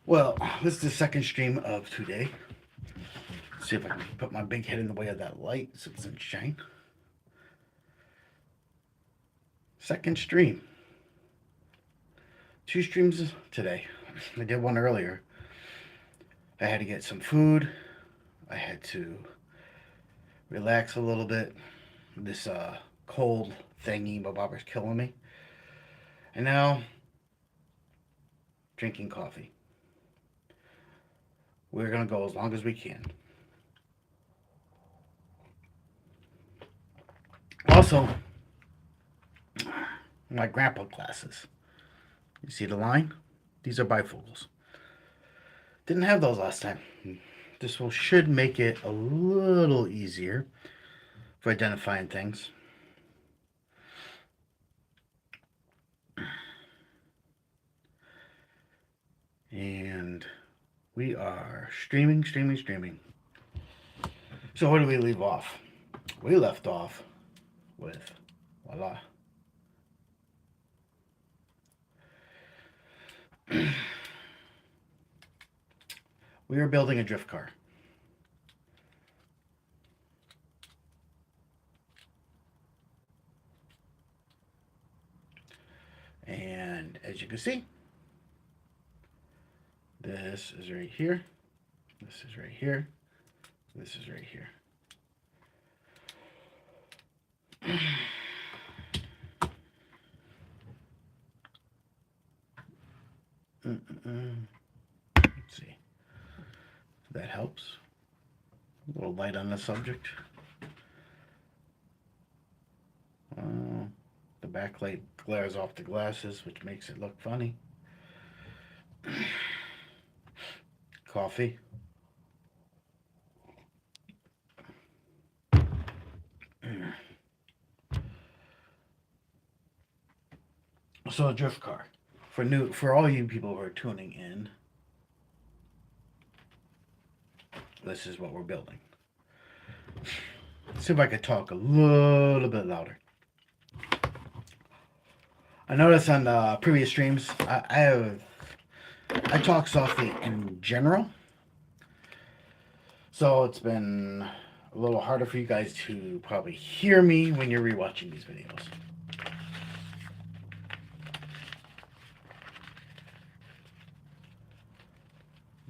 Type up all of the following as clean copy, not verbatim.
Well, this is the second stream of today. Let's see if I can put my big head in the way of that light so it doesn't shine. Second stream. Two streams today. I did one earlier. I had to get some food. I had to relax a little bit. This cold thingy, my barber's killing me. And now, drinking coffee. We're going to go as long as we can. Also, my grandpa glasses. You see the line? These are bifocals. Didn't have those last time. This should make it a little easier for identifying things. And we are streaming. So where do we leave off? We left off with, voila. We are building a drift car. And as you can see, this is right here. This is right here. This is right here. Let's see if that helps. A little light on the subject. The backlight glares off the glasses, which makes it look funny. Coffee. So a drift car. For all you people who are tuning in, this is what we're building. Let's see if I could talk a little bit louder. I noticed on previous streams, I talk softly in general, so it's been a little harder for you guys to probably hear me when you're rewatching these videos.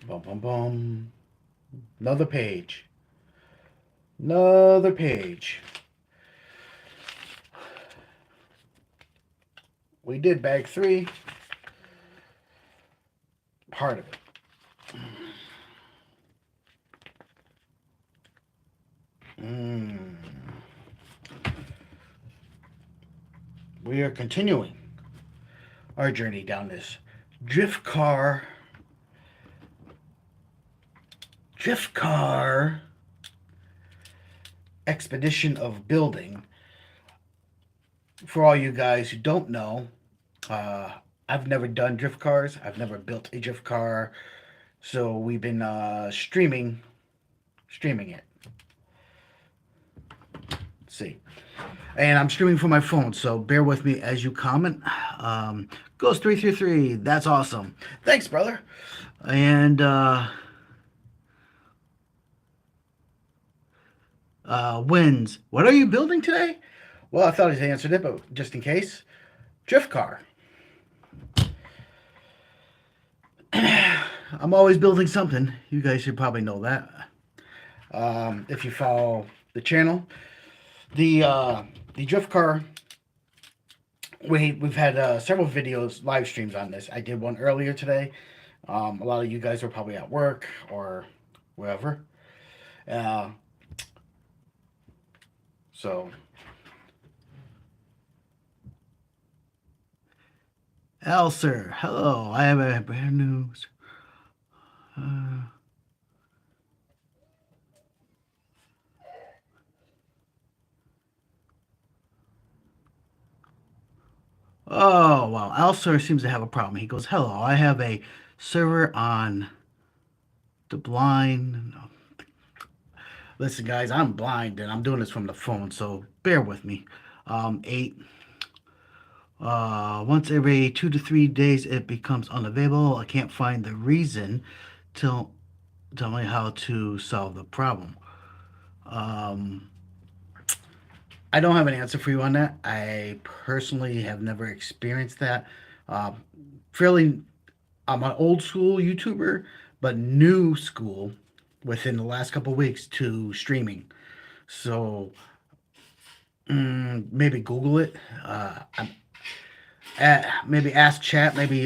Bum bum bum. Another page. Another page. We did bag 3. Part of it. We are continuing our journey down this drift car expedition of building. For all you guys who don't know, I've never done drift cars. I've never built a drift car. So we've been streaming it. Let's see. And I'm streaming from my phone, so bear with me as you comment. Ghost333, that's awesome. Thanks, brother. And wins. What are you building today? Well, I thought I answered it, but just in case. Drift car. I'm always building something. You guys should probably know that. If you follow the channel. The drift car, we've had several videos, live streams on this. I did one earlier today. A lot of you guys are probably at work or wherever. So, Elser, hello. I have a brand new. Oh, wow. Elser seems to have a problem. He goes, hello, I have a server on the blind. Listen, guys, I'm blind and I'm doing this from the phone, so bear with me. 8. Once every 2 to 3 days, it becomes unavailable. I can't find the reason. Tell, tell me how to solve the problem. Um, I don't have an answer for you on that. I personally have never experienced that. Um, Fairly, I'm an old school YouTuber, but new school within the last couple of weeks to streaming. So maybe Google it. Maybe ask chat. Maybe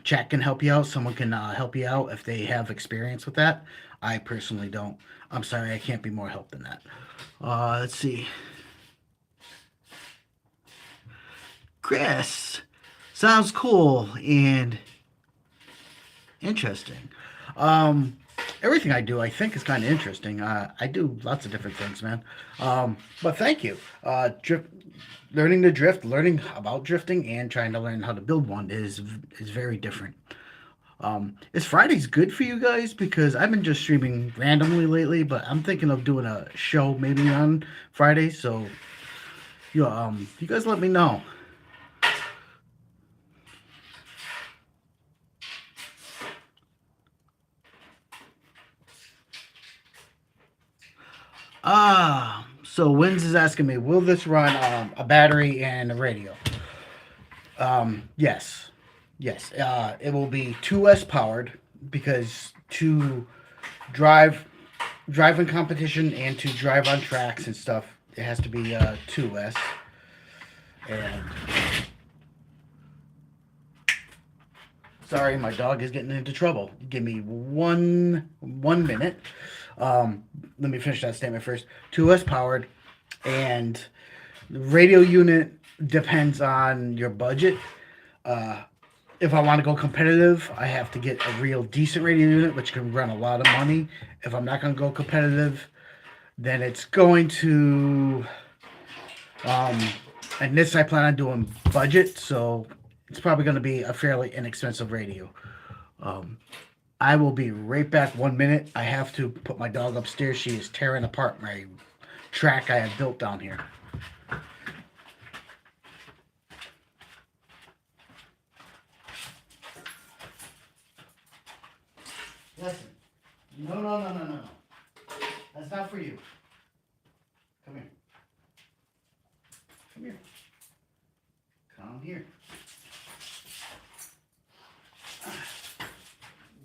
chat can help you out. Someone can help you out if they have experience with that. I personally don't. I'm sorry, I can't be more help than that. Let's see. Chris, sounds cool and interesting. Um, Everything I do, I think, is kind of interesting. I do lots of different things, man. But thank you. Learning to drift, learning about drifting, and trying to learn how to build one is very different. Is Fridays good for you guys? Because I've been just streaming randomly lately, but I'm thinking of doing a show maybe on Friday. So, you guys let me know. So Wins is asking me, will this run a battery and a radio? Yes, yes. It will be 2S powered because to drive drive in competition and to drive on tracks and stuff, it has to be 2S. And sorry, my dog is getting into trouble. Give me one minute. Let me finish that statement first. 2S powered, and the radio unit depends on your budget. Uh, if I want to go competitive, I have to get a real decent radio unit, which can run a lot of money. If I'm not going to go competitive, then it's going to, um, and this I plan on doing budget, so it's probably going to be a fairly inexpensive radio. Um, I will be right back 1 minute. I have to put my dog upstairs. She is tearing apart my track I have built down here. Listen. No, no, no, no, no, no. That's not for you. Come here. Come here. Come here.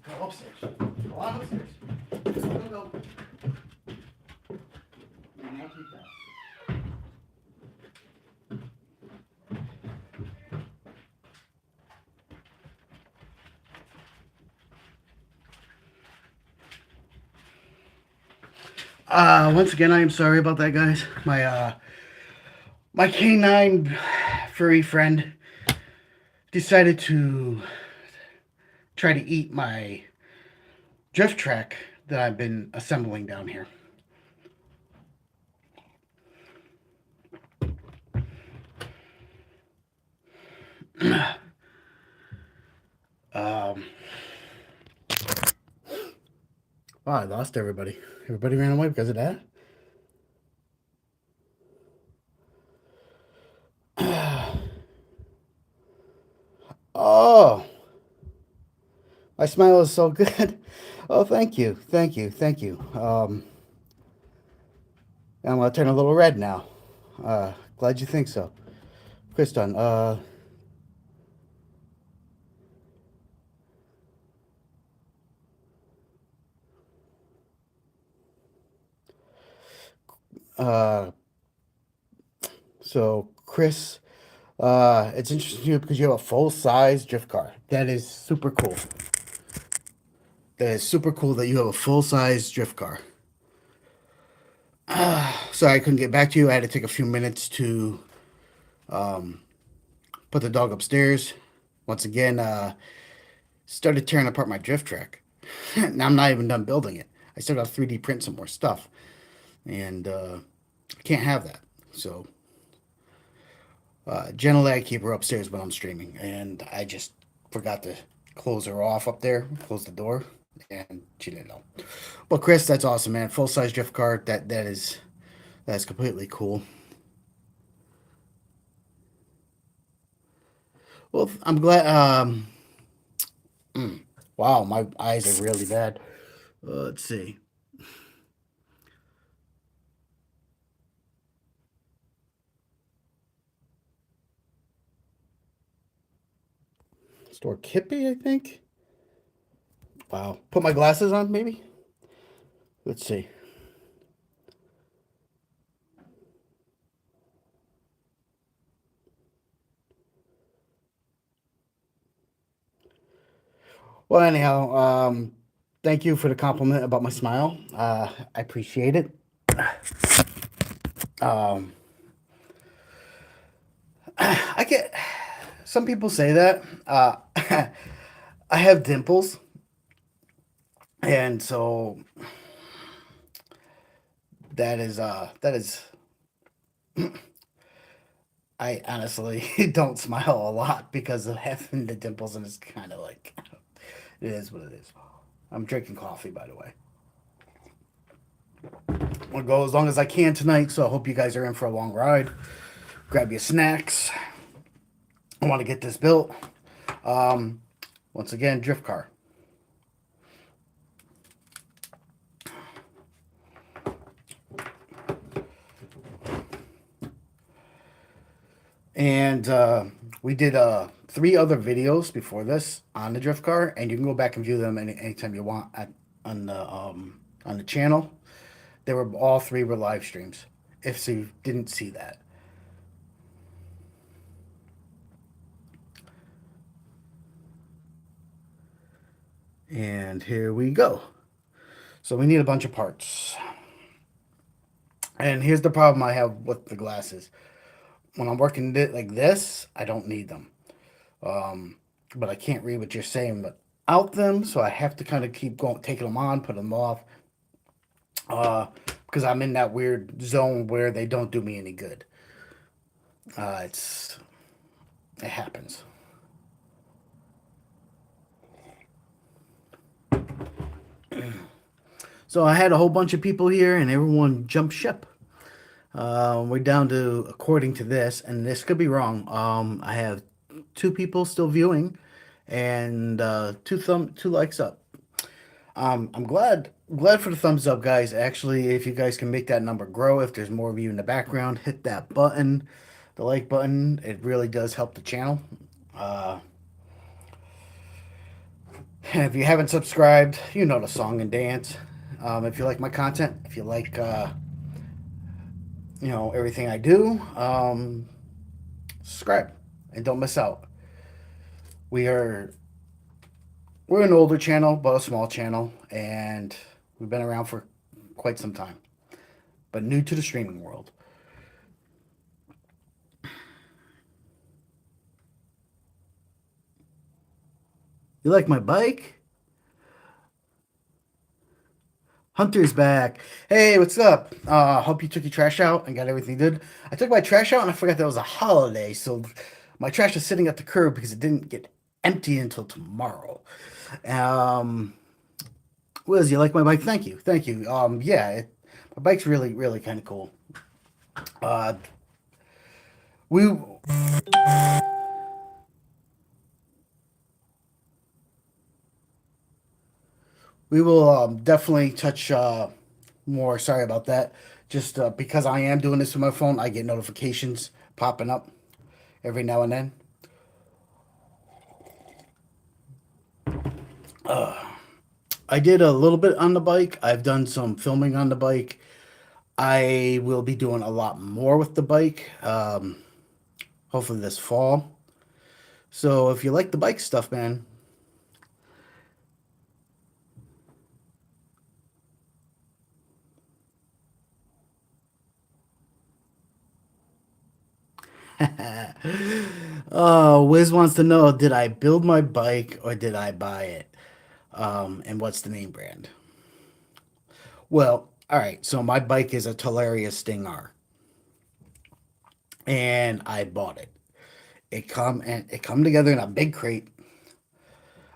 Go upstairs. Go on upstairs. Go, go, go. And now keep that. Once again, I am sorry about that, guys. My canine furry friend decided to try to eat my drift track that I've been assembling down here. um, oh, I lost everybody. Everybody ran away because of that. Oh, my smile is so good. Oh, thank you, thank you, thank you. I'm gonna turn a little red now. Glad you think so, Kriston. Uh, so Chris, it's interesting to you because you have a full size drift car. That is super cool. That is super cool that you have a full size drift car. Sorry, I couldn't get back to you. I had to take a few minutes to put the dog upstairs. Once again, started tearing apart my drift track. Now I'm not even done building it. I still got to 3D print some more stuff, and I can't have that. So generally, I keep her upstairs when I'm streaming, and I just forgot to close her off up there, close the door, and she didn't know. But Chris, that's awesome, man. Full size drift car. That's completely cool. Well, I'm glad. Mm, wow, my eyes are really bad. Let's see. Store Kippy, I think. Wow. Put my glasses on, maybe. Let's see. Well, anyhow, thank you for the compliment about my smile. I appreciate it. Um, I get some people say that. I have dimples, and so that is. I honestly don't smile a lot because of having the dimples, and it's kind of like it is what it is. I'm drinking coffee, by the way. I'll go as long as I can tonight, so I hope you guys are in for a long ride. Grab your snacks. I want to get this built. Um, Once again, drift car. And we did three other videos before this on the drift car, and you can go back and view them anytime you want on the channel. They were all three were live streams. If you didn't see that, and here we go. So we need a bunch of parts. And here's the problem I have with the glasses. When I'm working like this, I don't need them. Um, but I can't read what you're saying without them, so I have to kind of keep going, taking them on, put them off, because I'm in that weird zone where they don't do me any good. It's it happens. So I had a whole bunch of people here, and everyone jumped ship. We're down to, according to this, and this could be wrong. I have two people still viewing, and two likes up. I'm glad for the thumbs up, guys. Actually, if you guys can make that number grow, if there's more of you in the background, hit that button, the like button. It really does help the channel. Uh, and if you haven't subscribed, you know the song and dance. If you like my content, if you like everything I do, subscribe and don't miss out. We are we're an older channel, but a small channel, and we've been around for quite some time, but new to the streaming world. You like my bike? Hunter's back. Hey, what's up? Hope you took your trash out and got everything good. I took my trash out and I forgot that was a holiday, so my trash is sitting at the curb because it didn't get empty until tomorrow. Um, Wiz, you like my bike? Thank you, thank you. Yeah, my bike's really, really kind of cool. Uh, we we will definitely touch more. Sorry about that. Just because I am doing this with my phone, I get notifications popping up every now and then. I did a little bit on the bike. I've done some filming on the bike. I will be doing a lot more with the bike, hopefully this fall. So if you like the bike stuff, man, oh, Wiz wants to know, did I build my bike or did I buy it? And what's the name brand? Well, all right. So my bike is a Talaria Sting R, and I bought it. It come together in a big crate.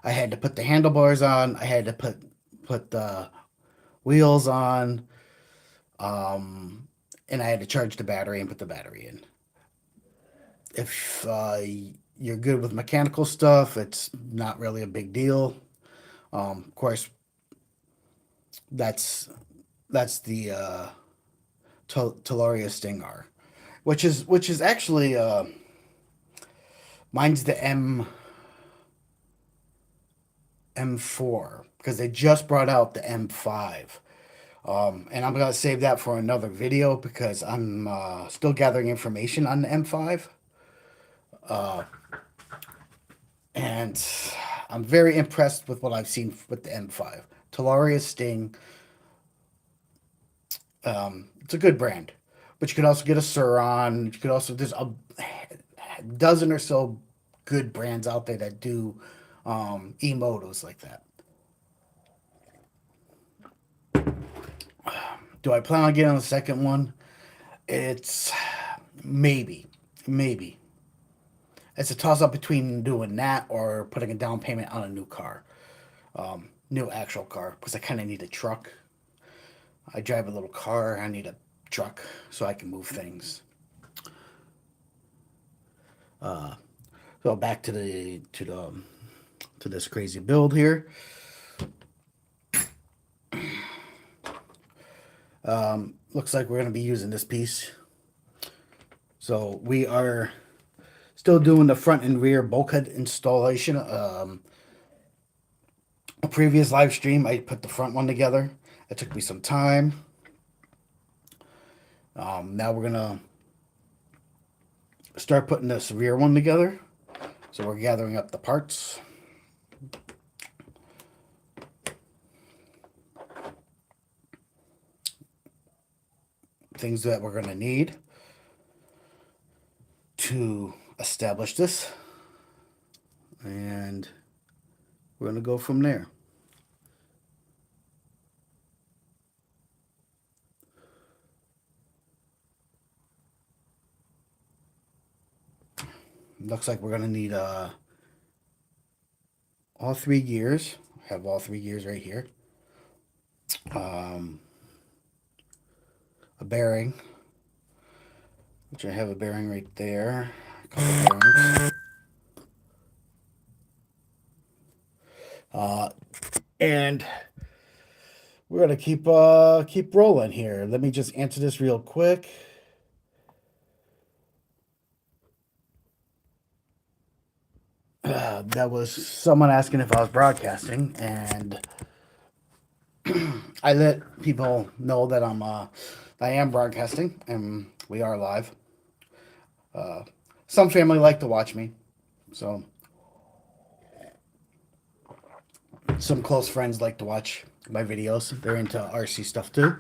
I had to put the handlebars on. I had to put the wheels on, and I had to charge the battery and put the battery in. If you're good with mechanical stuff, it's not really a big deal. Of course, that's that's the Telaria Stinger, which is actually mine's the M4 because they just brought out the M5. And I'm gonna save that for another video because I'm still gathering information on the M5, and I'm very impressed with what I've seen with the M5. Telaria Sting, it's a good brand, but you could also get a Suron. You could also there's a dozen or so good brands out there that do e-motos like that. Do I plan on getting on the second one? It's maybe, maybe. It's a toss up between doing that or putting a down payment on a new car, new actual car, because I kind of need a truck. I drive a little car. I need a truck so I can move things. So back to this crazy build here. Looks like we're gonna be using this piece. So we are still doing the front and rear bulkhead installation. A previous live stream, I put the front one together. It took me some time. Now we're gonna start putting this rear one together. So we're gathering up the parts. Things that we're gonna need to establish this. And we're gonna go from there. Looks like we're gonna need all three gears. Have all three gears right here. Um, a bearing, which I have a bearing right there. A couple bearings. And we're gonna keep rolling here. Let me just answer this real quick. That was someone asking if I was broadcasting, and I let people know that I am broadcasting, and we are live. Some family like to watch me, so some close friends like to watch my videos. They're into RC stuff too.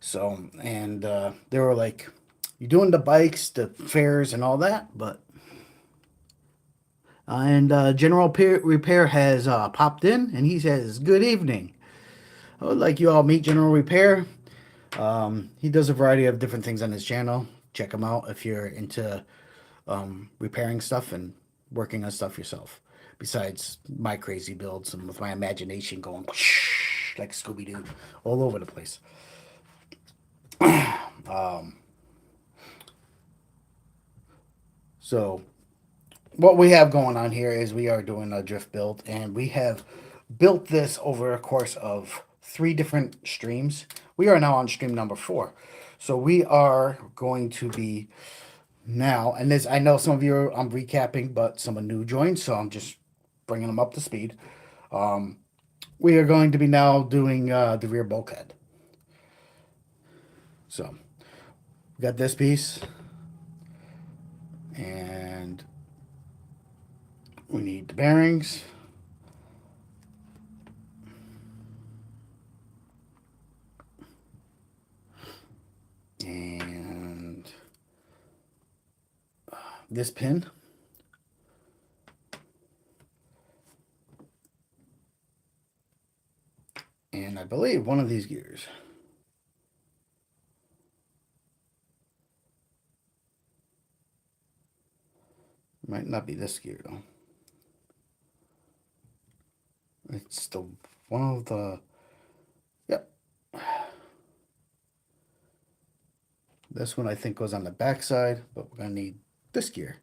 So, and they were like, "You doing the bikes, the fairs, and all that?" But and General Repair has popped in, and he says, "Good evening. I would like you all meet General Repair. He does a variety of different things on his channel. Check him out if you're into repairing stuff and working on stuff yourself. Besides my crazy builds and with my imagination going like Scooby Doo all over the place." So what we have going on here is we are doing a drift build, and we have built this over a course of three different streams. We are now on stream number 4. So we are going to be now, and this I know some of you are, I'm recapping, but someone new joined, so I'm just bringing them up to speed. We are going to be now doing the rear bulkhead. So we got this piece, and we need the bearings. And this pin. And I believe one of these gears. Might not be this gear though. It's the one of the, yep. This one I think goes on the back side, but we're gonna need this gear.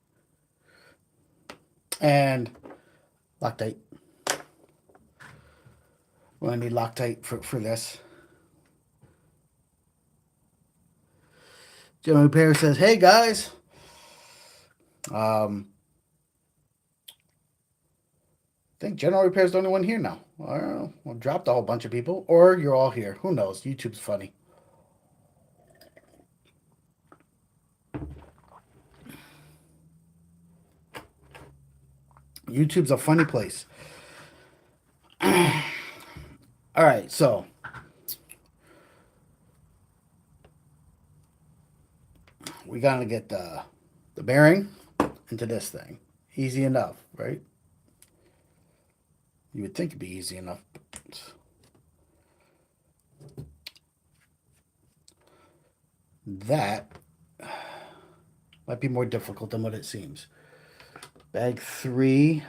And Loctite. We're going to need Loctite for this. General Repair says, hey guys. I think General Repair is the only one here now. I don't know. We'll dropped a whole bunch of people. Or you're all here. Who knows? YouTube's funny. YouTube's a funny place. All right, so we gotta get the bearing into this thing. Easy enough, right? You would think it'd be easy enough. That might be more difficult than what it seems. Bag 3.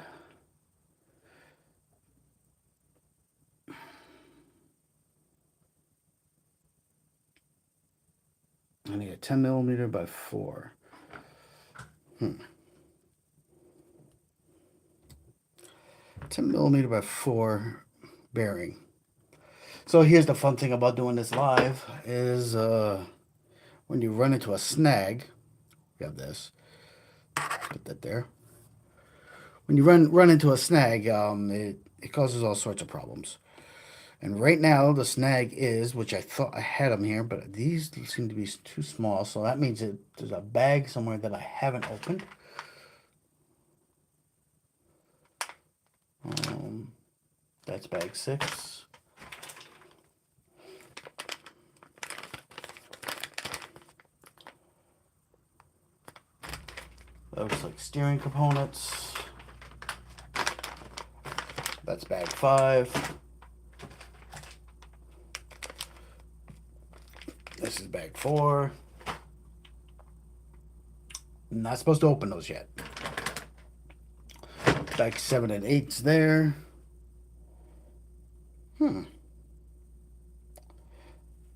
I need a 10 millimeter by 4. 10 millimeter by 4 bearing. So here's the fun thing about doing this live is when you run into a snag, we have this, put that there. When you run into a snag, it causes all sorts of problems. And right now the snag is, which I thought I had them here, but these seem to be too small. So that means that there's a bag somewhere that I haven't opened. That's bag 6. That looks like steering components. That's bag 5. This is bag 4. Not supposed to open those yet. Bag 7 and 8's there.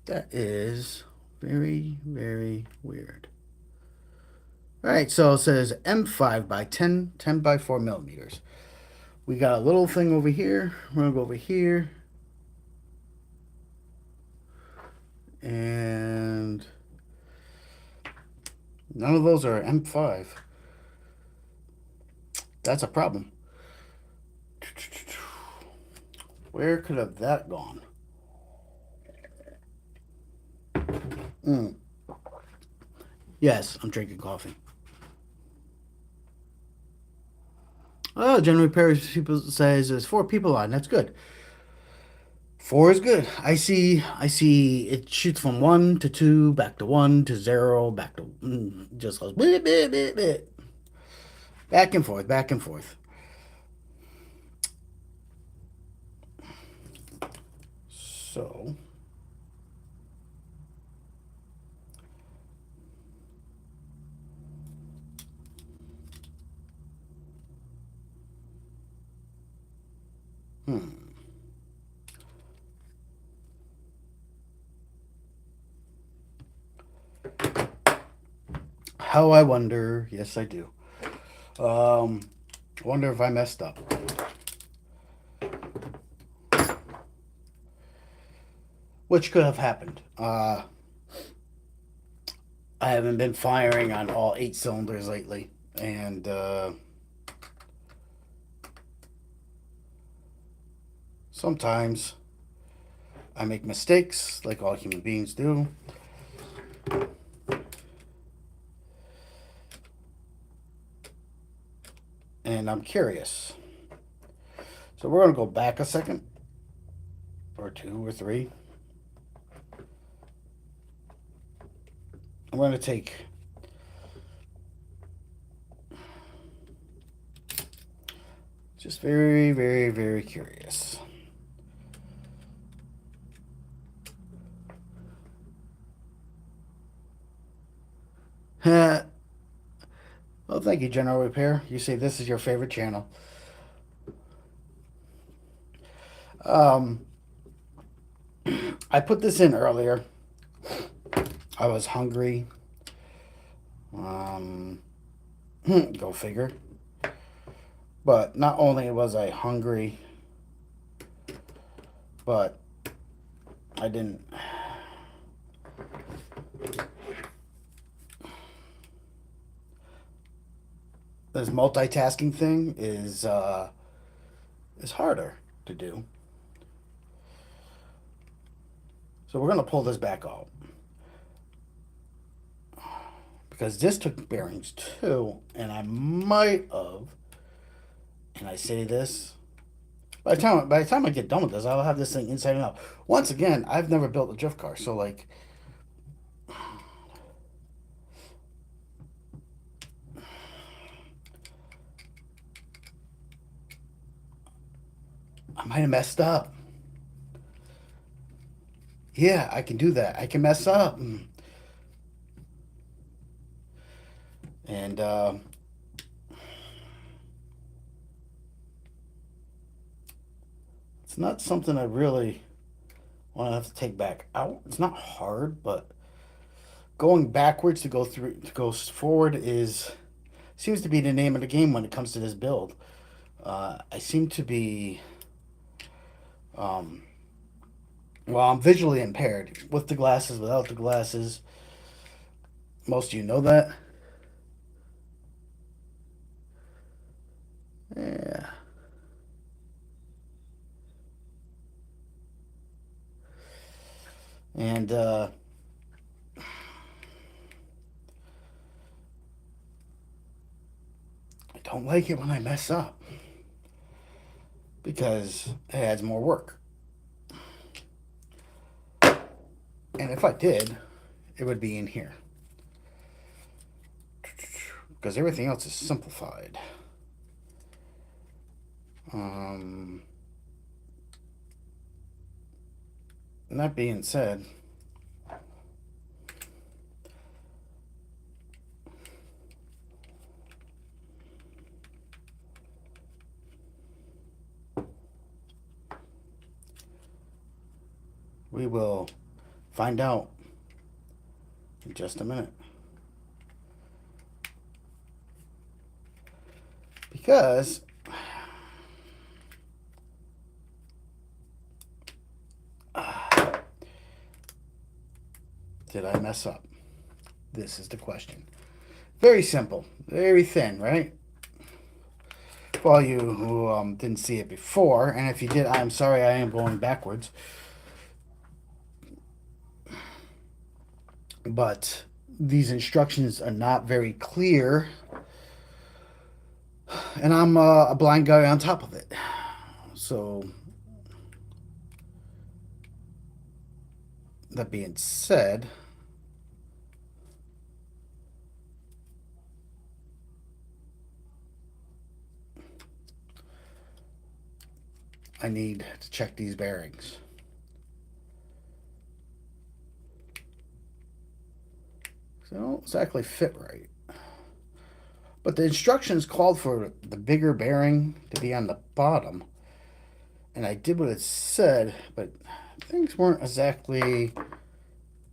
That is very, very weird. All right, so it says M5 by 10, 10 by 4 millimeters. We got a little thing over here. We're going to go over here. And none of those are M5. That's a problem. Where could have that gone? Yes, I'm drinking coffee. Oh, General Repair people says there's 4 people on. That's good. 4 is good. I see it shoots from 1 to 2, back to 1 to 0, back to just goes bleh, bleh, bleh, bleh. Back and forth, back and forth. So how I wonder, yes I do. I wonder if I messed up. Which could have happened. I haven't been firing on all 8 cylinders lately, and sometimes I make mistakes, like all human beings do. And I'm curious. So we're going to go back a second, or 2 or 3. I'm going to take just very, very, very curious. Well, thank you, General Repair. You say this is your favorite channel. I put this in earlier. I was hungry. Go figure. But not only was I hungry, but I didn't. This multitasking thing is harder to do. So we're gonna pull this back out because this took bearings too, and I might have. And I say this by the time I get done with this, I'll have this thing inside and out. Once again, I've never built a drift car, so like I might have messed up. Yeah, I can do that. I can mess up, and it's not something I really want to have to take back out. It's not hard, but going backwards to go forward is seems to be the name of the game when it comes to this build. I seem to be um, well, I'm visually impaired with the glasses, without the glasses. Most of you know that. Yeah, and I don't like it when I mess up because it adds more work. And if I did, it would be in here because everything else is simplified. Um, and that being said, we will find out in just a minute. Because did I mess up? This is the question. Very simple, very thin, right? For all you who didn't see it before, and if you did, I'm sorry, I am going backwards. But these instructions are not very clear, and I'm a blind guy on top of it. So, that being said, I need to check these bearings. They don't exactly fit right. But the instructions called for the bigger bearing to be on the bottom. And I did what it said, but things weren't exactly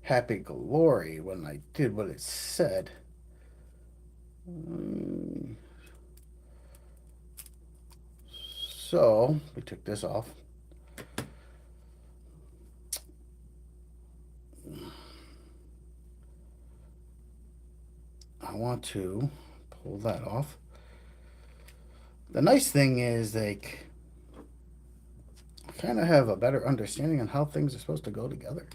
happy glory when I did what it said. So we took this off. I want to pull that off. The nice thing is like I kind of have a better understanding on how things are supposed to go together.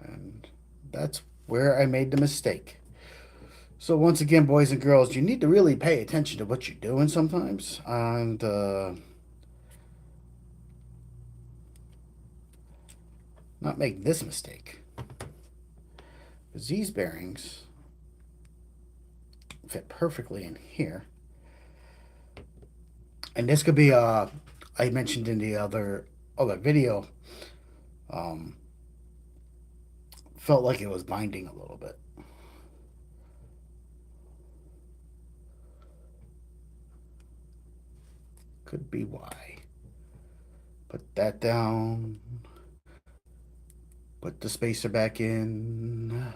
And that's where I made the mistake. So once again, boys and girls, you need to really pay attention to what you're doing sometimes, and not make this mistake. Because these bearings fit perfectly in here, and this could be I mentioned in the other video, um, felt like it was binding a little bit. Could be why. Put that down. Put the spacer back in.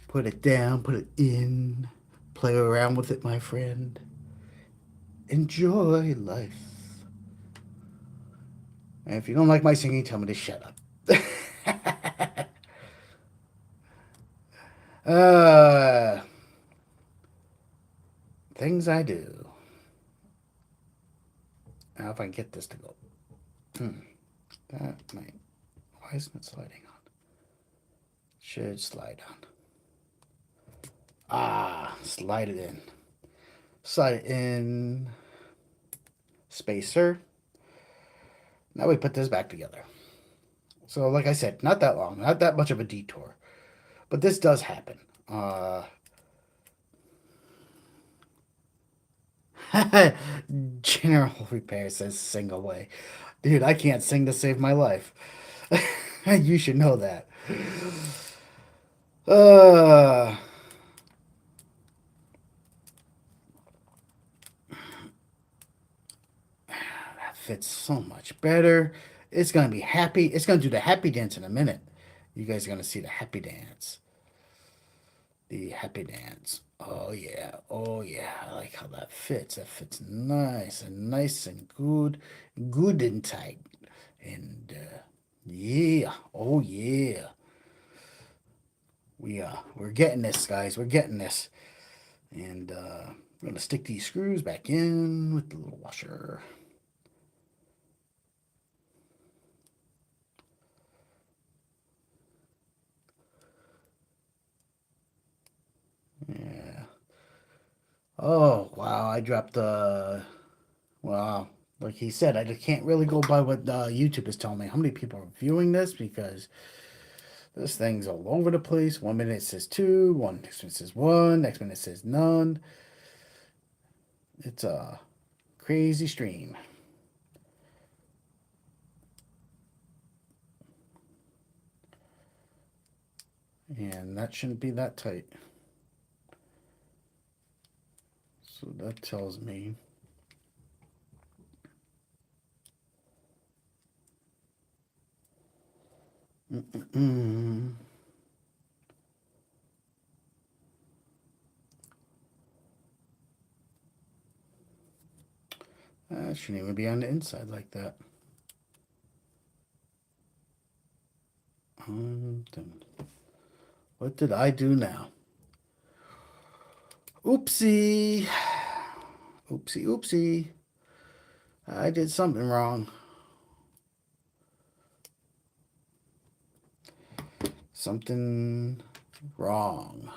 Put it down. Put it in. Play around with it, my friend. Enjoy life. And if you don't like my singing, tell me to shut up. uh, things I do. Now, if I can get this to go. Hmm. That might. Why isn't it sliding on? Should slide on. Ah, slide it in. Slide it in. Spacer. Now we put this back together. So, like I said, not that long, not that much of a detour. But this does happen. General repair says sing away. Dude, I can't sing to save my life. You should know that. Uh, that fits so much better. It's going to be happy. It's going to do the happy dance in a minute. You guys are going to see the happy dance. The happy dance. Oh, yeah. Oh, yeah. I like how that fits. That fits nice and good. Good and tight. And, yeah. Oh, yeah. We're getting this, guys. We're getting this. And we're gonna stick these screws back in with the little washer. Yeah. Oh wow! I dropped the. Wow. Like he said, I just can't really go by what YouTube is telling me. How many people are viewing this? Because this thing's all over the place. 1 minute it says two, next minute it says one, next minute it says none. It's a crazy stream. And that shouldn't be that tight. So that tells me mm-mm. That shouldn't even be on the inside like that. What did I do now? Oopsie. Oopsie, oopsie. I did something wrong. Something wrong.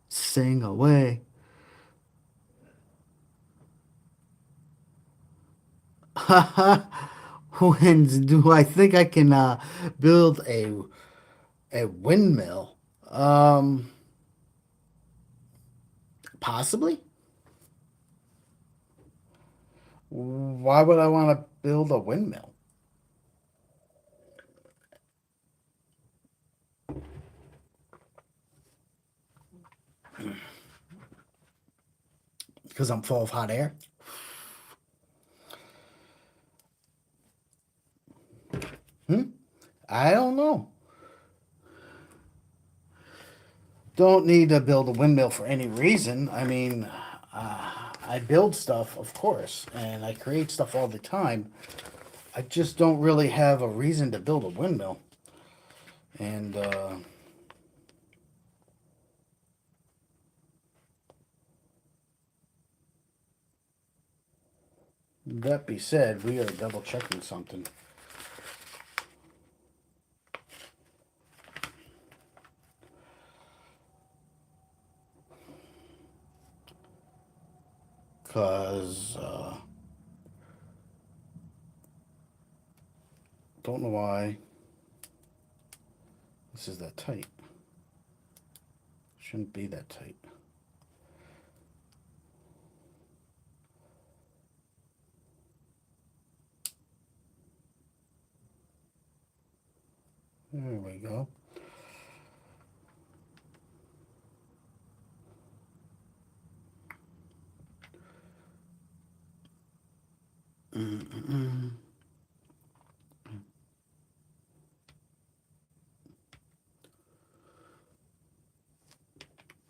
Sing away. When do I think I can build a windmill? Um, Possibly. Why would I want to build a windmill? Because I'm full of hot air. Hmm? I don't know. Don't need to build a windmill for any reason. I mean, I build stuff, of course, and I create stuff all the time. I just don't really have a reason to build a windmill. And that be said, we are double checking something. Because, don't know why this is that tight. Shouldn't be that tight. There we go. Mm-mm-mm.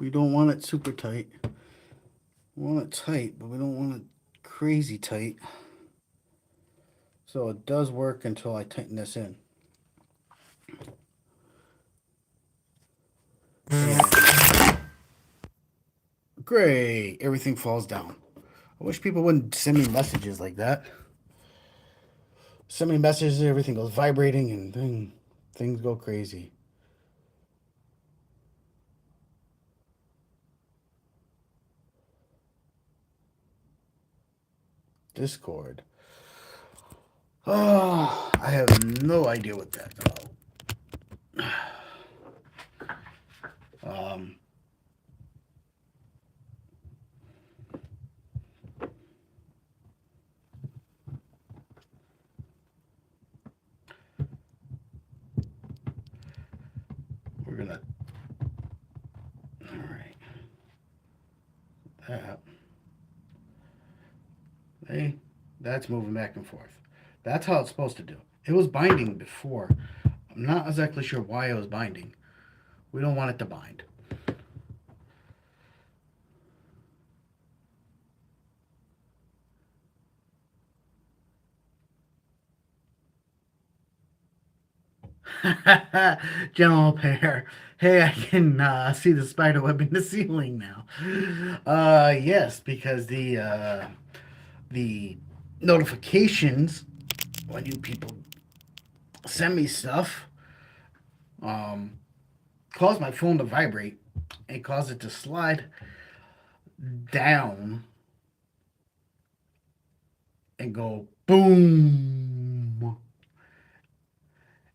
We don't want it super tight. We want it tight, but we don't want it crazy tight. So it does work until I tighten this in. And great, everything falls down. I wish people wouldn't send me messages like that. Send me messages, everything goes vibrating and things go crazy. Discord. Oh, I have no idea what that's about. Um, we're gonna. All right. That. Hey, that's moving back and forth. That's how it's supposed to do. It was binding before. I'm not exactly sure why it was binding. We don't want it to bind. General Pear. Hey, I can see the spider web in the ceiling now. Yes, because the notifications when you people send me stuff um, cause my phone to vibrate and cause it to slide down and go boom.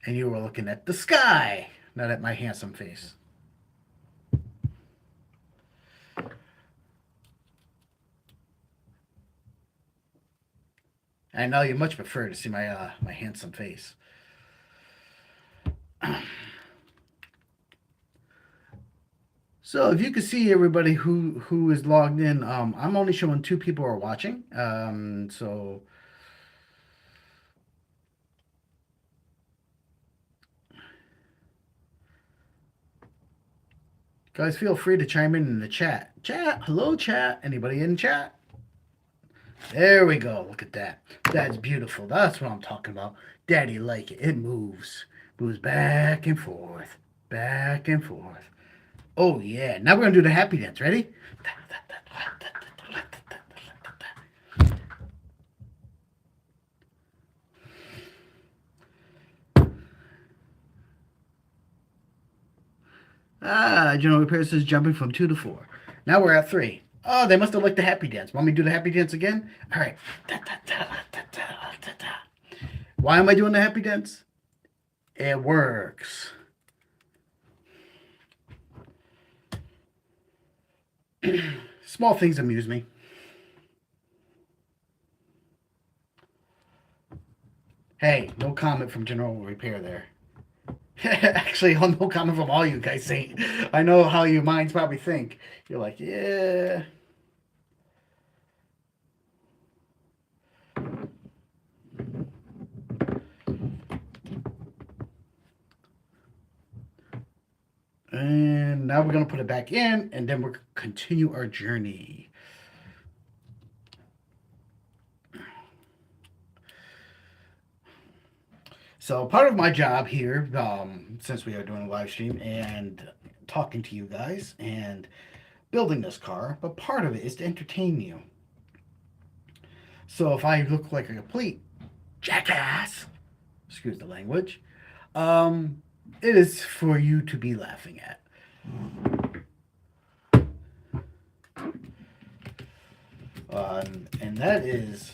And you were looking at the sky, not at my handsome face. I know you much prefer to see my handsome face. So if you can see everybody who is logged in, I'm only showing two people are watching. So guys, feel free to chime in the chat. Chat, hello, chat. Anybody in chat? There we go. Look at that. That's beautiful. That's what I'm talking about. Daddy like it. It moves back and forth, back and forth. Oh yeah. Now we're gonna do the happy dance. Ready? General Repair says jumping from 2 to 4. Now we're at 3. Oh, they must have liked the happy dance. Want me to do the happy dance again? All right. Why am I doing the happy dance? It works. Small things amuse me. Hey, no comment from General Repair there. Actually, no comment from all you guys. Say, I know how your minds probably think. You're like, yeah. And now we're going to put it back in, and then we're going to continue our journey. So part of my job here, since we are doing a live stream and talking to you guys and building this car, but part of it is to entertain you. So if I look like a complete jackass, excuse the language, it is for you to be laughing at. And that is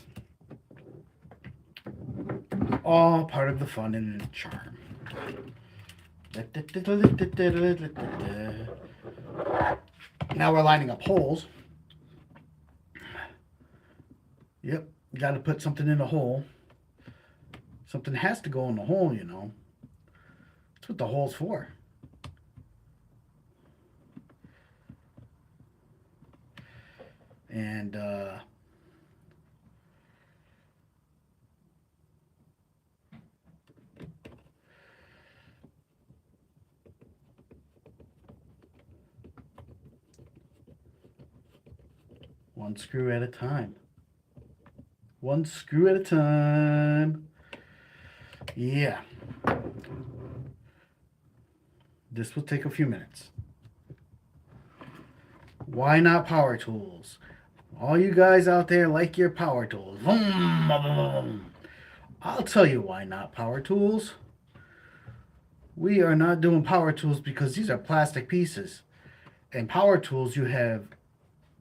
all part of the fun and the charm. Now we're lining up holes. Yep, you got to put something in the hole. Something has to go in the hole, you know. That's what the hole's for. And One screw at a time. One screw at a time. Yeah. This will take a few minutes. Why not power tools? All you guys out there like your power tools. Vroom, vroom, vroom. I'll tell you why not power tools. We are not doing power tools because these are plastic pieces. And power tools, you have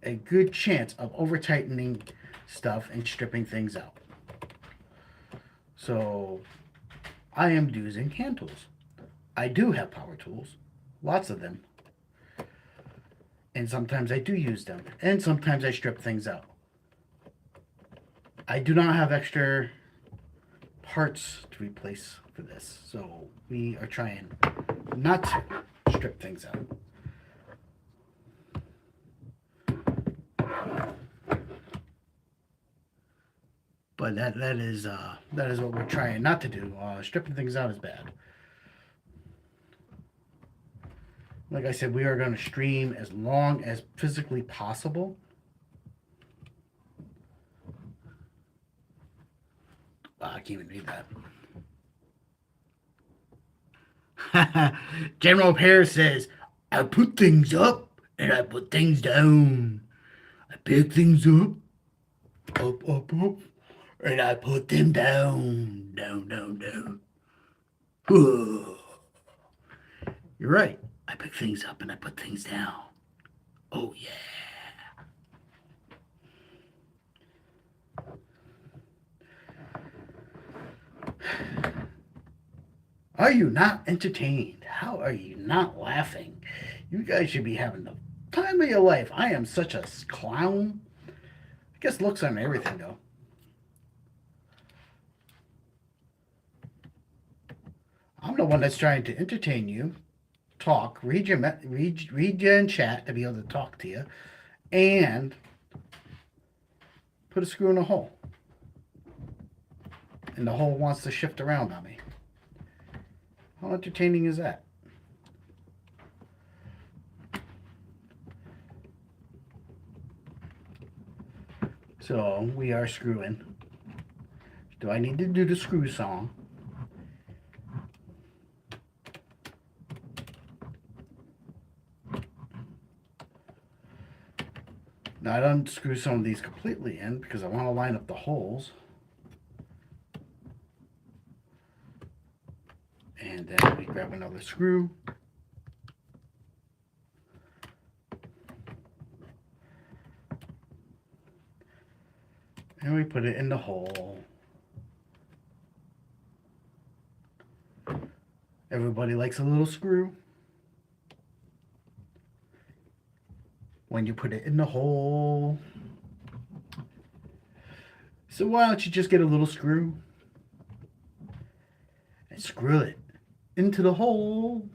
a good chance of over tightening stuff and stripping things out. So I am using hand tools. I do have power tools, lots of them. And sometimes I do use them. And sometimes I strip things out. I do not have extra parts to replace for this. So we are trying not to strip things out. But that is what we're trying not to do. Stripping things out is bad. Like I said, we are going to stream as long as physically possible. I can't even read that. General Pears says, I put things up and I put things down. I pick things up, up, and I put them down, down. Whoa. You're right. I pick things up and I put things down. Oh, yeah. Are you not entertained? How are you not laughing? You guys should be having the time of your life. I am such a clown. I guess looks on everything, though. I'm the one that's trying to entertain you, talk, read you in chat to be able to talk to you, and put a screw in a hole. And the hole wants to shift around on me. How entertaining is that? So we are screwing. Do I need to do the screw song? Now I don't screw some of these completely in because I want to line up the holes. And then we grab another screw. And we put it in the hole. Everybody likes a little screw. When you put it in the hole. So why don't you just get a little screw and screw it into the hole.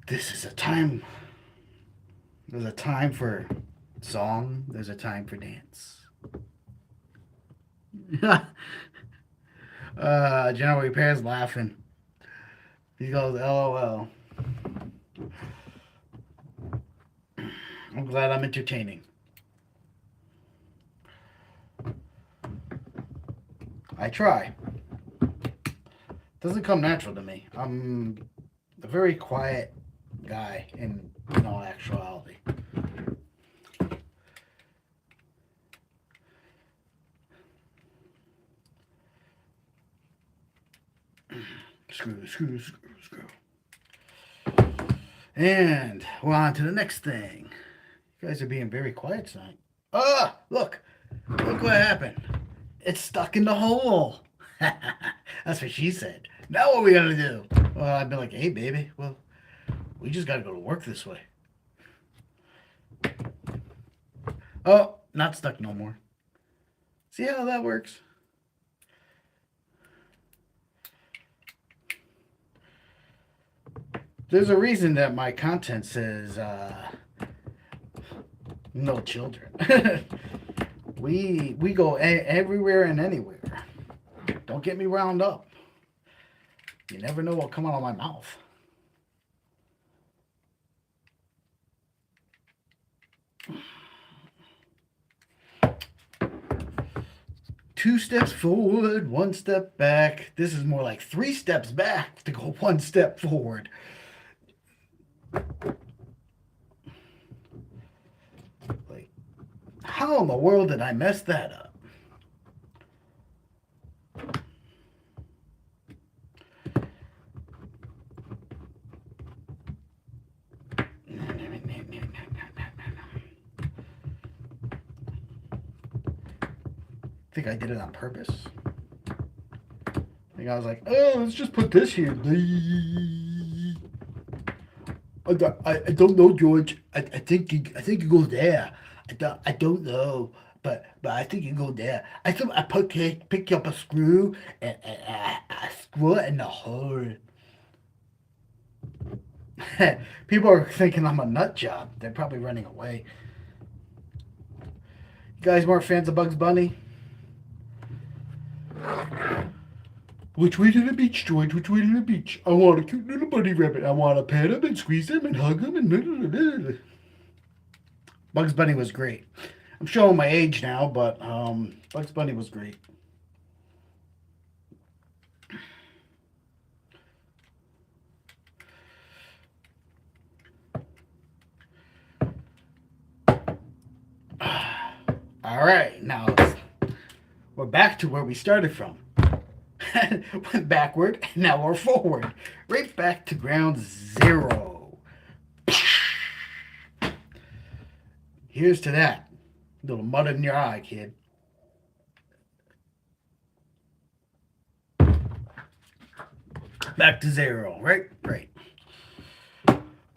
This is a time. There's a time for song. There's a time for dance. General Repair's laughing. He goes, LOL. I'm glad I'm entertaining. I try. Doesn't come natural to me. I'm a very quiet guy in all actuality. Screw. And we're on to the next thing. You guys are being very quiet tonight. Look what happened. It's stuck in the hole. That's what she said. Now what are we gonna do? Well, I'd be like, hey baby, well, we just gotta go to work this way. Oh, not stuck no more. See how that works? There's a reason that my content says no children. we go everywhere and anywhere. Don't get me wound up. You never know what'll come out of my mouth. Two steps forward, one step back. This is more like three steps back to go one step forward. Like, how in the world did I mess that up? I think I did it on purpose. I think I was like, oh, let's just put this here. I don't know, George. I think you go there. I don't know, but I think you go there. I think I pick up a screw and I screw it in the hole. People are thinking I'm a nut job. They're probably running away. You guys weren't fans of Bugs Bunny? Which way to the beach, George? Which way to the beach? I want a cute little bunny rabbit. I want to pet him and squeeze him and hug him and... Bugs Bunny was great. I'm showing my age now, but Bugs Bunny was great. All right, now we're back to where we started from. Went backward, and now we're forward. Right back to ground zero. Here's to that. Little mud in your eye, kid. Back to zero, right? Right.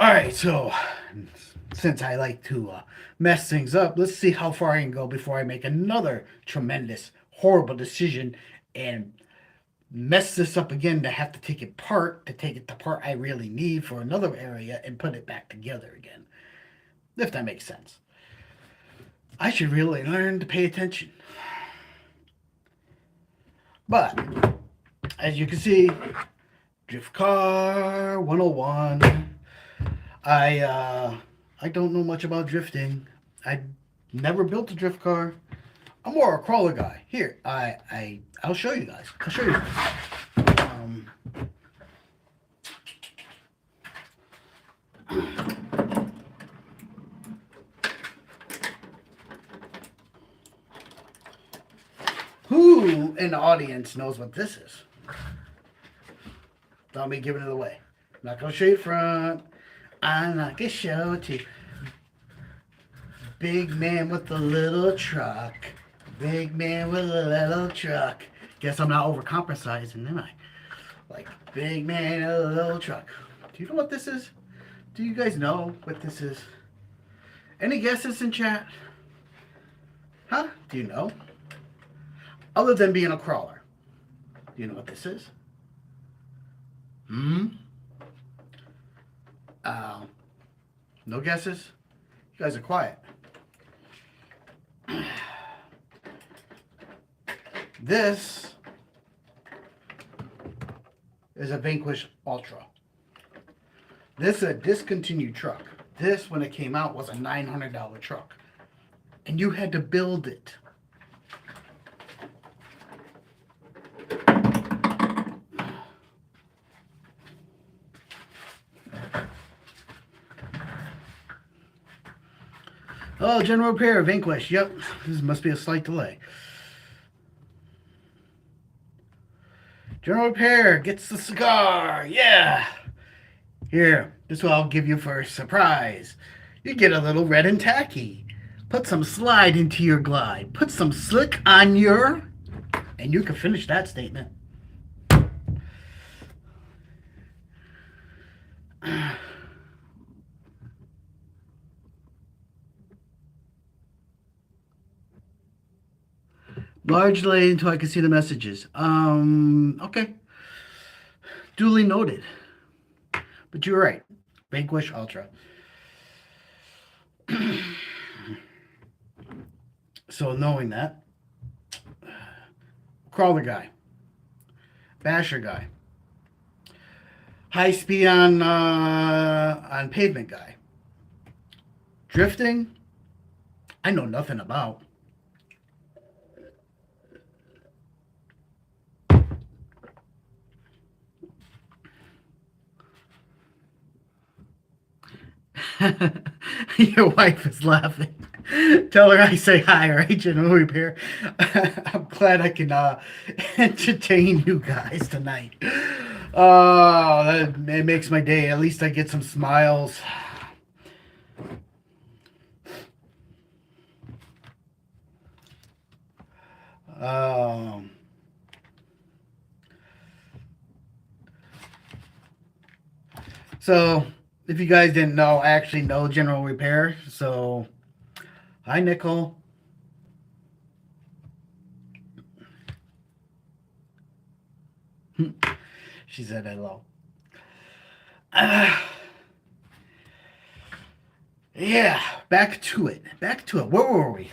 Alright, so since I like to mess things up, let's see how far I can go before I make another tremendous, horrible decision and mess this up again to have to take it apart, to take it the part I really need for another area and put it back together again. If that makes sense. I should really learn to pay attention. But, as you can see, Drift Car 101. I don't know much about drifting. I never built a drift car. I'm more a crawler guy. Here, I'll show you guys. I'll show you. Who in the audience knows what this is? Don't be giving it away. I'm not gonna show you front. I'm not gonna show it to you. Big man with a little truck. Big man with a little truck. Guess I'm not overcompensating, am I? Like, big man with a little truck. Do you know what this is? Do you guys know what this is? Any guesses in chat? Huh? Do you know? Other than being a crawler. Do you know what this is? No guesses? You guys are quiet. This is a Vanquish Ultra. This is a discontinued truck. This, when it came out, was a $900 truck. And you had to build it. Oh, general repair, Vanquish. Yep, this must be a slight delay. General repair gets the cigar. Yeah. Here, this is what I'll give you for a surprise. You get a little red and tacky. Put some slide into your glide. Put some slick on your... And you can finish that statement. Large delay until I can see the messages. Okay. Duly noted. But you're right. Vanquish Ultra. So knowing that, crawler guy, basher guy, high speed on pavement guy. Drifting, I know nothing about. Your wife is laughing. Tell her I say hi, all right, General Repair. I'm glad I can entertain you guys tonight. Oh, it makes my day. At least I get some smiles. Um, so, if you guys didn't know, I actually know General Repair. So, hi, Nicole. She said hello. Uh, yeah, back to it. Back to it. Where were we?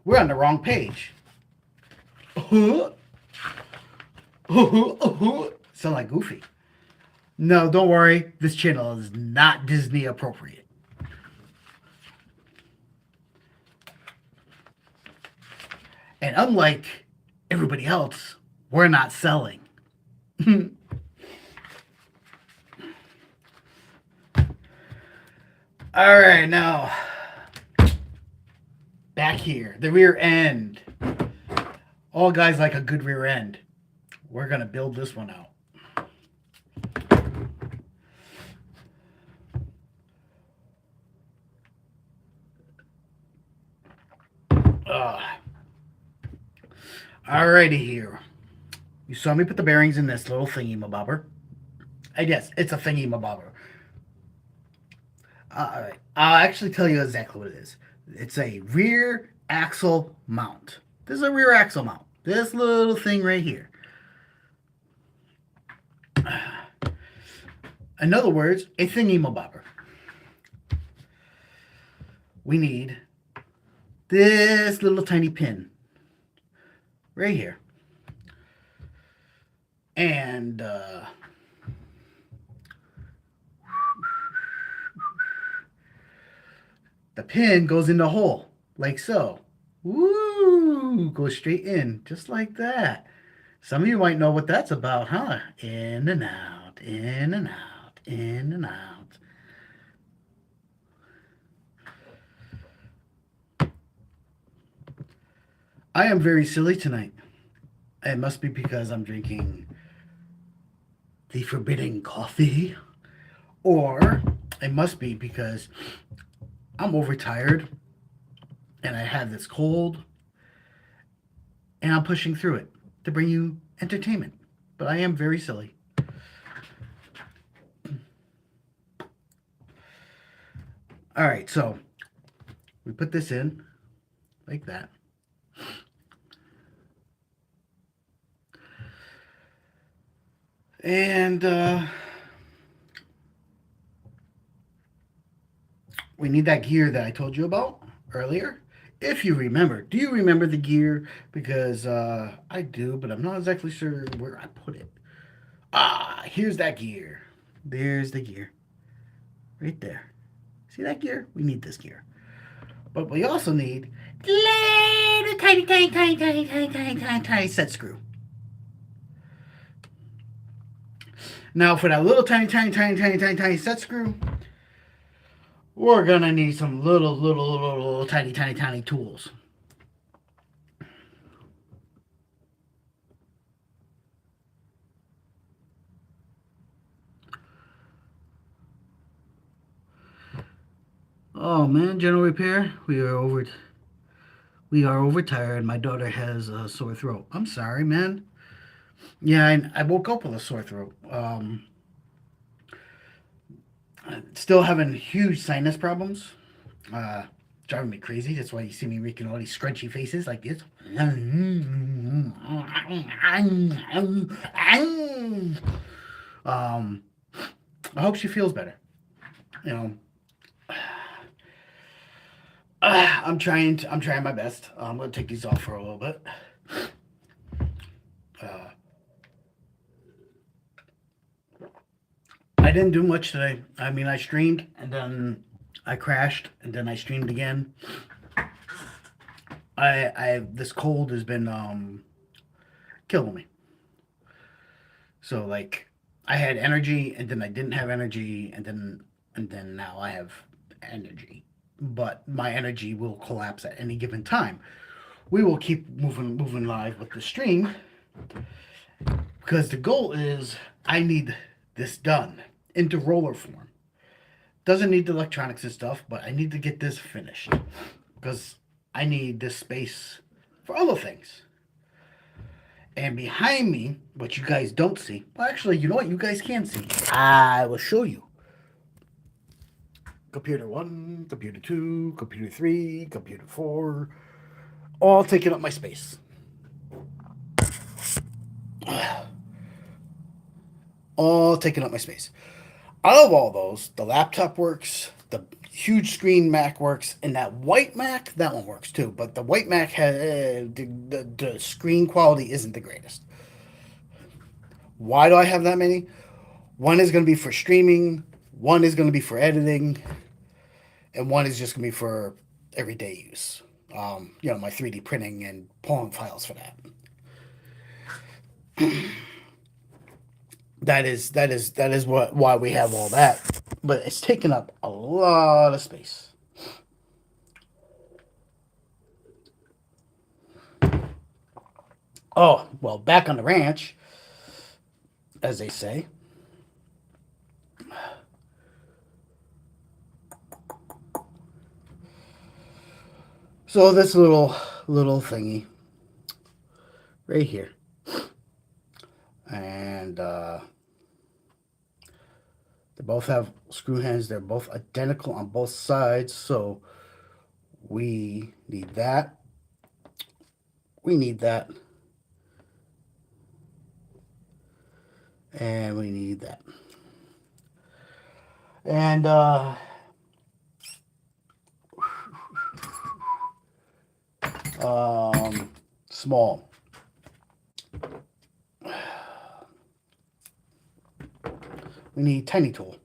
We're on the wrong page. Sound like Goofy. No, don't worry. This channel is not Disney appropriate. And unlike everybody else, we're not selling. All right, now back here, the rear end. All guys like a good rear end. We're gonna build this one out. Alrighty here. You saw me put the bearings in this little thingy mabobber. I guess it's a thingy mabobber. Alright. I'll actually tell you exactly what it is. It's a rear axle mount. This is a rear axle mount. This little thing right here. In other words, a thingy mabobber. We need this little tiny pin right here. And the pin goes in the hole, like so. Woo! Goes straight in, just like that. Some of you might know what that's about, huh? In and out, in and out, in and out. I am very silly tonight. It must be because I'm drinking the forbidden coffee, or it must be because I'm overtired and I have this cold and I'm pushing through it to bring you entertainment. But I am very silly. All right, so we put this in like that. And we need that gear that I told you about earlier. If you remember, do you remember the gear? Because I do, but I'm not exactly sure where I put it. Here's that gear. There's the gear. Right there. See that gear? We need this gear. But we also need little tiny set screw. Now for that little tiny set screw, we're gonna need some little tiny tools. Oh man, General Repair, we are overtired. My daughter has a sore throat. I'm sorry, man. Yeah, I woke up with a sore throat. Still having huge sinus problems. Driving me crazy. That's why you see me making all these scrunchy faces like this. I hope she feels better. You know, I'm trying my best. I'm gonna take these off for a little bit. didn't do much today. I mean, I streamed and then I crashed and then I streamed again. I this cold has been killing me. So like I had energy and then I didn't have energy and then now I have energy. But my energy will collapse at any given time. We will keep moving live with the stream because the goal is I need this done into roller form. Doesn't need the electronics and stuff, but I need to get this finished because I need this space for other things. And behind me, what you guys don't see, well, actually, you know what? You guys can see. I will show you. Computer 1, computer 2, computer 3, computer 4, all taking up my space. All taking up my space. Out of all those, the laptop works, the huge screen Mac works, and that white Mac, that one works too. But the white Mac has the screen quality isn't the greatest. Why do I have that many? One is going to be for streaming, one is going to be for editing, and one is just going to be for everyday use. My 3D printing and pulling files for that. That is why we have all that, but it's taking up a lot of space. Oh, well, back on the ranch, as they say. So this little thingy right here, and they both have screw heads. They're both identical on both sides, so we need that. We need that. And we need that. And small. We need tiny tool.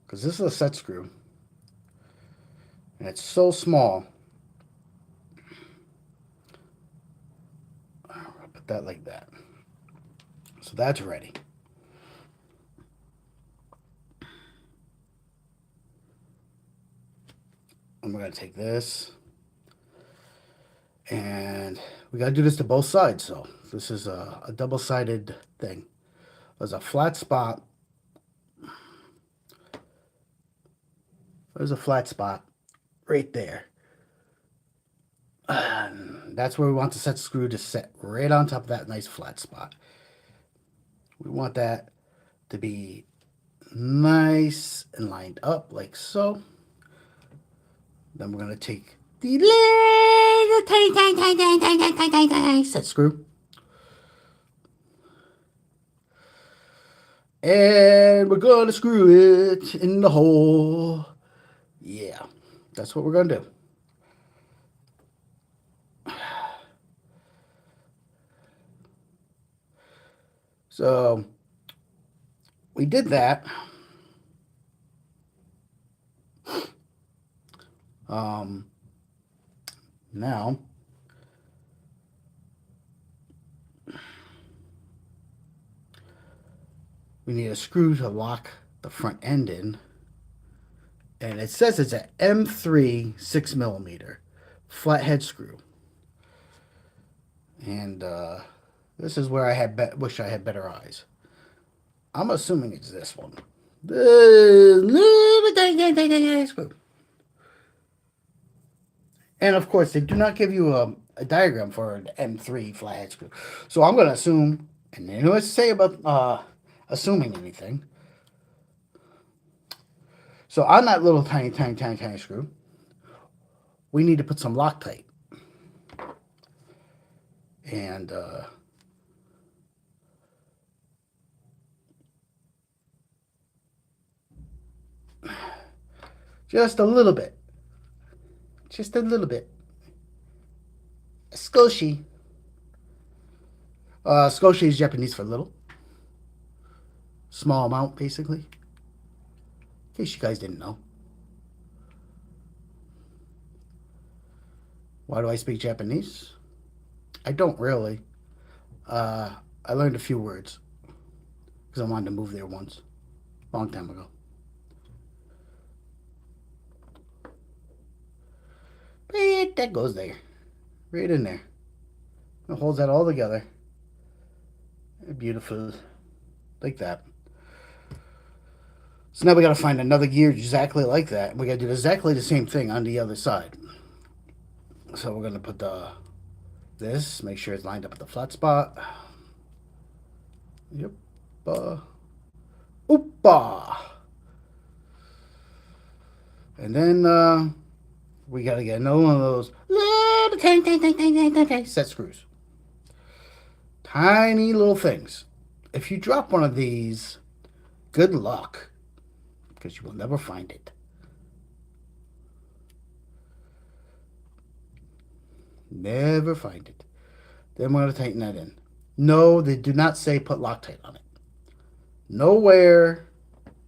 Because this is a set screw. And it's so small. I'll put that like that. So that's ready. And we're going to take this. And we got to do this to both sides. So this is a double-sided thing. There's a flat spot. There's a flat spot right there. And that's where we want the set screw to set right on top of that nice flat spot. We want that to be nice and lined up like so. Then we're going to take the little tiny set screw. And we're going to screw it in the hole. Yeah, that's what we're going to do. So we did that. Now we need a screw to lock the front end in. And it says it's an M3 6mm flathead screw. And this is where I wish I had better eyes. I'm assuming it's this one. The little screw. And of course, they do not give you a diagram for an M3 flathead screw. So I'm going to assume, and you know what to say about assuming anything. So on that little tiny screw, we need to put some Loctite. And just a little bit. Just a little bit. A squishy. Scotia is Japanese for little. Small amount, basically. In case you guys didn't know. Why do I speak Japanese? I don't really. Uh, I learned a few words because I wanted to move there once, long time ago. Right, that goes there, right in there. It holds that all together. Beautiful, like that. So now we got to find another gear exactly like that. We got to do exactly the same thing on the other side. So we're gonna put this, make sure it's lined up at the flat spot. Yep. Oopa. And then we gotta get another one of those little tiny set screws. Tiny little things. If you drop one of these, good luck, because you will never find it. Never find it. Then we're going to tighten that in. No, they do not say put Loctite on it. Nowhere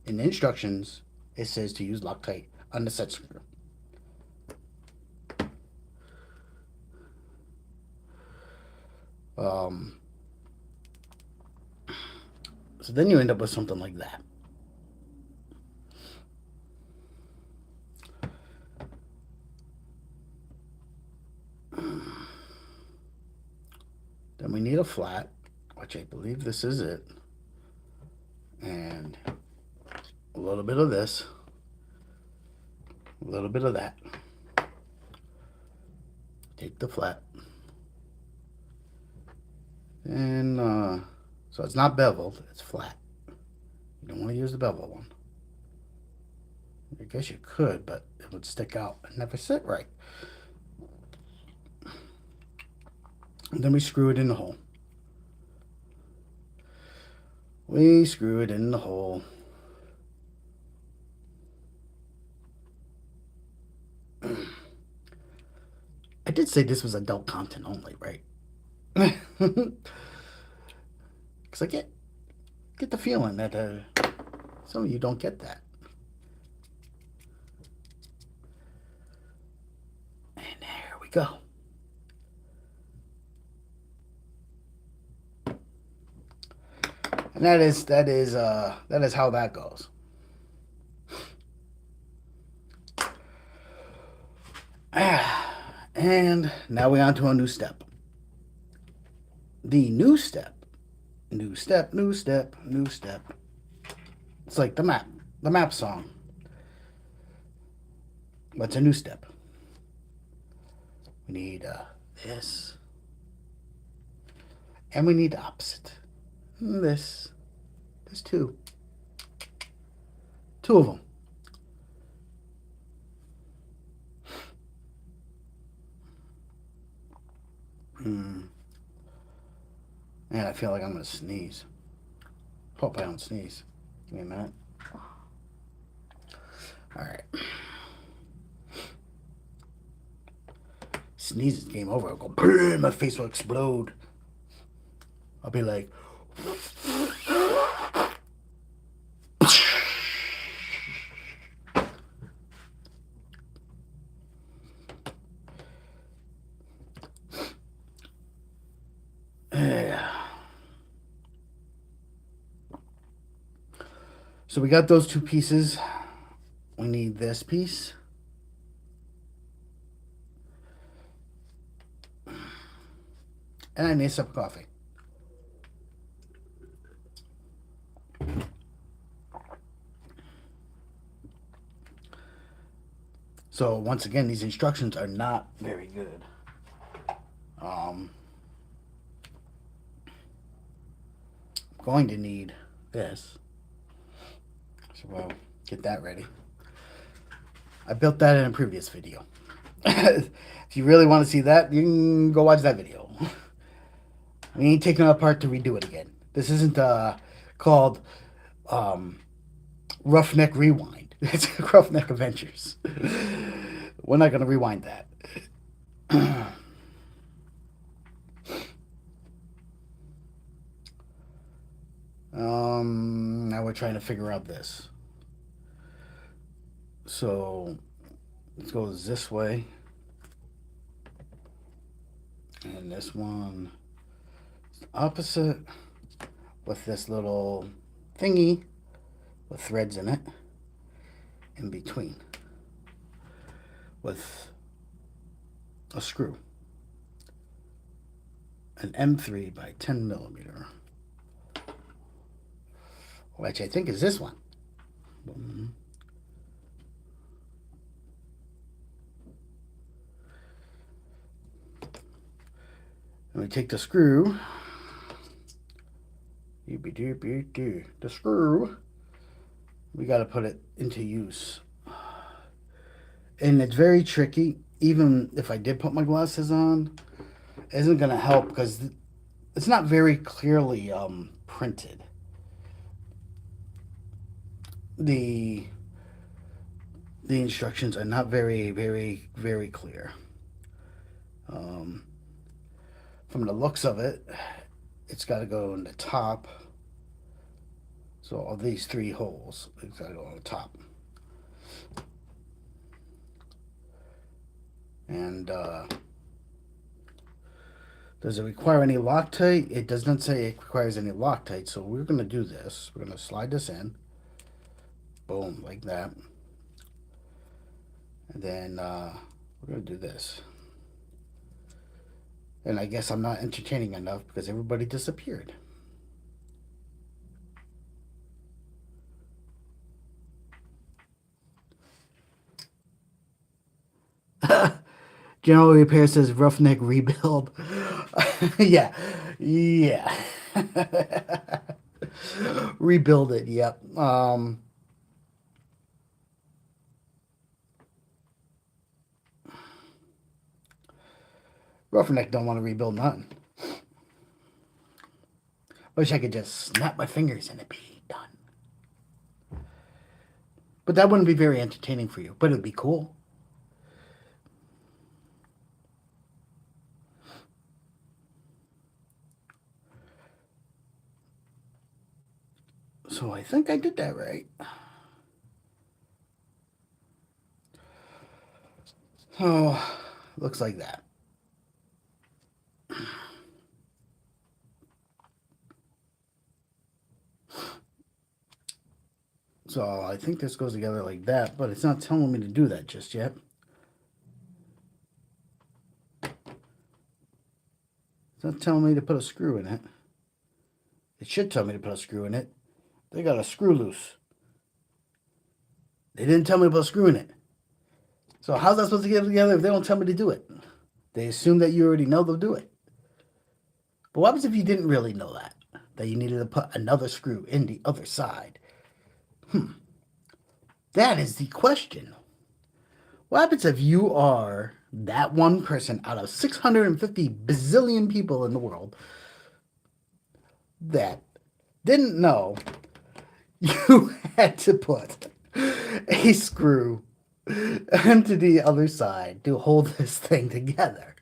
in the instructions it says to use Loctite on the set screw. So then you end up with something like that. Then we need a flat, which I believe this is it. And a little bit of this, a little bit of that. Take the flat. And so it's not beveled, it's flat. You don't want to use the bevel one. I guess you could, but it would stick out and never sit right. And then we screw it in the hole. We screw it in the hole. I did say this was adult content only, right? Because I get the feeling that some of you don't get that. And there we go. And that is how that goes. And now we're on to a new step. The new step. New step, new step, new step. It's like the map song. What's a new step? We need this. And we need the opposite. This. There's two. Two of them. Man, I feel like I'm going to sneeze. Hope I don't sneeze. Give me a minute. Alright. Sneeze is game over. I'll go, brrr, my face will explode. I'll be like, yeah. So we got those two pieces. We need this piece. And I need a sip of coffee. So once again, these instructions are not very good. I'm going to need this. So we'll get that ready. I built that in a previous video. If you really want to see that, you can go watch that video. We ain't taking it apart to redo it again. This isn't called Roughneck Rewind. It's Roughneck Adventures. We're not going to rewind that. Now we're trying to figure out this. So let's go this way. And this one is opposite with this little thingy with threads in it in between with a screw. An M3 by 10 millimeter. Which I think is this one. And we take the screw. The screw. We got to put it into use. And it's very tricky. Even if I did put my glasses on, it isn't going to help because it's not very clearly printed. The instructions are not very clear. From the looks of it, it's got to go in the top. So all these 3 holes, it's got to go on the top. And does it require any Loctite? It does not say it requires any Loctite. So we're going to do this. We're going to slide this in. Boom, like that. And then we're going to do this. And I guess I'm not entertaining enough because everybody disappeared. General Repair says Roughneck rebuild. Yeah. Rebuild it, yep. Roughneck don't want to rebuild nothing. Wish I could just snap my fingers and it'd be done. But that wouldn't be very entertaining for you. But it'd be cool. So I think I did that right. Oh, looks like that. So I think this goes together like that, but it's not telling me to do that just yet. It's not telling me to put a screw in it. It should tell me to put a screw in it. They got a screw loose. They didn't tell me to put a screw in it. So how's that supposed to get together if they don't tell me to do it? They assume that you already know they'll do it. But what happens if you didn't really know that? That you needed to put another screw in the other side? That is the question. What happens if you are that one person out of 650 bazillion people in the world that didn't know you had to put a screw into the other side to hold this thing together?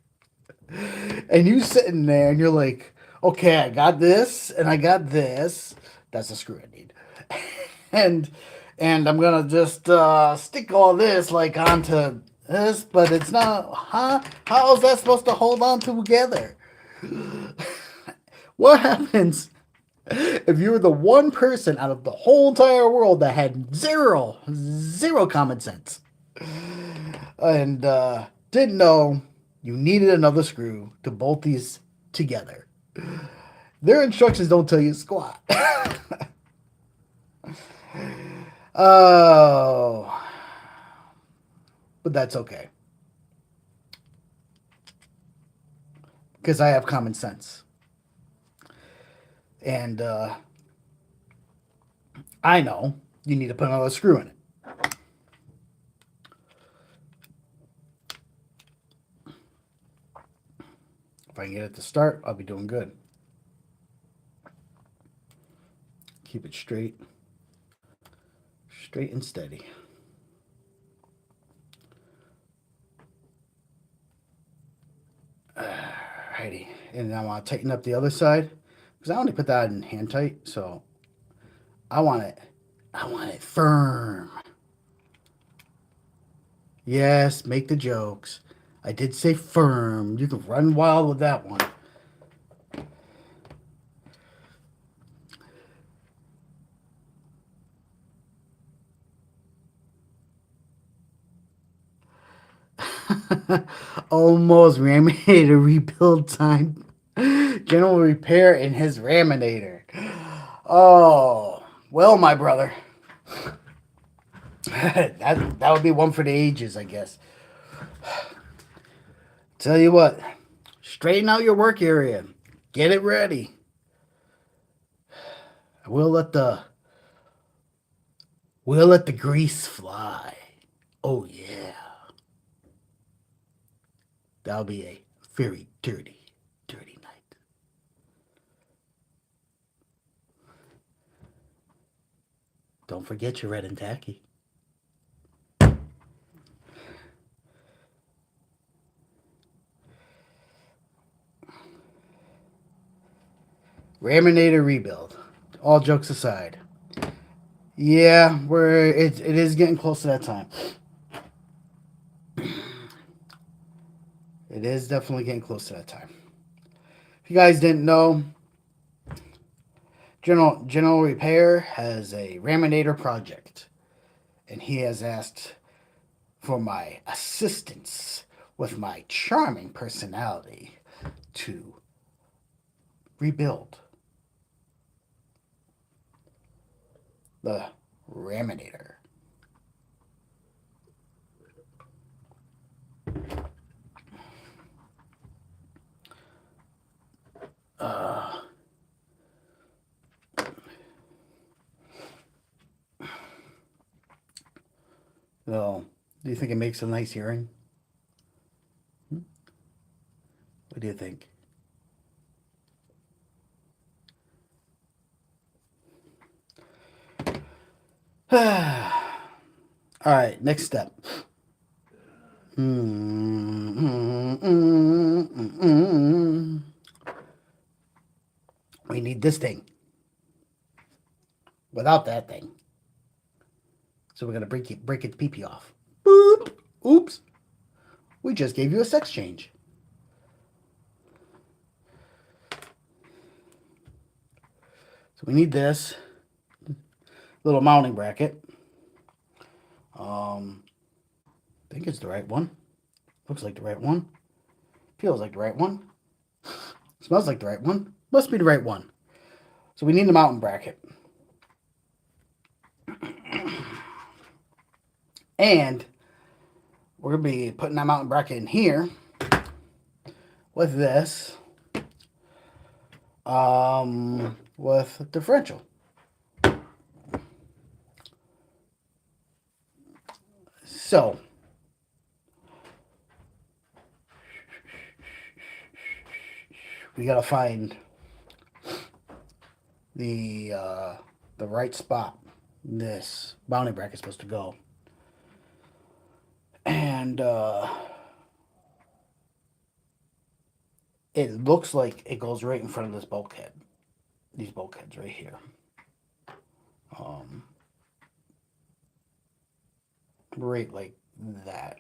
And you sitting there and you're like, okay, I got this and I got this. That's the screw I need. and I'm gonna just stick all this like onto this, but it's not. Huh? How is that supposed to hold on together? What happens if you were the one person out of the whole entire world that had zero common sense and didn't know you needed another screw to bolt these together? Their instructions don't tell you squat. Oh, but that's okay because I have common sense, and I know you need to put another screw in it. If I can get it to start, I'll be doing good. Keep it straight and steady. Alrighty, and now I'll tighten up the other side because I only put that in hand tight, so I want it. I want it firm. Yes, make the jokes. I did say firm. You can run wild with that one. Almost Raminator rebuild time. General repair in his Raminator. Oh, well, my brother. that would be one for the ages, I guess. Tell you what, straighten out your work area. Get it ready. We'll let the we'll let the grease fly. Oh yeah. That'll be a very dirty, dirty night. Don't forget your red and tacky. Raminator rebuild. All jokes aside. Yeah, it is getting close to that time. It is definitely getting close to that time. If you guys didn't know, General Repair has a Raminator project, and he has asked for my assistance with my charming personality to rebuild the Raminator. Uh, well, do you think it makes a nice hearing? What do you think? All right, next step. We need this thing. Without that thing. So we're gonna break its pee off. Boop. Oops. We just gave you a sex change. So we need this little mounting bracket. I think it's the right one. Looks like the right one. Feels like the right one. Smells like the right one. Must be the right one. So we need the mounting bracket. And we're going to be putting that mounting bracket in here with this. With differential. So we gotta find the right spot this mounting bracket is supposed to go, and it looks like it goes right in front of this bulkhead. These bulkheads right here. Right like that.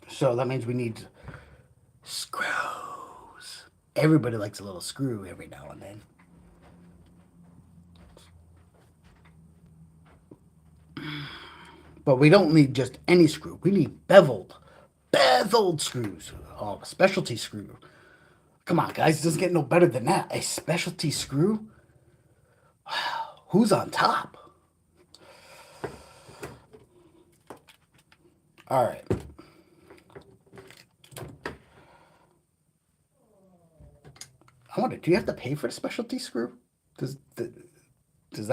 So that means we need screws. Everybody likes a little screw every now and then. But we don't need just any screw. We need beveled screws. Oh, a specialty screw. Come on, guys. It doesn't get no better than that. A specialty screw? Wow. Who's on top? All right. I wonder, do you have to pay for the specialty screw? Does that does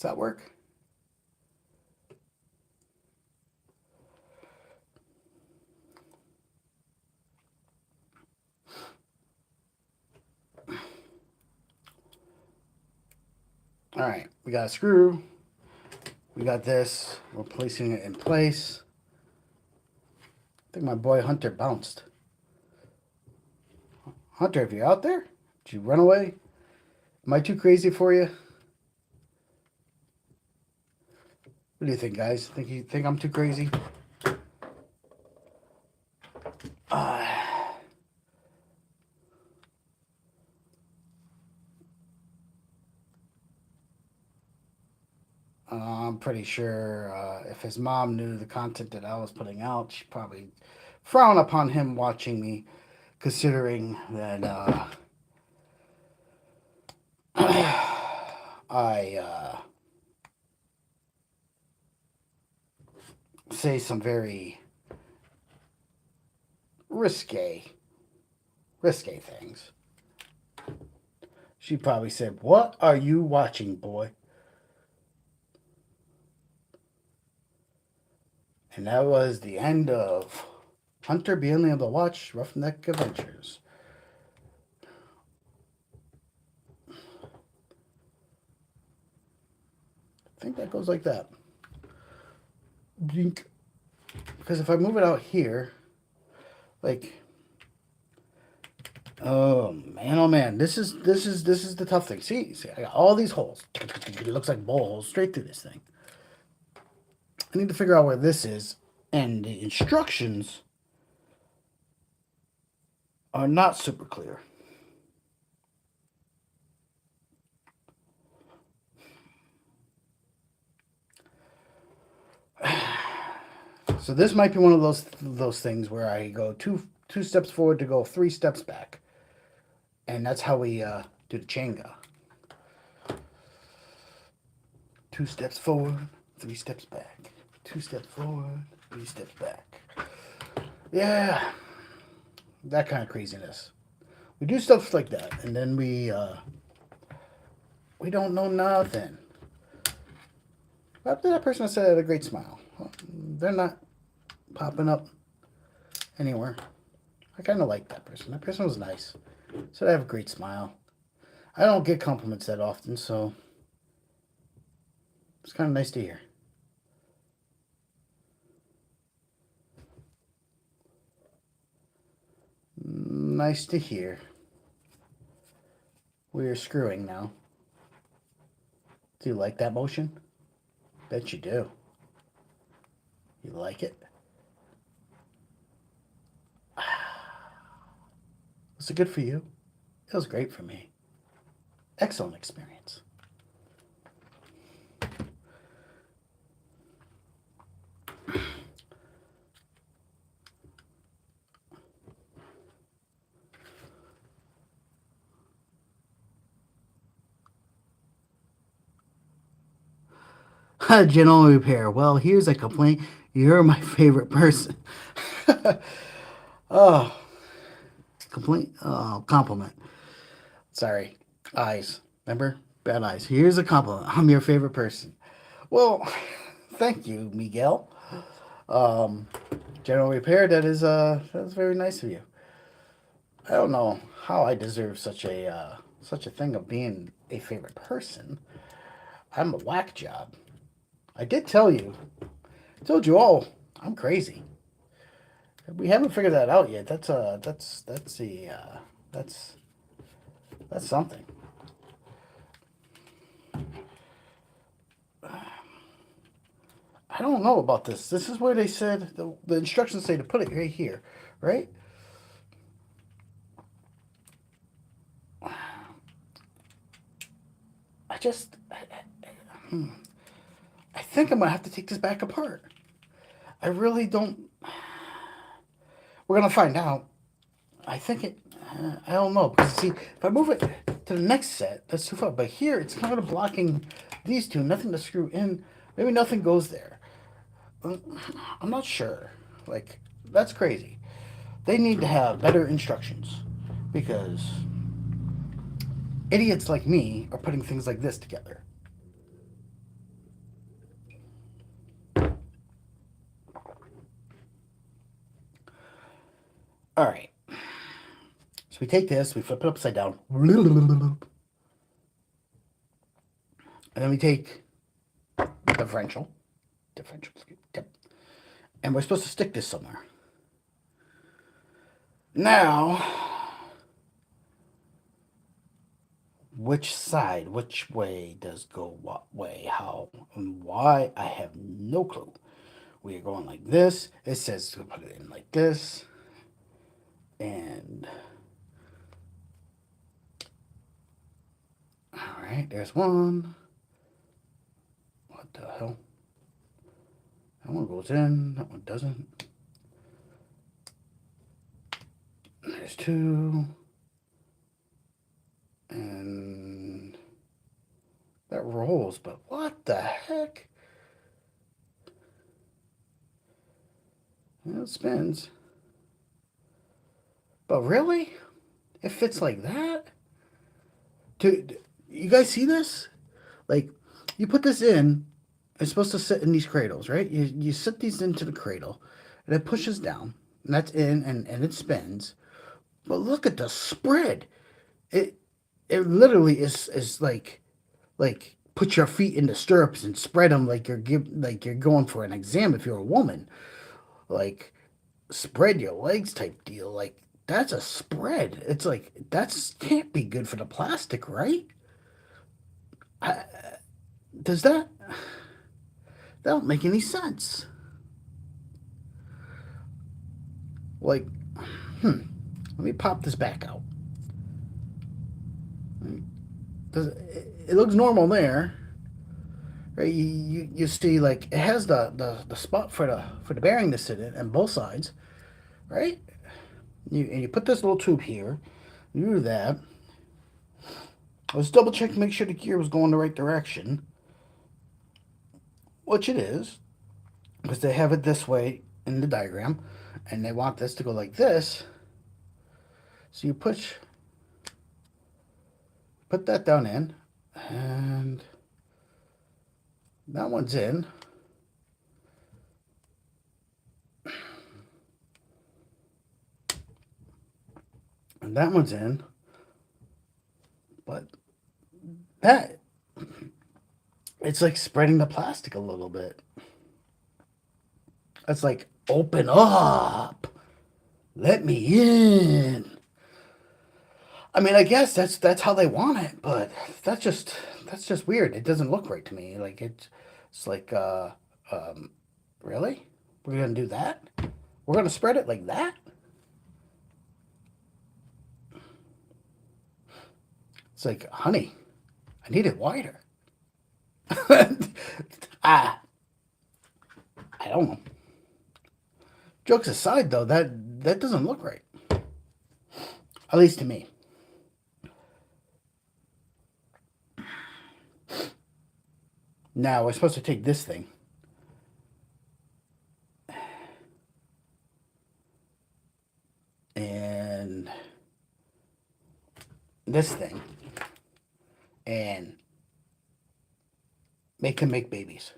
that work? All right, we got a screw. We got this. We're placing it in place. I think my boy Hunter bounced. Hunter, if you're out there, did you run away? Am I too crazy for you? What do you think, guys? Think you think I'm too crazy? I'm pretty sure if his mom knew the content that I was putting out, she'd probably frown upon him watching me, considering that I say some very risque things. She probably said, "What are you watching, boy?" And that was the end of Hunter being able to watch Roughneck Adventures. I think that goes like that. Because if I move it out here, like, oh man, this is the tough thing. See, I got all these holes. It looks like ball holes straight through this thing. I need to figure out where this is, and the instructions are not super clear. So this might be one of those things where I go two steps forward to go 3 steps back, and that's how we do the Jenga. 2 steps forward, 3 steps back. 2 steps forward, 3 steps back. Yeah, that kind of craziness. We do stuff like that, and then we don't know nothing. After that person said I had a great smile. Well, they're not popping up anywhere. I kind of like that person. That person was nice. Said I have a great smile. I don't get compliments that often, so it's kind of nice to hear. Nice to hear. We are screwing now. Do you like that motion? Bet you do. You like it? Was it good for you? It was great for me. Excellent experience. General repair. Well, here's a complaint. You're my favorite person. Oh, complaint. Oh, compliment. Sorry. Eyes. Remember? Bad eyes. Here's a compliment. I'm your favorite person. Well, thank you, Miguel. Um, General repair. That's very nice of you. I don't know how I deserve such a thing of being a favorite person. I'm a whack job. I did tell you. I told you all. I'm crazy. We haven't figured that out yet. That's something. I don't know about this. This is where they said the instructions say to put it right here, right? I just I think I'm gonna have to take this back apart. I really don't. We're gonna find out. I think it. I don't know because see, if I move it to the next set, that's too far. But here, it's kind of blocking these two. Nothing to screw in. Maybe nothing goes there. I'm not sure. Like that's crazy. They need to have better instructions because idiots like me are putting things like this together. All right. So we take this, we flip it upside down, and then we take differential, yep. And we're supposed to stick this somewhere. Now, which side, which way does go what way, how, and why? I have no clue. We are going like this. It says to put it in like this. And all right, there's one. What the hell? That one goes in, that one doesn't. There's two. And that rolls, but what the heck? It spins. But really? It fits like that? Dude, you guys see this? Like, you put this in, it's supposed to sit in these cradles, right? You sit these into the cradle, and it pushes down, and that's in, and it spins. But look at the spread. It it literally is like put your feet in the stirrups and spread them like you're going for an exam if you're a woman. Like spread your legs type deal. Like that's a spread. It's like that's can't be good for the plastic, right? I, does that don't make any sense? Like, let me pop this back out. Does it looks normal there, right? You see like it has the spot for the bearing to sit in on both sides, right? And you put this little tube here. You do that. Let's double check to make sure the gear was going the right direction, which it is, because they have it this way in the diagram, and they want this to go like this. So you put that down in, and that one's in. And that one's in. But that, it's like spreading the plastic a little bit. It's like, open up. Let me in. I mean, I guess that's how they want it, but that's just weird. It doesn't look right to me. Like it's like um really? We're gonna do that? We're gonna spread it like that? It's like, honey, I need it wider. I I don't know. Jokes aside though, that doesn't look right. At least to me. Now we're supposed to take this thing and this thing and make them make babies.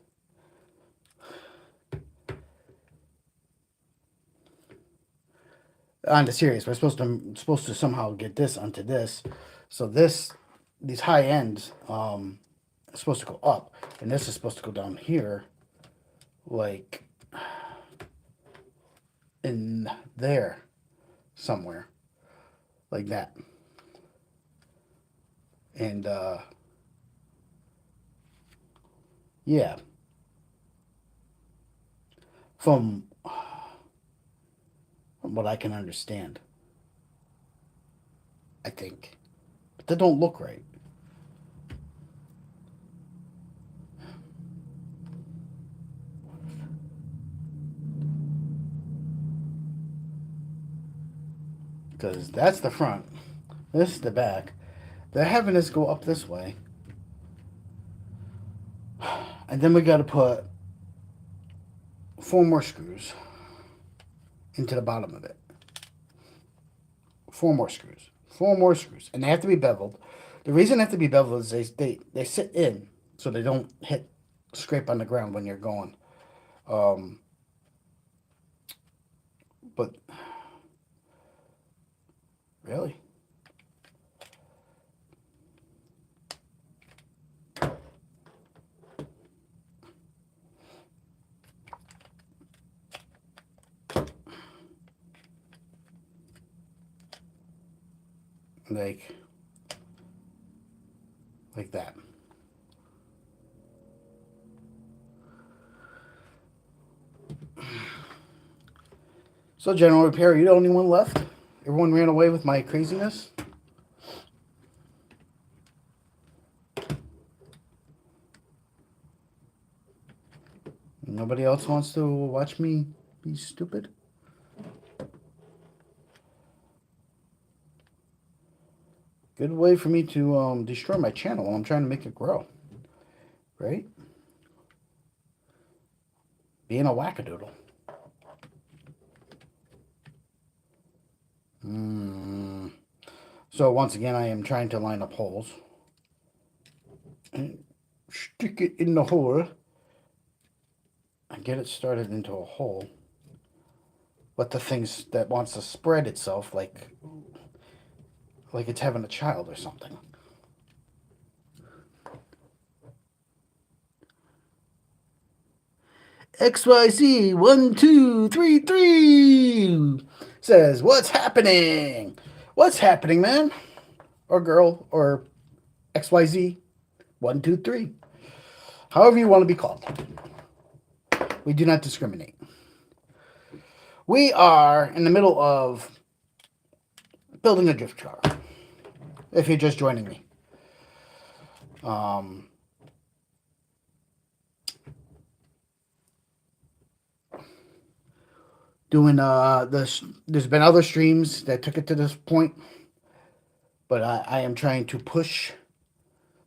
On the serious, we're supposed to somehow get this onto this. So these high ends are supposed to go up, and this is supposed to go down here, like in there somewhere, like that. And yeah, from what I can understand, I think, but they don't look right. Because that's the front, this is the back. They're having us go up this way, and then we got to put 4 more screws into the bottom of it. 4 more screws. 4 more screws. And they have to be beveled. The reason they have to be beveled is they sit in so they don't scrape on the ground when you're going. Um, but really? like that. So, General Repair, are you the only one left? Everyone ran away with my craziness? Nobody else wants to watch me be stupid? Good way for me to destroy my channel when I'm trying to make it grow. Right? Being a wackadoodle. So once again, I am trying to line up holes. And stick it in the hole. And get it started into a hole. But the things that wants to spread itself like it's having a child or something. XYZ1233 says, "What's happening? What's happening, man? Or girl, or XYZ123. However you want to be called. We do not discriminate. We are in the middle of building a drift car. If you're just joining me. Doing there's been other streams that took it to this point, but I am trying to push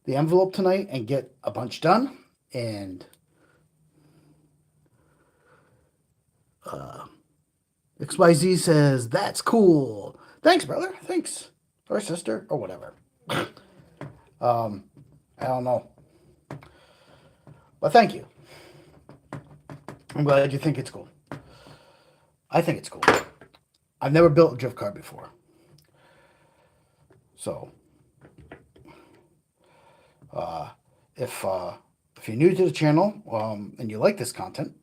the envelope tonight and get a bunch done. And XYZ says, "That's cool. Thanks, brother. Thanks." Or sister, or whatever. I don't know. But thank you. I'm glad you think it's cool. I think it's cool. I've never built a drift car before. So, if you're new to the channel and you like this content,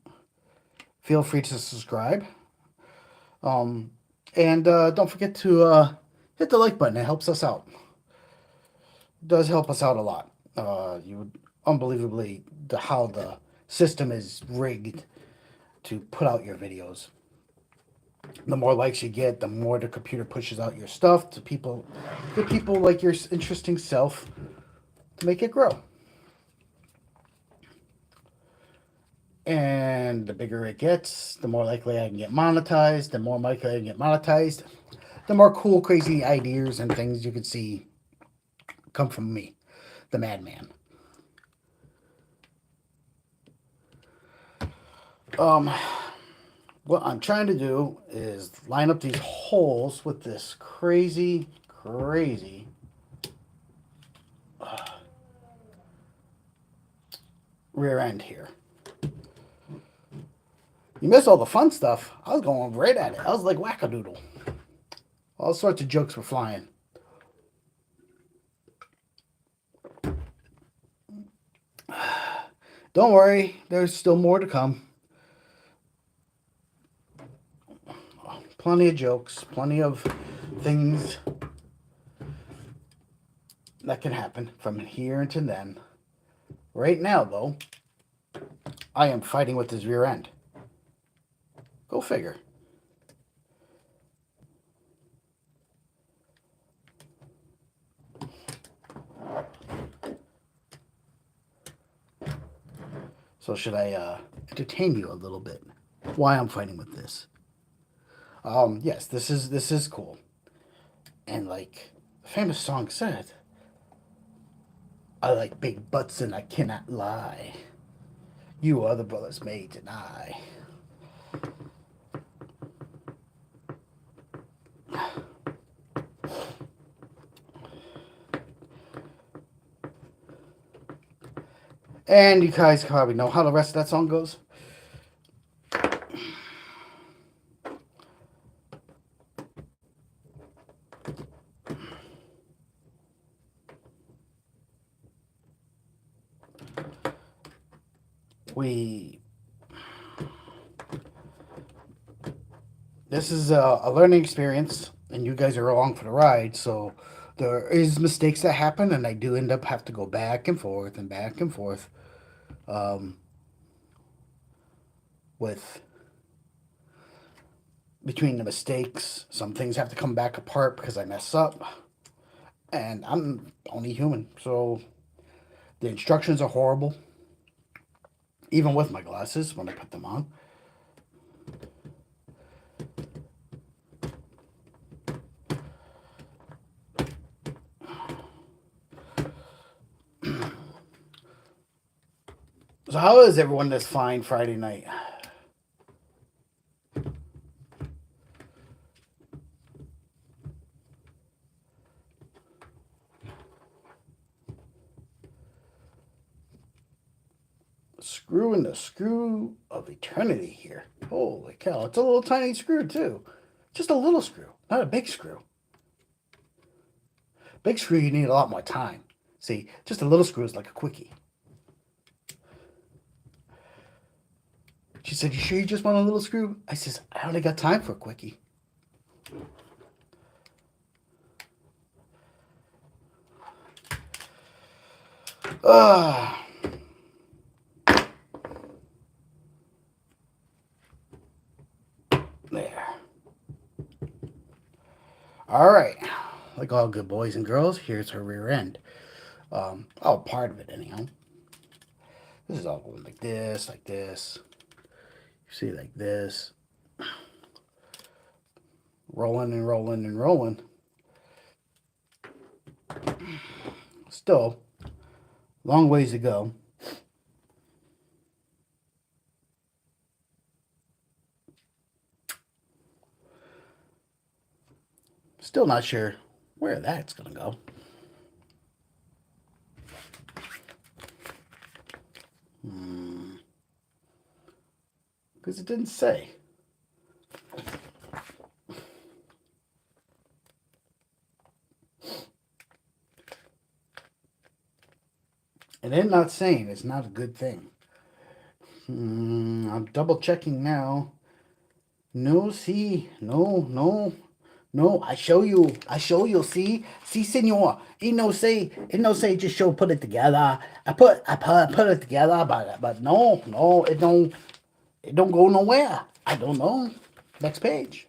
feel free to subscribe. And don't forget to hit the like button. It helps us out. It does help us out a lot. You would unbelievably how the system is rigged to put out your videos. The more likes you get, the more the computer pushes out your stuff to people like your interesting self to make it grow. And the bigger it gets, the more likely I can get monetized. The more likely I can get monetized, the more cool, crazy ideas and things you can see come from me, the madman. What I'm trying to do is line up these holes with this crazy rear end here. You missed all the fun stuff. I was going right at it. I was like wackadoodle. All sorts of jokes were flying. Don't worry, there's still more to come. Plenty of jokes, plenty of things that can happen from here to then. Right now, though, I am fighting with his rear end. Go figure. So should I entertain you a little bit? Why I'm fighting with this? Yes, this is cool. And like the famous song said, I like big butts and I cannot lie. You other brothers may deny. And you guys probably know how the rest of that song goes. This is a learning experience, and you guys are along for the ride, so There is mistakes that happen, and I do end up have to go back and forth and back and forth um, with between the mistakes. Some things have to come back apart because I mess up, and I'm only human. So the instructions are horrible, even with my glasses when I put them on. So how is everyone this fine Friday night? Screw in the screw of eternity here. Holy cow, it's a little tiny screw too. Just a little screw, not a big screw. Big screw, you need a lot more time. See, just a little screw is like a quickie. She said, "You sure you just want a little screw?" I says, "I only got time for a quickie." Ah. There. All right. Like all good boys and girls, here's her rear end. Oh, part of it anyhow. This is all going like this, like this. You see, like this. Rolling and rolling and rolling. Still, long ways to go. Still not sure where that's going to go. Because it didn't say. And it not saying it's not a good thing. I'm double checking now. No, see, no. I show you, see, senor. It no say, just show put it together. I put it together, but no, it don't go nowhere. I don't know. Next page.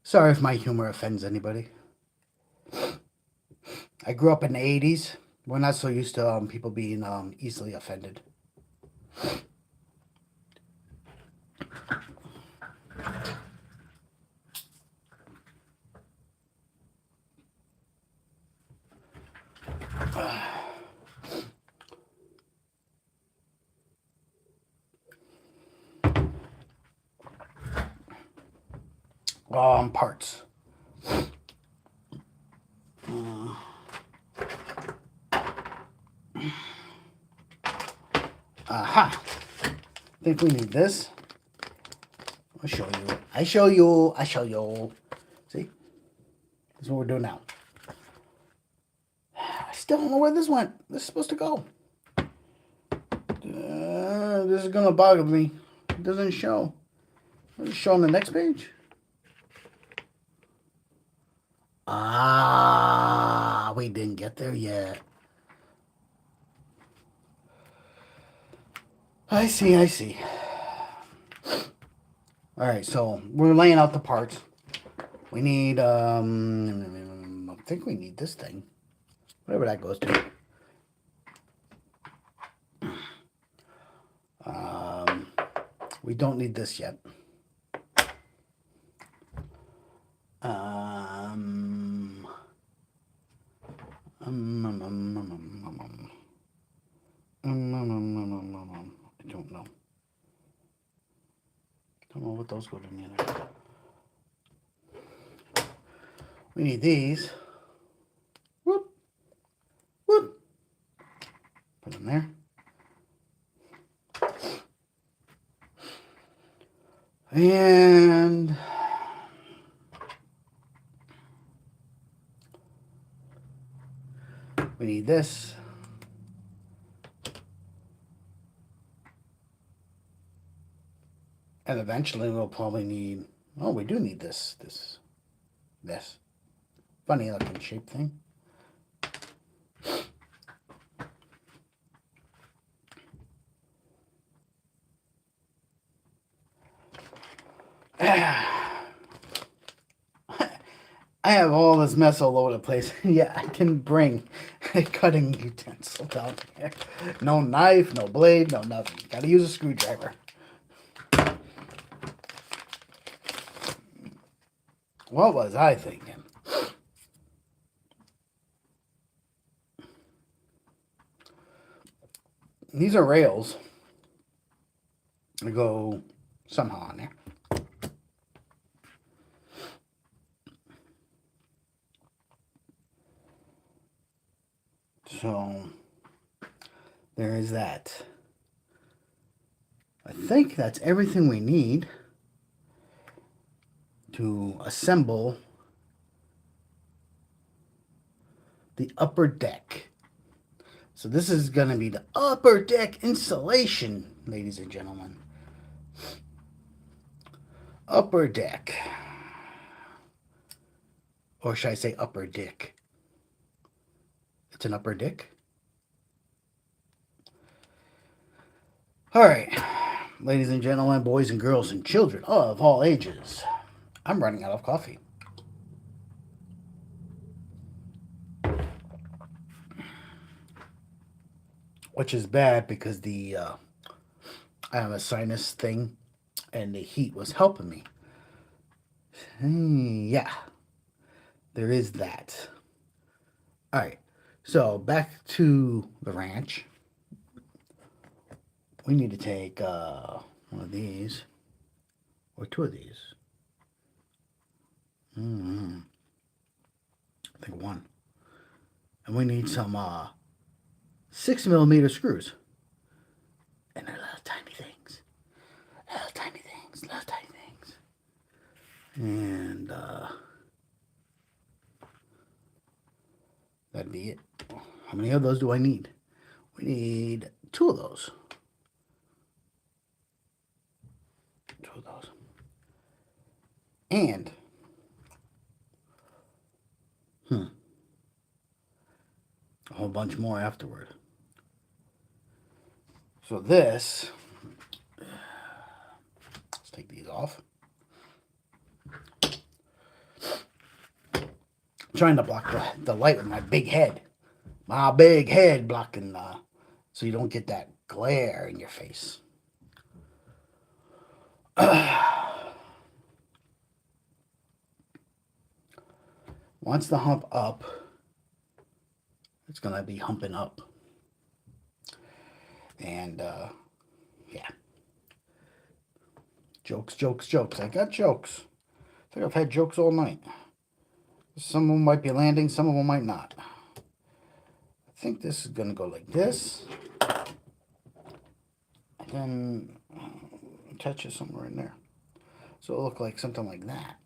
Sorry if my humor offends anybody. I grew up in the 80s. We're not so used to people being easily offended. Parts. Aha. Think we need this. I'll show you. I show you. See? That's what we're doing now. I still don't know where this went. This is supposed to go. This is going to bother me. It doesn't show. Does it show on the next page? Ah, we didn't get there yet. I see. All right, so we're laying out the parts. We need, I think we need this thing. Whatever that goes to. We don't need this yet. I don't know. Don't know what those go to either. We need these. Whoop. Whoop. Put them there. And we need this. And eventually we'll probably need, oh, we do need this funny looking shape thing. I have all this mess all over the place. Yeah, I didn't bring a cutting utensil down here. No knife, no blade, no nothing. Gotta use a screwdriver. What was I thinking? These are rails that go somehow on there. So there is that. I think that's everything we need to assemble the upper deck. So this is going to be the upper deck installation, ladies and gentlemen. Upper deck. Or should I say upper dick? It's an upper dick. All right, ladies and gentlemen, boys and girls and children of all ages, I'm running out of coffee. Which is bad because I have a sinus thing and the heat was helping me. Yeah, there is that. All right, so back to the ranch. We need to take one of these or two of these. I think one. And we need some 6mm screws. And they're little tiny things. Little tiny things. Little tiny things. And that'd be it. How many of those do I need? We need two of those. Two of those. And a whole bunch more afterward. So this, let's take these off. I'm trying to block the light with my big head. My big head blocking so you don't get that glare in your face. Once the hump up, it's going to be humping up. And, yeah. Jokes, jokes, jokes. I got jokes. I think I've had jokes all night. Some of them might be landing, some of them might not. I think this is going to go like this. And then attach it somewhere in there. So it'll look like something like that.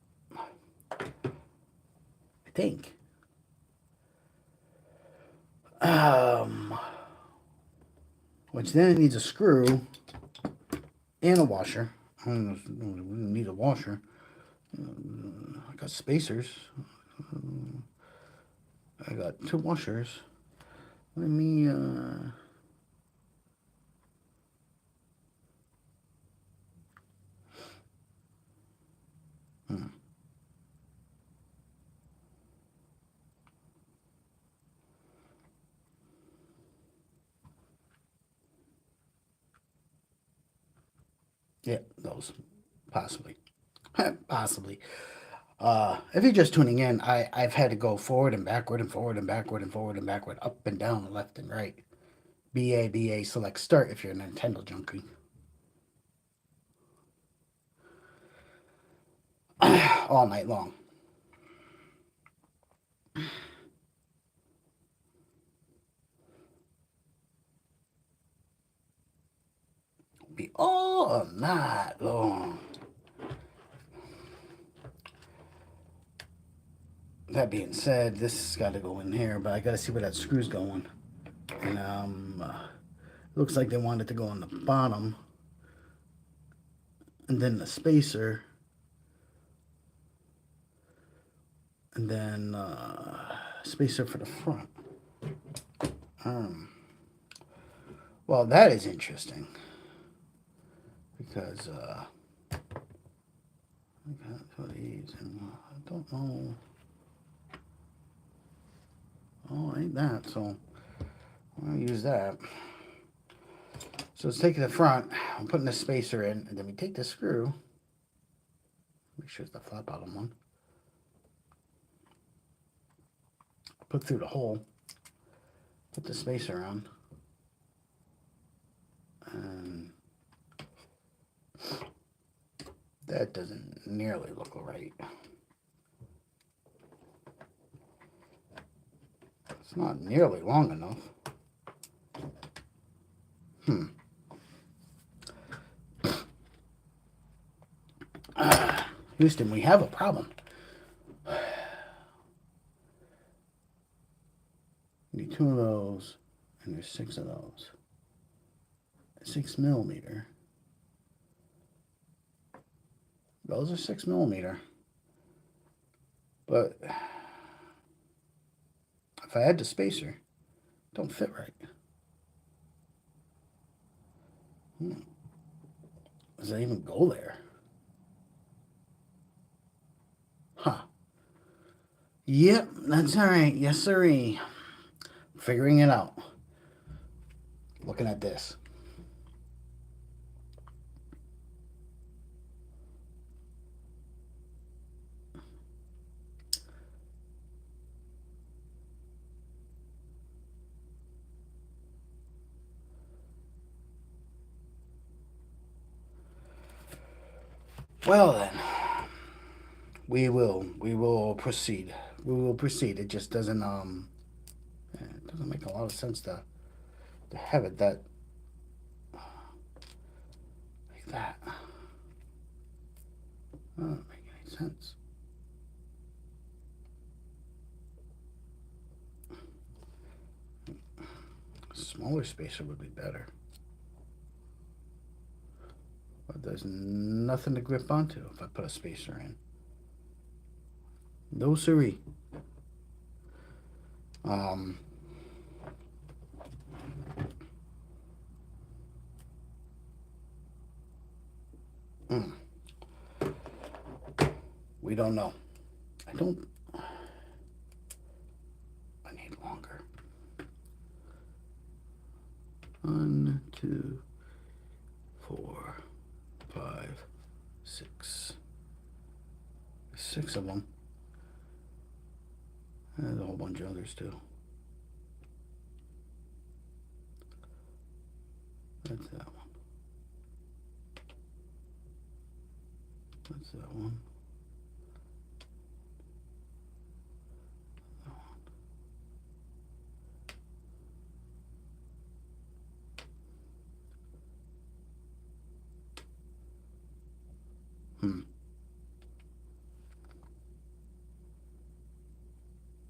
I think. Which then needs a screw and a washer. I don't need a washer. I got spacers. I got two washers. Let me yeah, those. Possibly. Possibly. If you're just tuning in, I've had to go forward and backward and forward and backward and forward and backward, up and down and left and right. BA, select start if you're a Nintendo junkie. All night long. Be all night long. That being said, this has got to go in here, but I got to see where that screw's going. And looks like they want it to go on the bottom. and then the spacer, and then spacer for the front. Well, that is interesting because I got for these, and I don't know. Oh, ain't that so? I'm gonna use that. So let's take the front. I'm putting the spacer in, and then we take the screw. Make sure it's the flat bottom one. Put through the hole. Put the spacer on. And that doesn't nearly look right. It's not nearly long enough. Houston, we have a problem. We need 2 of those, and there's 6 of those. 6 millimeter. Those are 6 millimeter. But if I add the spacer, it don't fit right. Does that even go there? Huh. Yep, that's all right. Yes, sirree. Figuring it out. Looking at this. Well then, we will proceed. We will proceed. It just doesn't it doesn't make a lot of sense to have it that like that. That doesn't make any sense. A smaller spacer would be better. But there's nothing to grip onto if I put a spacer in. No siree. We don't know. I need longer. 1, 2, 4, 5, 6. 6 of them. And there's a whole bunch of others too. That's that one. That's that one.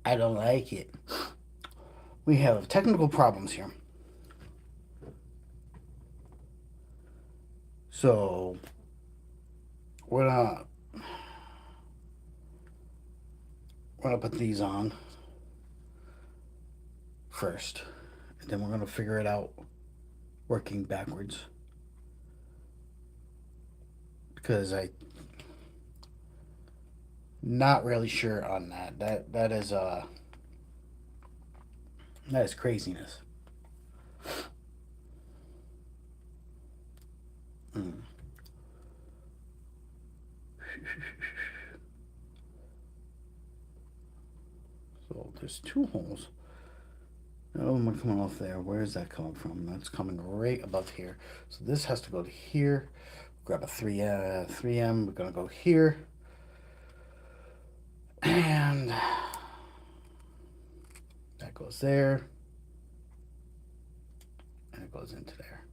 I don't like it. We have technical problems here. So we're gonna put these on first, and then we're gonna figure it out working backwards. Because I not really sure on that. That is craziness. So there's 2 holes. Oh, am I coming off there? Where is that coming from? That's coming right above here. So this has to go to here. Grab a 3M. We're gonna go here. And that goes there. And it goes into there.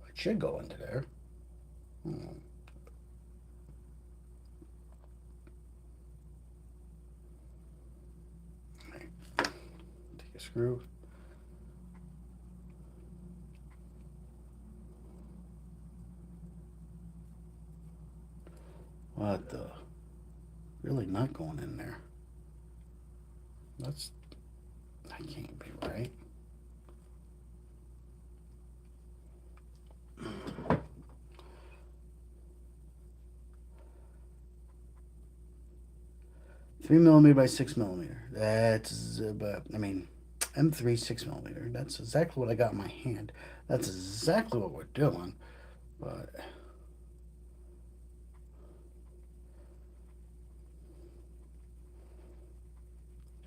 It should go into there. Take a screw. What the? Really not going in there. That can't be right. Three millimeter by 6 millimeter. That's but I mean, M3 6 millimeter. That's exactly what I got in my hand. That's exactly what we're doing. But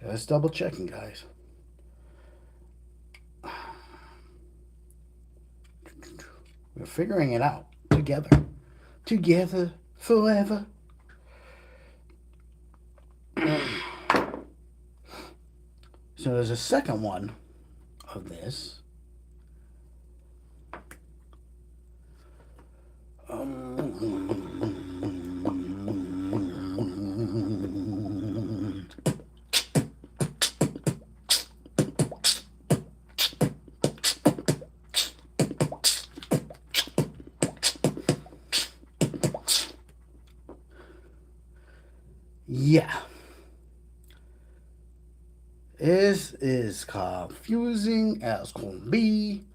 just double checking, guys. We're figuring it out together. Together forever. So there's a second one of this. Yeah. This is confusing as can be.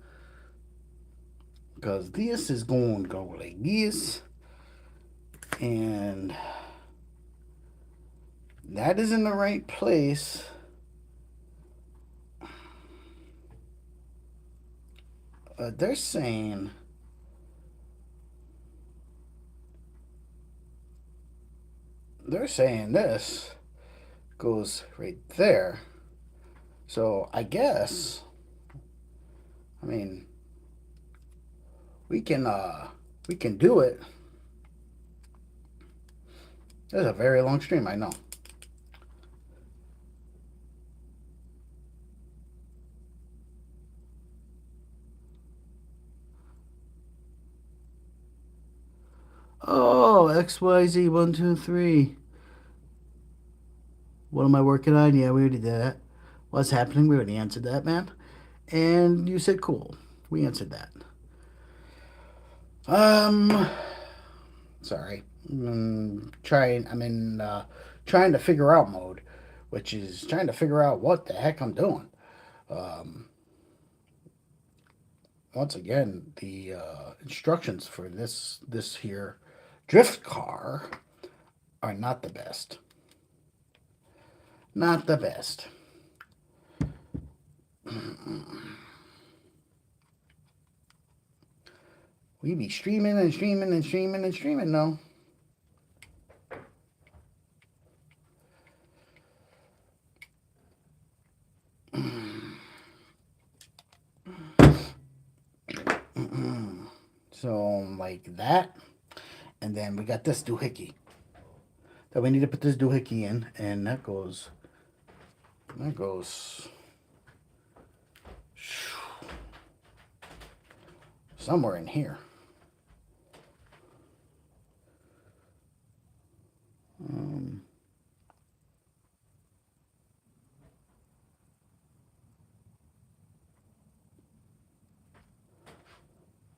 Because this is going to go like this. And that is in the right place. They're saying this goes right there. So I guess, I mean, we can do it. This is a very long stream, I know. Oh, XYZ123. What am I working on? Yeah, we already did that. What's happening? We already answered that, man. And you said cool. We answered that. Sorry. I'm trying to figure out mode, which is trying to figure out what the heck I'm doing. Once again, the instructions for this here drift car are not the best. Not the best. We be streaming and streaming and streaming and streaming though. So like that. And then we got this doohickey. That we need to put this doohickey in, and that goes somewhere in here.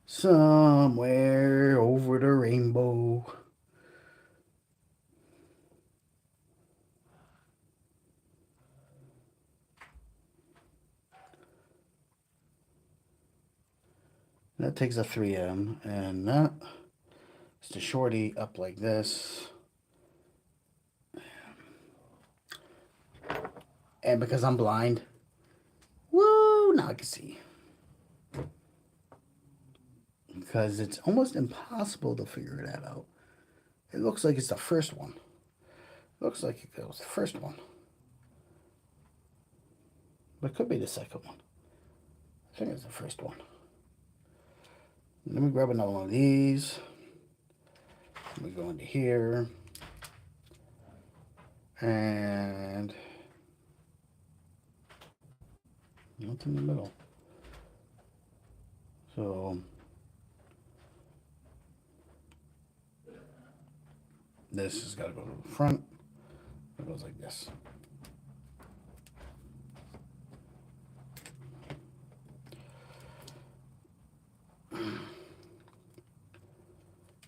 Somewhere over the rainbow. That takes a 3M, and that is the shorty up like this. And because I'm blind, woo, now I can see. Because it's almost impossible to figure that out. It looks like it's the first one. Looks like it was the first one. But it could be the second one. I think it's the first one. Let me grab another one of these. Let me go into here. And what's in the middle? So this has got to go to the front. It goes like this.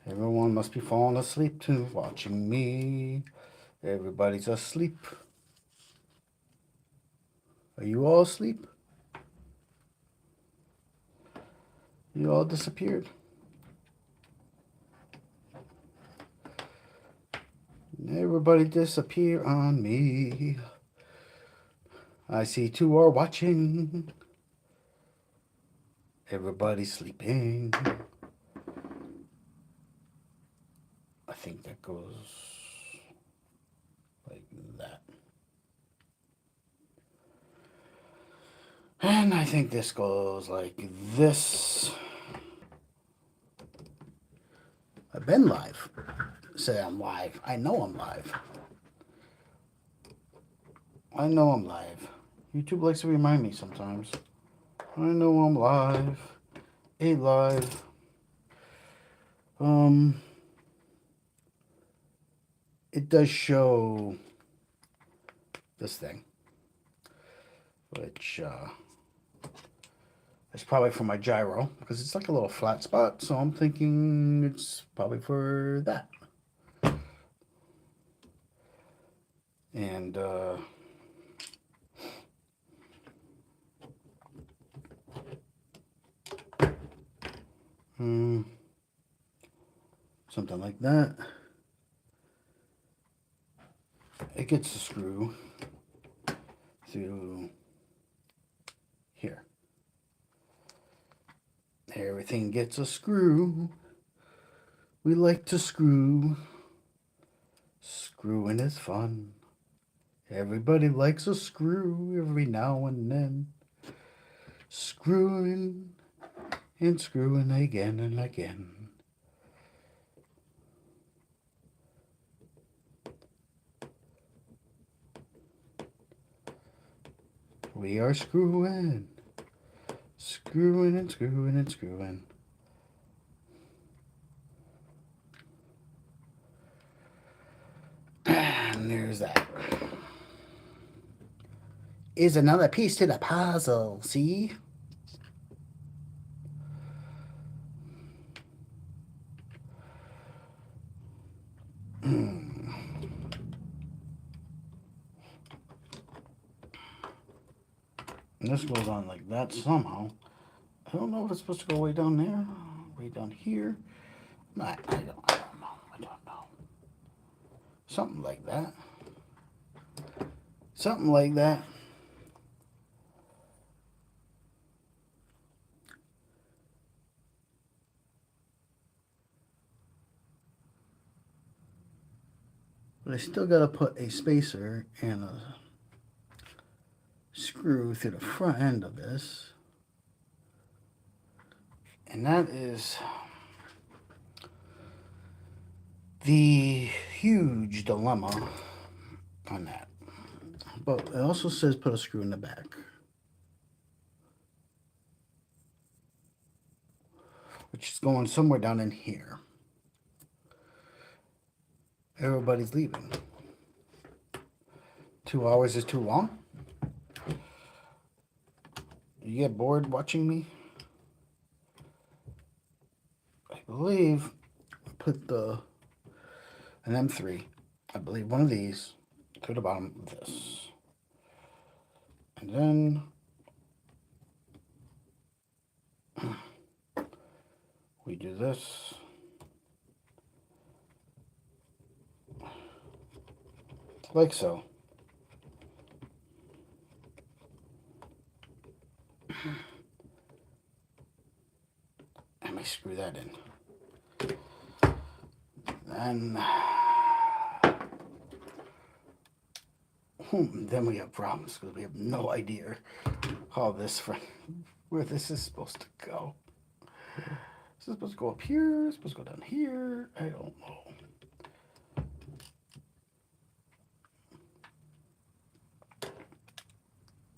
Everyone must be falling asleep too, watching me. Everybody's asleep. Are you all asleep? You all disappeared. Everybody disappear on me. I see two are watching. Everybody's sleeping. I think that goes like that. And I think this goes like this. I've been live. Say I'm live. I know I'm live. I know I'm live. YouTube likes to remind me sometimes. I know I'm live. Live. It does show this thing, which is probably for my gyro because it's like a little flat spot. So I'm thinking it's probably for that. And something like that. It gets a screw through here. Everything gets a screw. We like to screw. Screwing is fun. Everybody likes a screw every now and then. Screwing and screwing again and again. We are screwing. Screwing and screwing and screwing. And there's that. Is another piece to the puzzle, see? And this goes on like that somehow. I don't know if it's supposed to go way down there, way down here. I don't know. Something like that. Something like that. But I still got to put a spacer and a screw through the front end of this. And that is the huge dilemma on that. But it also says put a screw in the back. Which is going somewhere down in here. Everybody's leaving. 2 hours is too long? You get bored watching me? I believe I put an M3, I believe one of these to the bottom of this. And then we do this. Like so. And we screw that in. And then we have problems because we have no idea how where this is supposed to go. Is this supposed to go up here? Is it supposed to go down here? I don't know.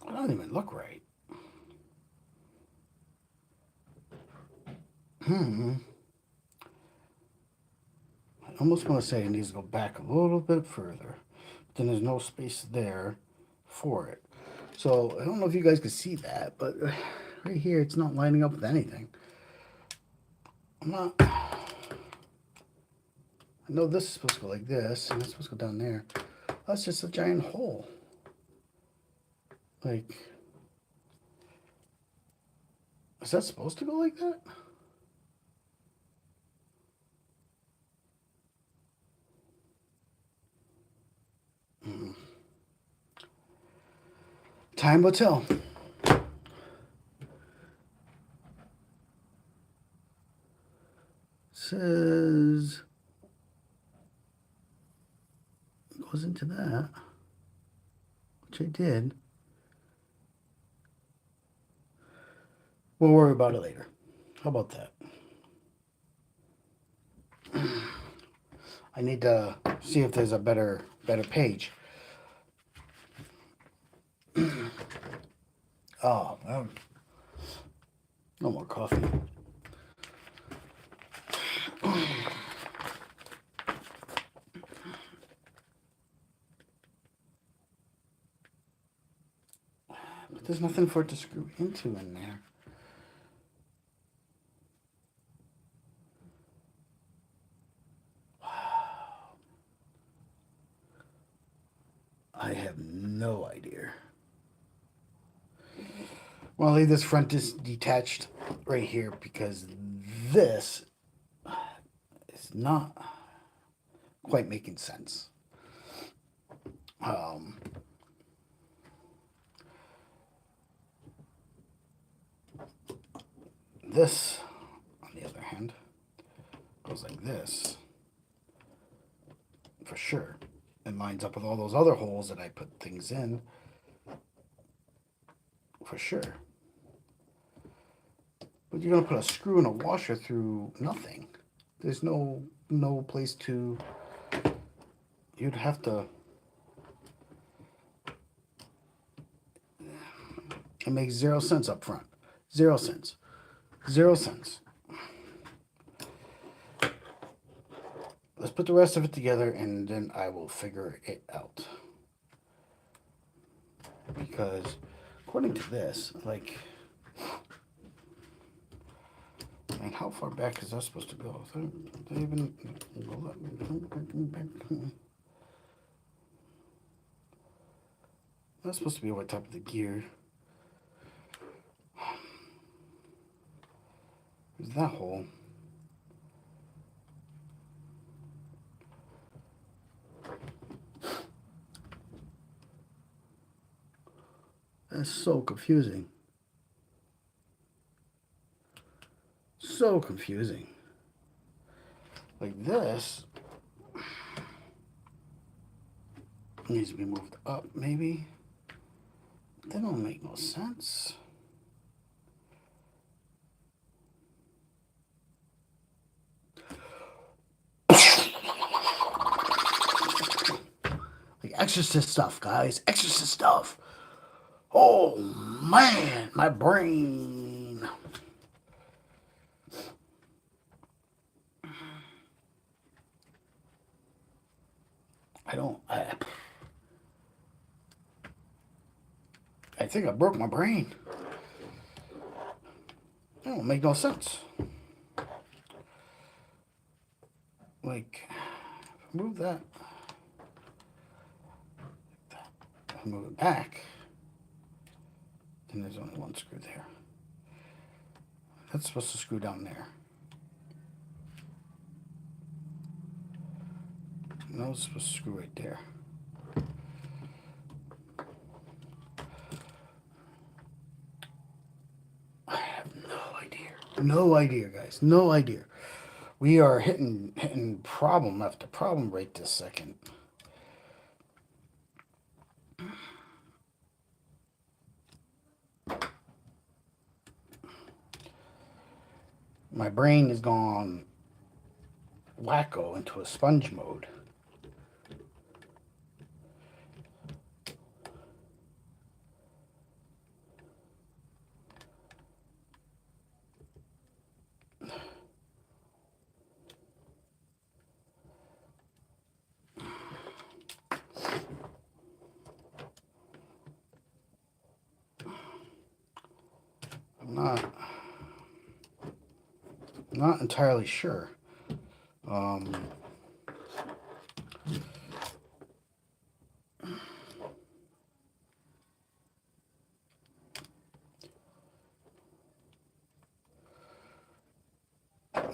It doesn't even look right. I almost want to say it needs to go back a little bit further. But then there's no space there for it. So I don't know if you guys can see that, but right here it's not lining up with anything. I'm not... I know this is supposed to go like this, and that's supposed to go down there. That's just a giant hole. Like, is that supposed to go like that? Mm. Time will tell. Says goes into that, which I did. We'll worry about it later. How about that? I need to see if there's a better page. Oh, no more coffee. But there's nothing for it to screw into in there. Wow. I have no idea. Well, I'll leave this front detached right here because this is not quite making sense. This, on the other hand, goes like this for sure and lines up with all those other holes that I put things in for sure. But you're gonna put a screw and a washer through nothing. There's no place to. You'd have to. It makes 0 cents up front. 0 cents. 0 cents. Let's put the rest of it together and then I will figure it out. Because according to this, like, and how far back is that supposed to go? They even that's supposed to be over top of the gear. There's that hole. That's so confusing. So confusing. Like this needs to be moved up, maybe. That don't make no sense. Like exorcist stuff, guys. Exorcist stuff. Oh man, my brain. I think I broke my brain. That don't make no sense. Like, move that. Move it back. Then there's only one screw there. That's supposed to screw down there. No, it's supposed to screw right there. I have no idea. No idea, guys. No idea. We are hitting problem after problem right this second. My brain has gone wacko into a sponge mode. I'm not entirely sure.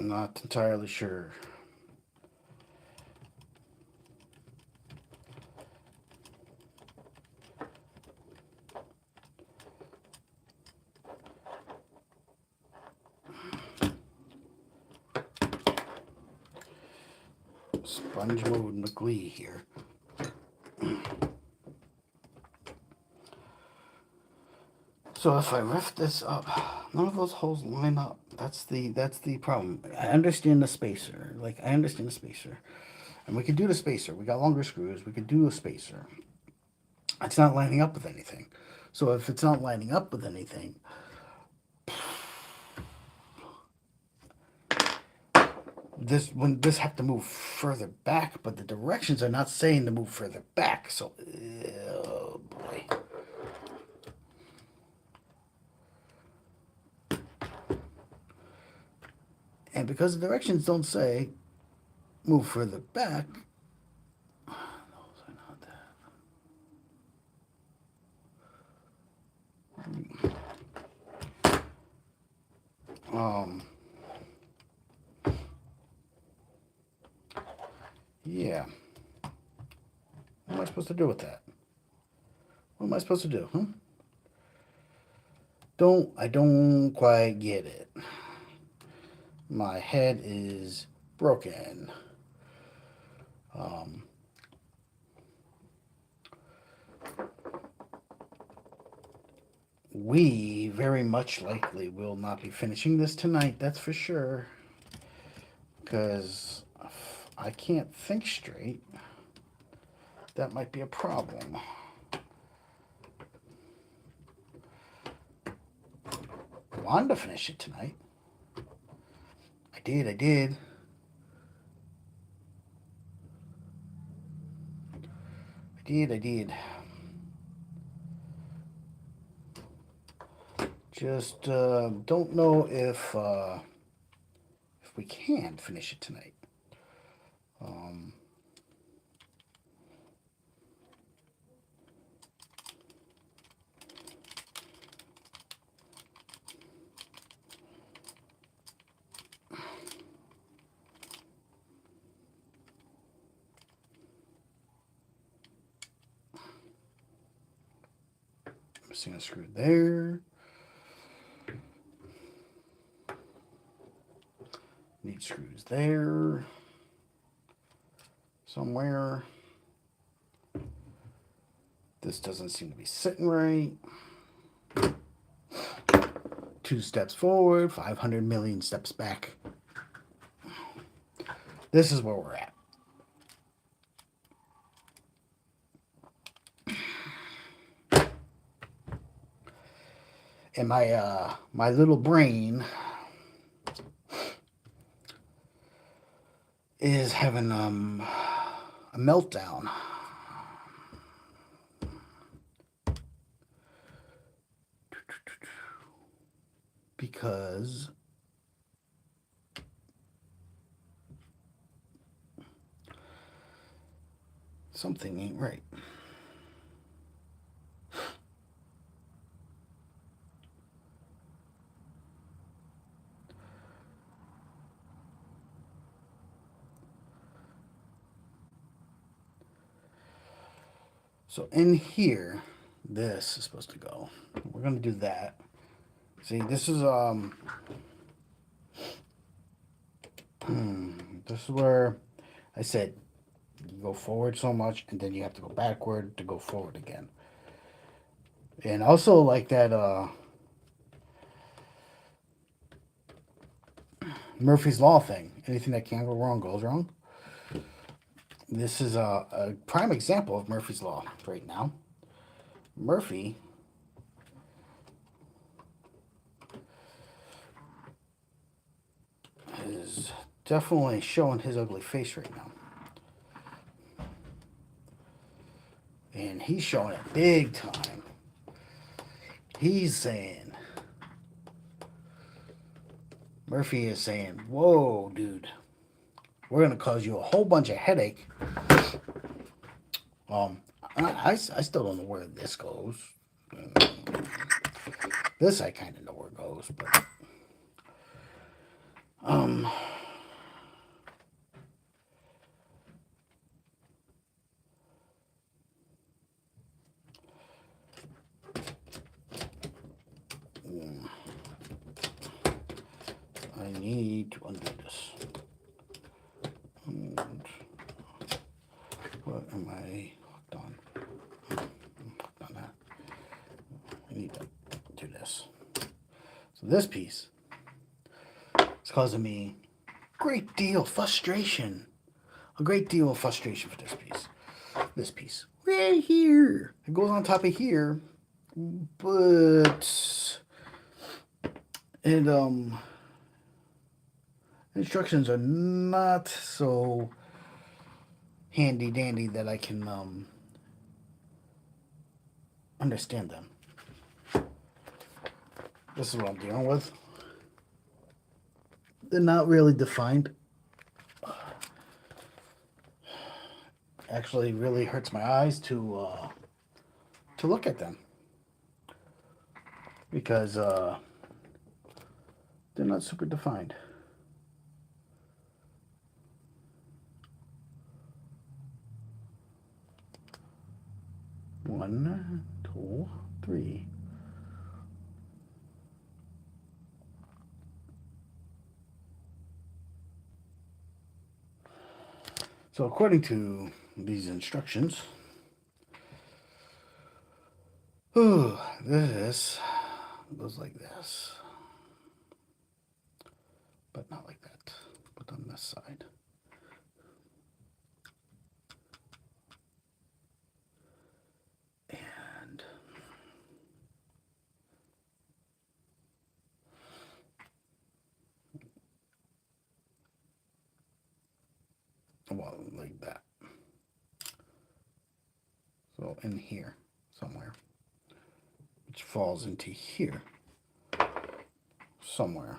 Not entirely sure. Sponge mode McGlee here. So if I rift this up, none of those holes line up. That's the problem. I understand the spacer. I understand the spacer. And we could do the spacer. We got longer screws. We could do a spacer. It's not lining up with anything. So if it's not lining up with anything, this have to move further back, but the directions are not saying to move further back. So, oh boy. And because the directions don't say move further back, those are not that. Yeah. What am I supposed to do with that? What am I supposed to do? I don't quite get it. My head is broken. We very much likely will not be finishing this tonight, that's for sure. Because I can't think straight. That might be a problem. I wanted to finish it tonight. I did. I did. Just don't know if we can finish it tonight. Missing a screw there. Need screws there. Somewhere. This doesn't seem to be sitting right. 2 steps forward, 500 million steps back. This is where we're at. And my little brain is having a meltdown. Because something ain't right. So in here, this is supposed to go. We're going to do that. See, this is this is where I said you go forward so much and then you have to go backward to go forward again. And also like that Murphy's Law thing. Anything that can go wrong goes wrong. This is a prime example of Murphy's Law right now. Murphy is definitely showing his ugly face right now. And he's showing it big time. He's saying, Murphy is saying, whoa, dude, we're going to cause you a whole bunch of headache. I still don't know where this goes. This I kind of know where it goes, but Um, I need to undo this. And what am I hooked on? I'm hooked on that. I need to do this. So this piece is causing me a great deal of frustration. A great deal of frustration for this piece. This piece. Right here. It goes on top of here. But it instructions are not so handy dandy that I can understand them. This is what I'm dealing with. They're not really defined. Actually, really hurts my eyes to look at them because they're not super defined. One, two, three. So according to these instructions, this goes like this, but not like that, but on this side. And well, like that. So in here somewhere, which falls into here somewhere.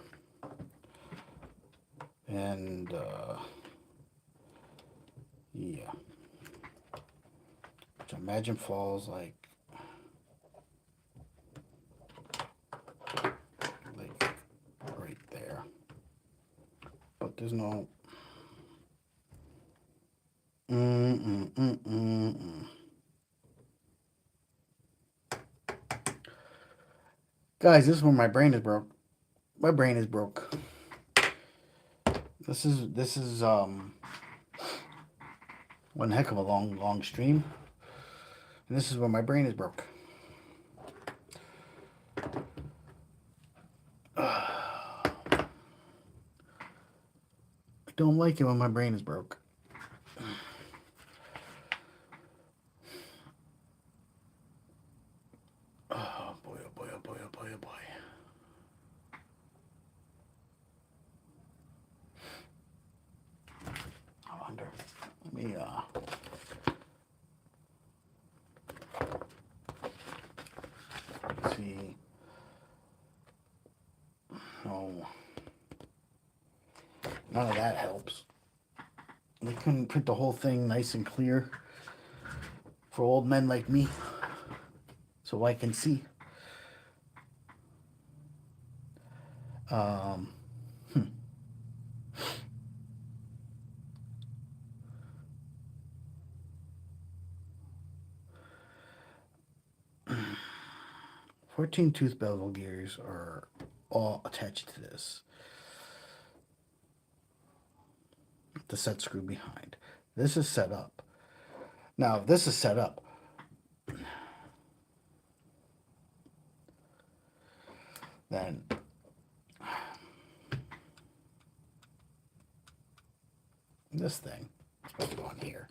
And yeah, which I imagine falls like right there. But there's no Guys, this is where my brain is broke. My brain is broke. This is one heck of a long stream. And this is where my brain is broke. I don't like it when my brain is broke. Oh boy, oh boy, oh boy, oh boy, oh boy. I wonder. Let me see. No. None of that helps. They couldn't print the whole thing nice and clear for old men like me so I can see. Um, 14 tooth bevel gears are all attached to this. The set screw behind. This is set up. Now, if this is set up, then this thing is supposed to go on here.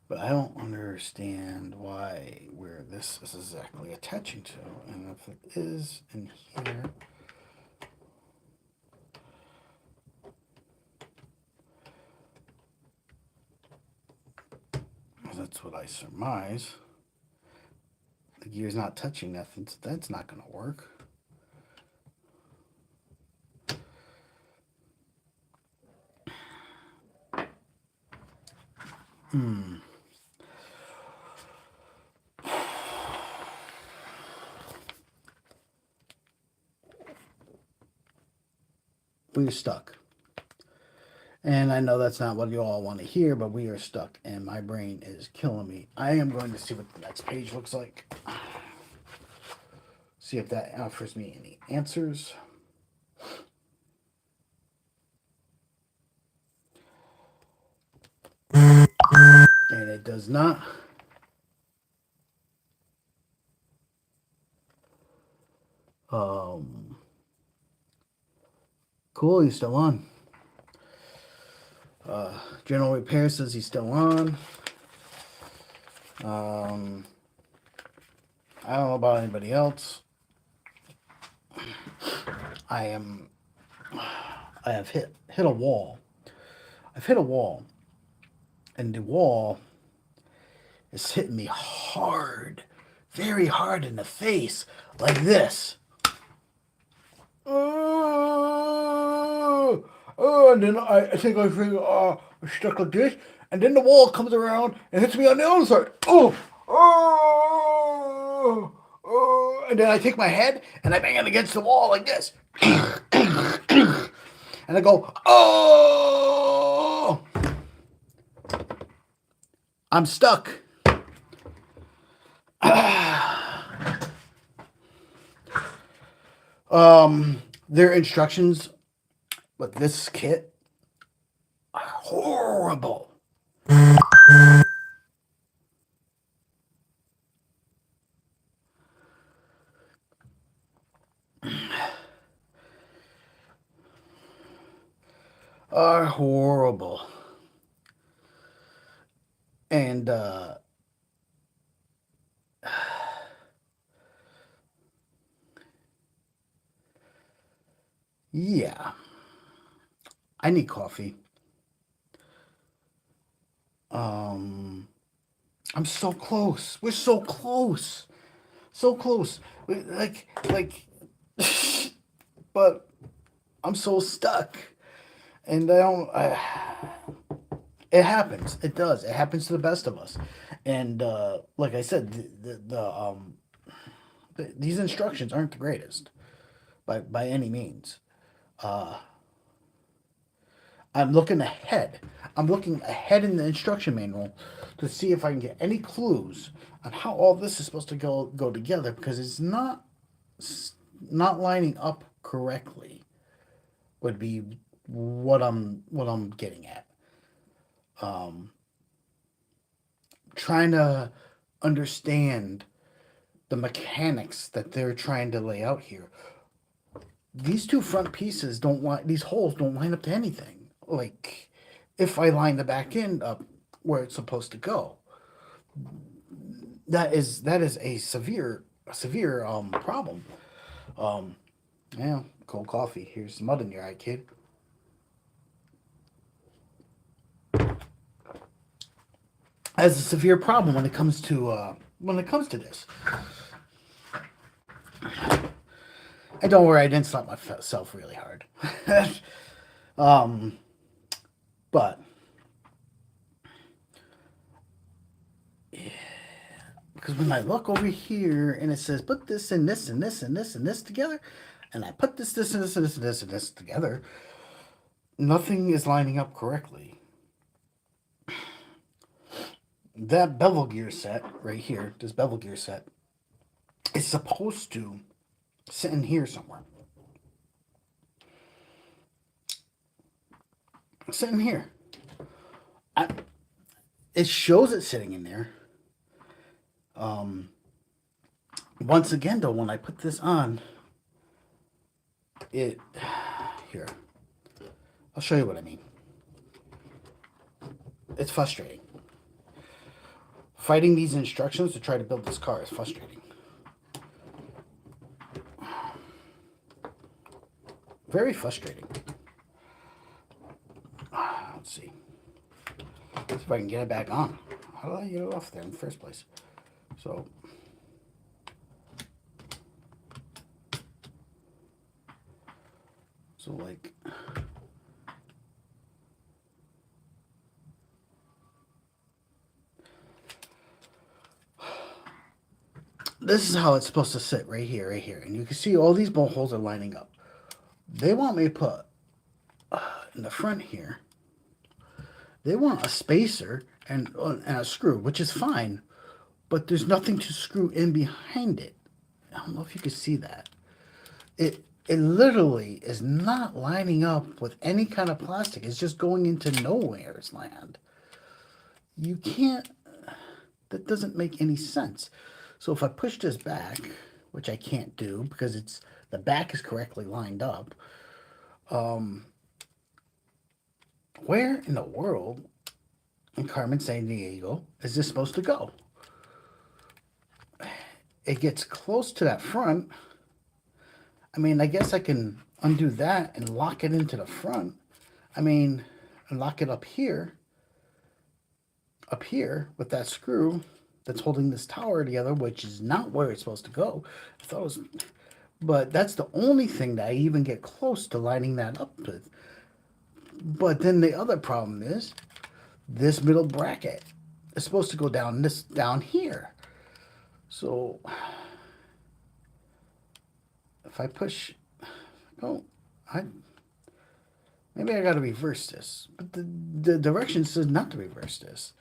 But I don't understand where this is exactly attaching to. And if it is in here, that's what I surmise. The gear's not touching nothing, so that's not going to work. we're stuck. And I know that's not what you all want to hear, but we are stuck, and my brain is killing me. I am going to see what the next page looks like. See if that offers me any answers. And it does not. Cool, he's still on. General Repair says he's still on. I don't know about anybody else. I have hit a wall. I've hit a wall, and the wall is hitting me hard, very hard in the face, like this. And then I think I feel stuck like this, and then the wall comes around and hits me on the other side. And then I take my head and I bang it against the wall like this. And I go, oh! I'm stuck. Their instructions with this kit are horrible. Are horrible. And yeah, I need coffee. I'm so close. We're so close. So close. Like but I'm so stuck. And it happens. It does. It happens to the best of us. And like I said, these instructions aren't the greatest by any means. I'm looking ahead. I'm looking ahead in the instruction manual to see if I can get any clues on how all this is supposed to go together, because it's not lining up correctly. Would be what I'm getting at. Trying to understand the mechanics that they're trying to lay out here. These two front pieces these holes don't line up to anything. Like, if I line the back end up where it's supposed to go, that is a severe problem. Yeah, cold coffee. Here's some mud in your eye, kid. As a severe problem when it comes to this. And don't worry, I didn't slap myself really hard. But yeah, because when I look over here and it says put this and this and this and this and this together, and I put this and this and this and this and this together, nothing is lining up correctly. That bevel gear set right here, this bevel gear set, is supposed to sit in here somewhere. Sit in here. It shows it sitting in there. Once again, though, when I put this on, here, I'll show you what I mean. It's frustrating. Fighting these instructions to try to build this car is frustrating. Very frustrating. Let's see. Let's see if I can get it back on. How did I get it off there in the first place? So, like, this is how it's supposed to sit right here, and you can see all these bolt holes are lining up. They want me to put in the front here, they want a spacer and a screw, which is fine, but there's nothing to screw in behind it. I don't know if you can see that. It literally is not lining up with any kind of plastic. It's just going into nowhere's land. You can't. That doesn't make any sense. So if I push this back, which I can't do because it's the back is correctly lined up, where in the world in Carmen San Diego is this supposed to go? It gets close to that front. I mean, I guess I can undo that and lock it into the front. I mean, and lock it up here with that screw that's holding this tower together, which is not where it's supposed to go. I thought it was, but that's the only thing that I even get close to lining that up with. But then the other problem is this middle bracket is supposed to go down here. So if I push, oh, maybe I got to reverse this. But the direction says not to reverse this.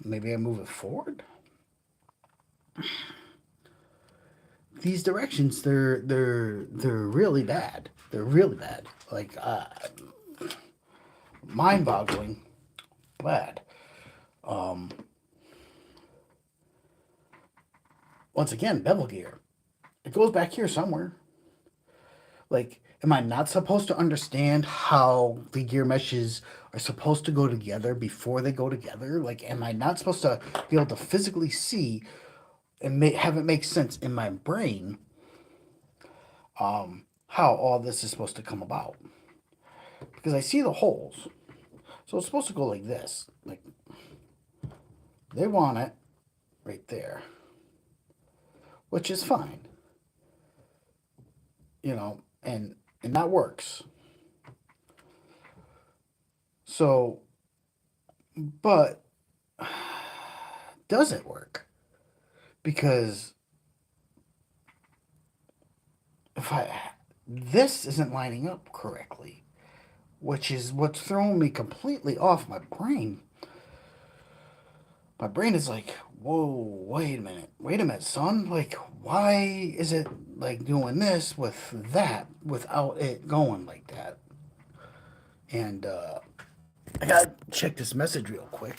Maybe I move it forward. These directions, they're really bad. They're really bad. Like mind-boggling bad. Once again, bevel gear. It goes back here somewhere. Like, am I not supposed to understand how the gear meshes are supposed to go together before they go together? Like, am I not supposed to be able to physically see and have it make sense in my brain how all this is supposed to come about? Because I see the holes. So it's supposed to go like this. Like, they want it right there, which is fine. You know, and that works. So, but does it work? Because if this isn't lining up correctly, which is what's throwing me completely off my brain. My brain is like, whoa, wait a minute, son. Like, why is it like doing this with that without it going like that? And I gotta check this message real quick.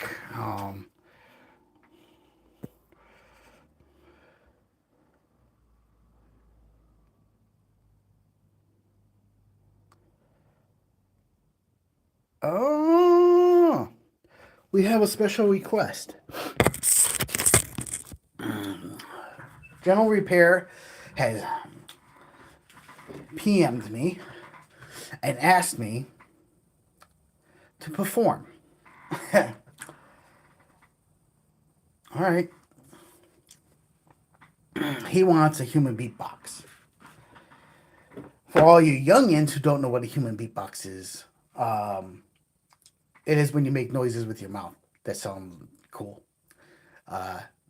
Oh, we have a special request. General Repair has PM'd me and asked me to perform. All right. He wants a human beatbox. For all you youngins who don't know what a human beatbox is, it is when you make noises with your mouth that sound cool,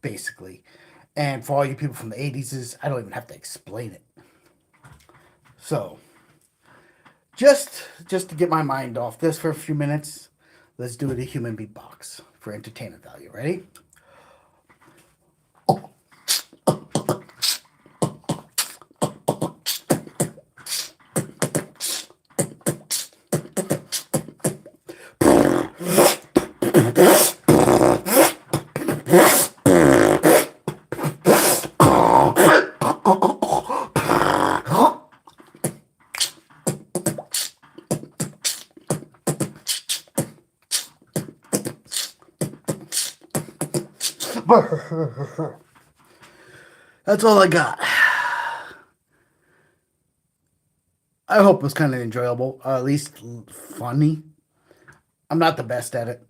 basically. And for all you people from the 80s, I don't even have to explain it. So, just to get my mind off this for a few minutes, let's do the human beatbox for entertainment value. Ready? That's all I got. I hope it was kind of enjoyable, or at least funny. I'm not the best at it.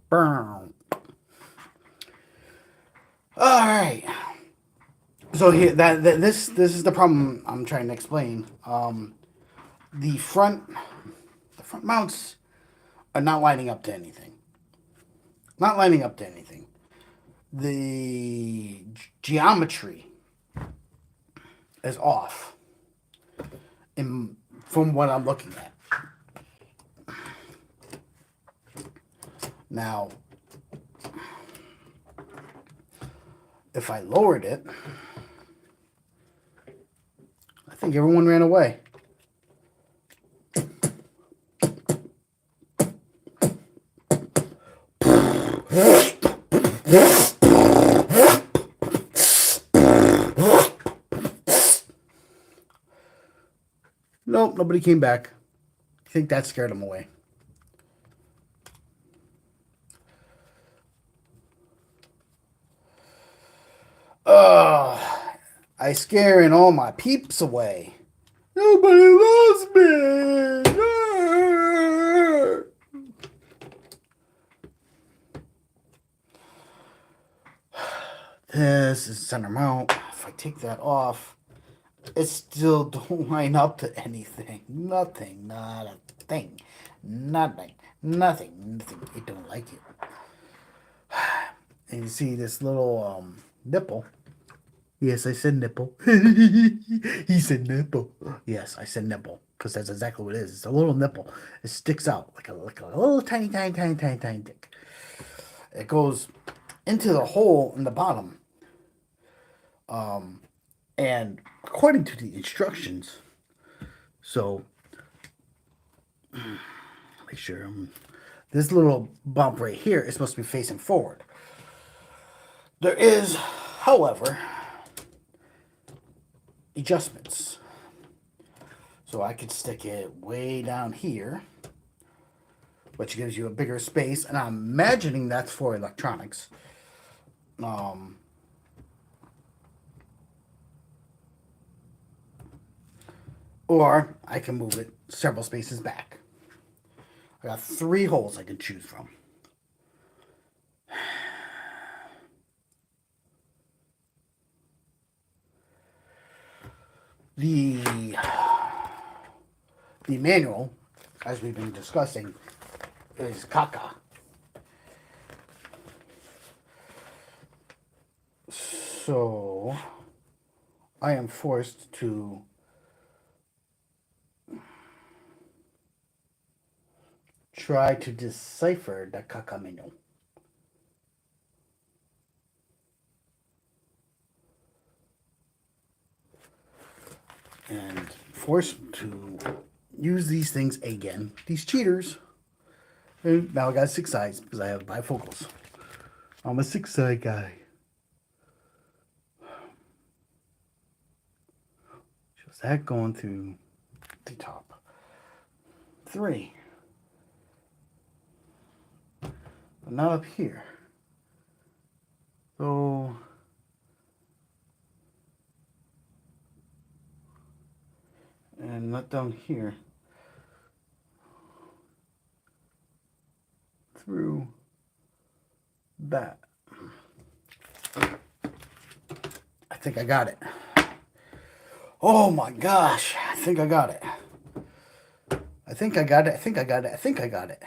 Burn. All right. So here, this is the problem I'm trying to explain. The front mounts are not lining up to anything. Not lining up to anything. The geometry is off from what I'm looking at. Now, if I lowered it, I think everyone ran away. Nope, nobody came back. I think that scared them away. I scaring all my peeps away. Nobody loves me. This is center mount. If I take that off, it still don't line up to anything. Nothing. Not a thing. Nothing. Nothing. It don't like it. And you see this little nipple. Yes, I said nipple. He said nipple. Yes, I said nipple because that's exactly what it is. It's a little nipple. It sticks out like a little tiny dick. It goes into the hole in the bottom. And according to the instructions, so make sure this little bump right here is supposed to be facing forward. There is, however, adjustments. So I could stick it way down here, which gives you a bigger space, and I'm imagining that's for electronics. Or I can move it several spaces back. I got 3 holes I can choose from. The manual, as we've been discussing, is caca. So I am forced to try to decipher the caca menu. And forced to use these things again. These cheaters. And now I got 6 eyes because I have bifocals. I'm a 6-eye guy. Just that going through the top. 3. But not up here. So and not down here. Through that. I think I got it. Oh my gosh. I think I got it. I think I got it. I think I got it. I think I got it.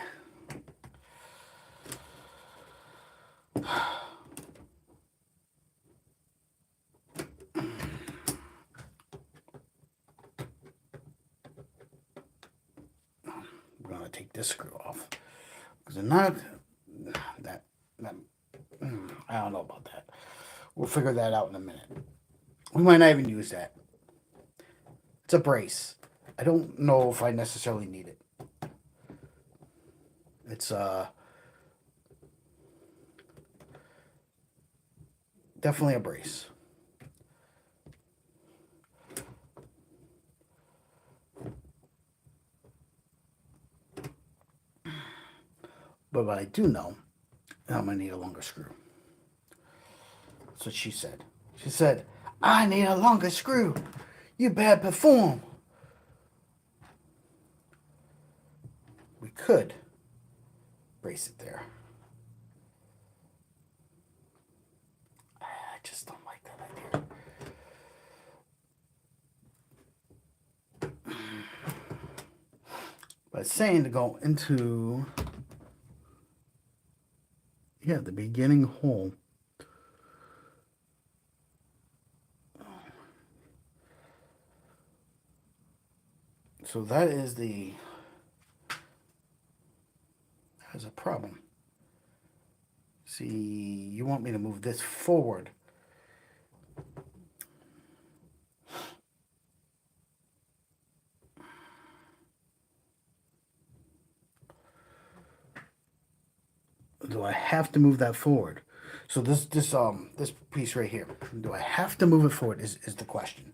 We're going to take this screw off. Because not that, I don't know about that. We'll figure that out in a minute. We might not even use that. It's a brace. I don't know if I necessarily need it. It's definitely a brace. But what I do know, I'm going to need a longer screw. That's what she said. She said, I need a longer screw. You better perform. We could brace it there. I just don't like that idea. But it's saying to go into Yeah, the beginning hole. So that is a problem. See, you want me to move this forward. Do I have to move that forward? So this piece right here, do I have to move it forward is the question.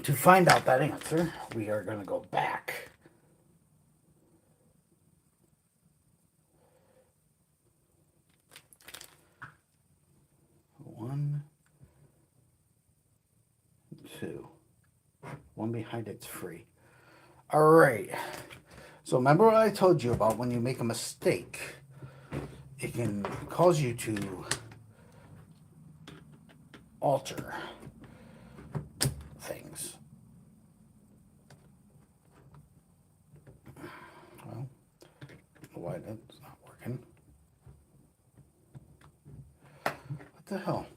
To find out that answer, we are going to go back. One, two. One behind it's free. All right. So remember what I told you about when you make a mistake, it can cause you to alter things. Well, why that's not working. What the hell?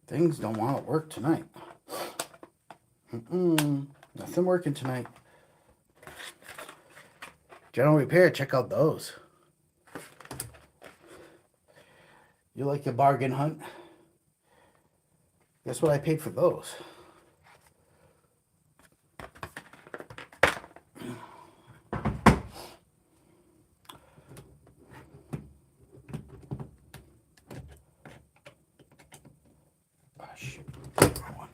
Things don't want to work tonight. Nothing working tonight. General Repair, check out those. You like your bargain hunt? Guess what I paid for those? Oh, shoot. Wrong one.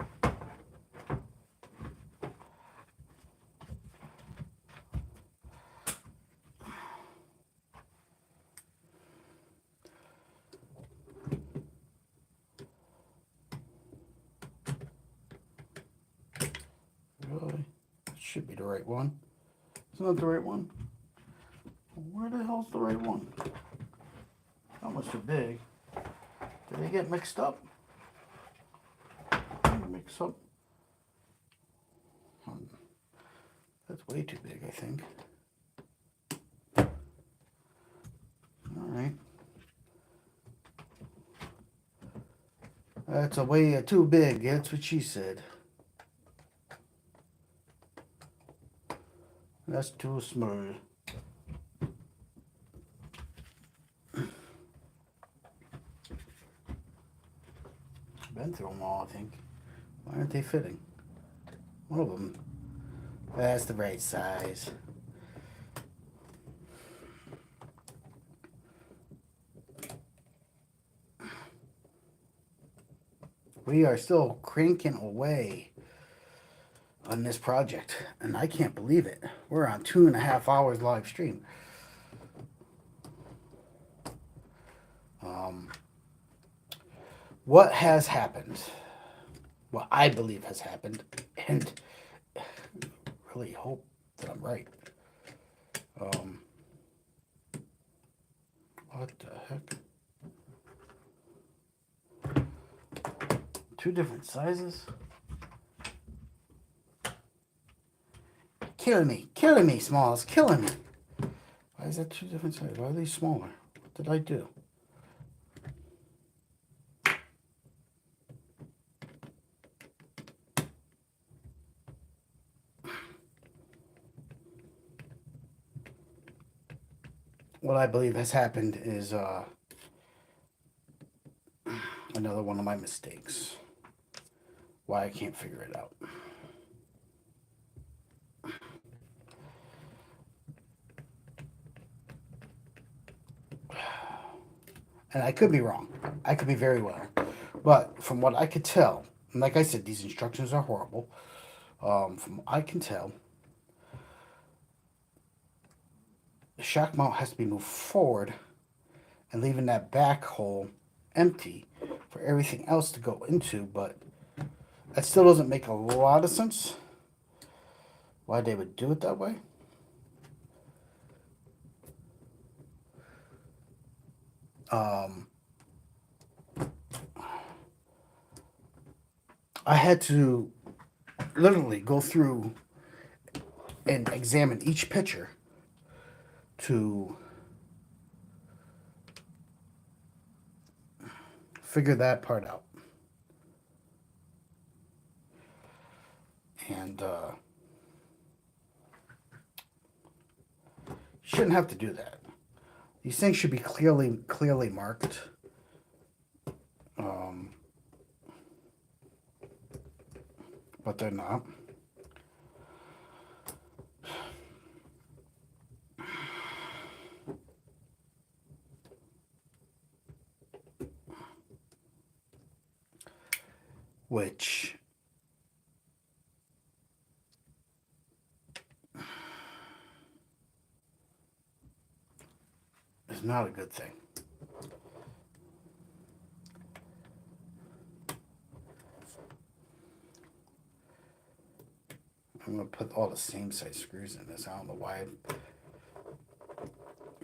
Really? That should be the right one. Isn't that the right one? Where the hell's the right one? That was too big. Did they get mixed up? Mix up. That's way too big, I think. Alright. That's a way too big. That's what she said. That's too small. Been through them all, I think. Why aren't they fitting? One of them. That's the right size. We are still cranking away on this project, and I can't believe it. We're on 2.5 hours live stream. What has happened? What I believe has happened, and really hope that I'm right. What the heck? Two different sizes? Killing me, Smalls, killing me. Why is that two different sizes? Why are they smaller? What did I do? What I believe has happened is another one of my mistakes. Why I can't figure it out. And I could be wrong. I could be very wrong. But from what I could tell, and like I said, these instructions are horrible. From what I can tell, the shock mount has to be moved forward and leaving that back hole empty for everything else to go into, but that still doesn't make a lot of sense why they would do it that way. I had to literally go through and examine each picture to figure that part out. And you shouldn't have to do that. These things should be clearly marked. Um, but they're not. Which is not a good thing. I'm going to put all the same size screws in this. I don't know why I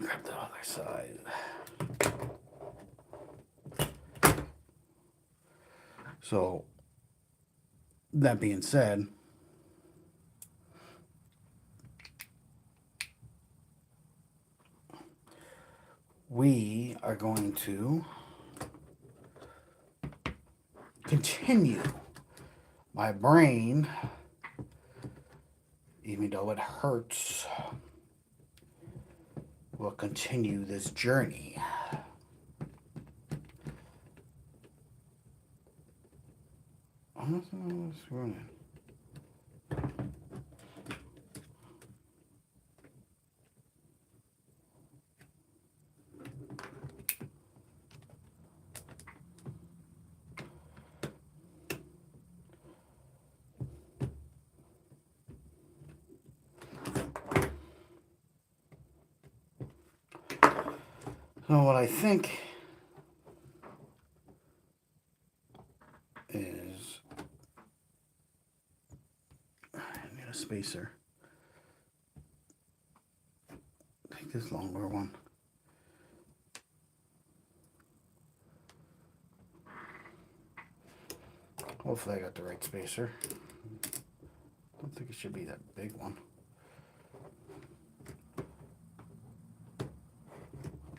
grabbed the other side. So, that being said, we are going to continue. My brain, even though it hurts, will continue this journey. So what I think is I need a spacer. Take this longer one. Hopefully I got the right spacer. I don't think it should be that big one.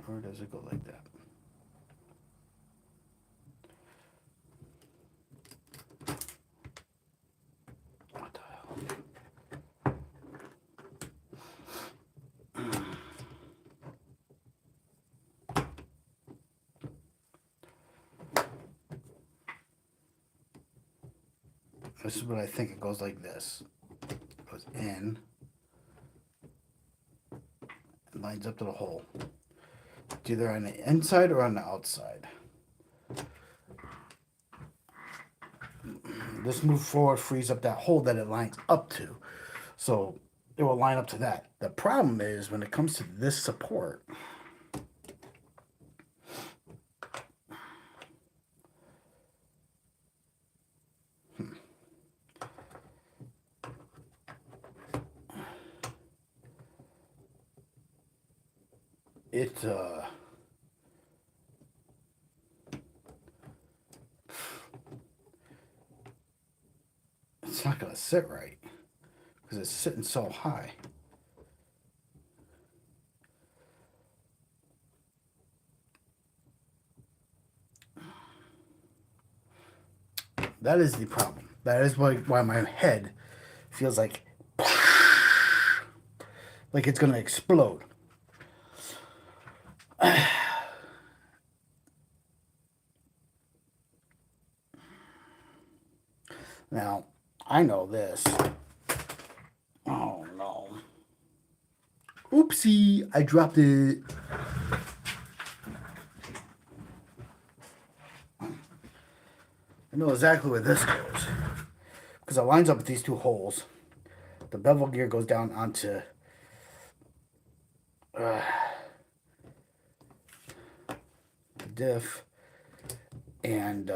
Or does it go like that? What the hell? This is what I think. It goes like this. It goes in. And lines up to the hole. It's either on the inside or on the outside. This move forward frees up that hole that it lines up to. So it will line up to that. The problem is when it comes to this support, it's not going to sit right because it's sitting so high. That is the problem. That is why my head feels like it's going to explode. Now, I know this. Oh, no. Oopsie, I dropped it. I know exactly where this goes. Because it lines up with these two holes. The bevel gear goes down onto the diff. And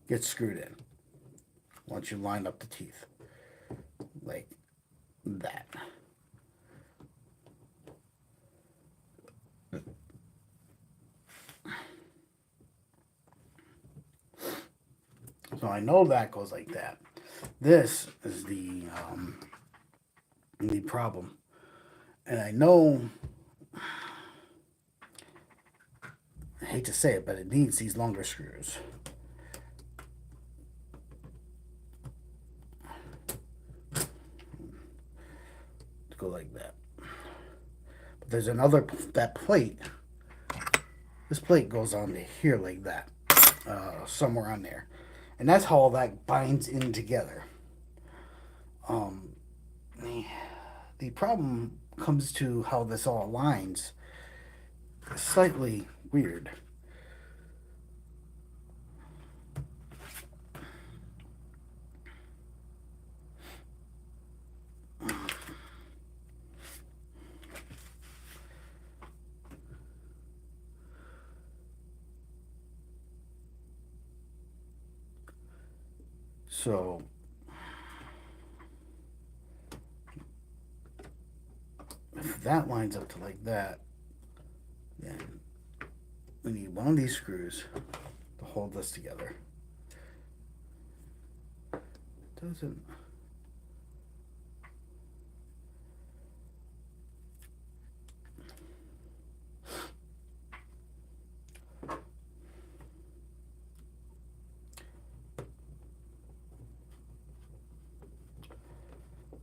gets screwed in once you line up the teeth like that. So I know that goes like that. This is the problem. And I know, I hate to say it, but it needs these longer screws. To go like that. But there's another, that plate, this plate goes on to here like that. Somewhere on there. And that's how all that binds in together. Um, the problem comes to how this all aligns. It's slightly weird. So if that lines up to like that, then we need one of these screws to hold this together. Doesn't.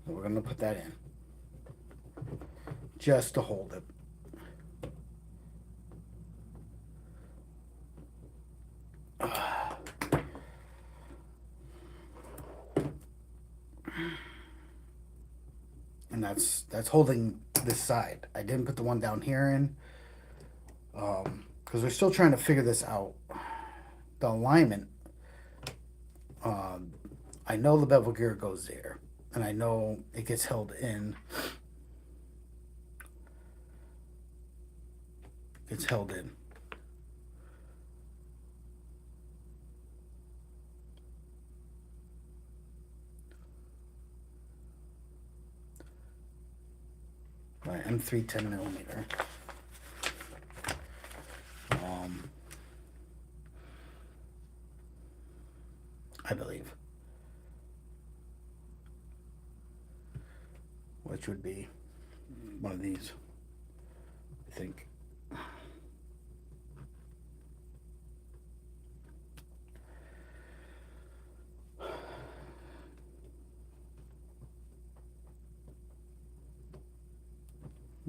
So we're gonna put that in just to hold it. And that's holding this side. I didn't put the one down here in because we're still trying to figure this out. The alignment. I know the bevel gear goes there, and I know it gets held in. It's held in. By M3 10mm. I believe. Which would be one of these, I think.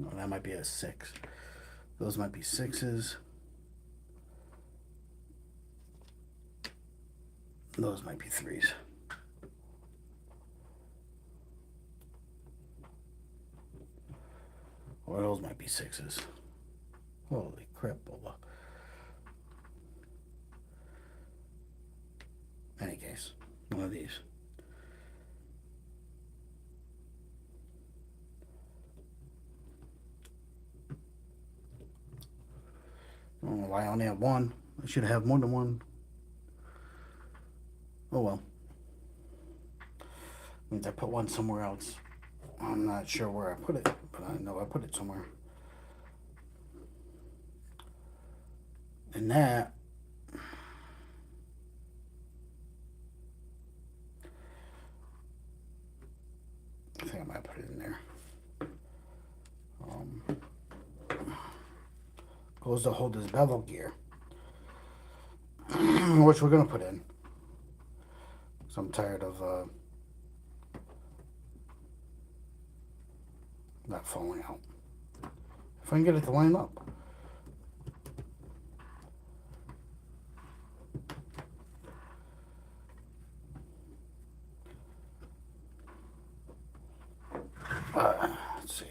No, that might be a 6. Those might be 6s. Those might be 3s. Or those might be 6s. Holy crap, Boba. Any case, one of these. I don't know why I only have one. I should have more than one. Oh well. Means I put one somewhere else. I'm not sure where I put it, but I know I put it somewhere. And that I think I might put it in there. Goes to hold this bevel gear, which we're gonna put in. So I'm tired of not falling out. If I can get it to line up. Let's see.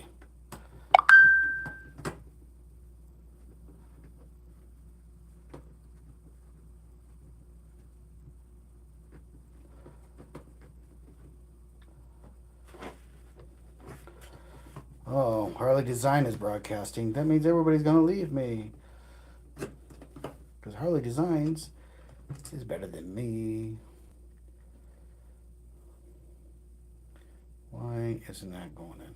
Oh, Harley Design is broadcasting. That means everybody's gonna leave me. Because Harley Designs is better than me. Why isn't that going in?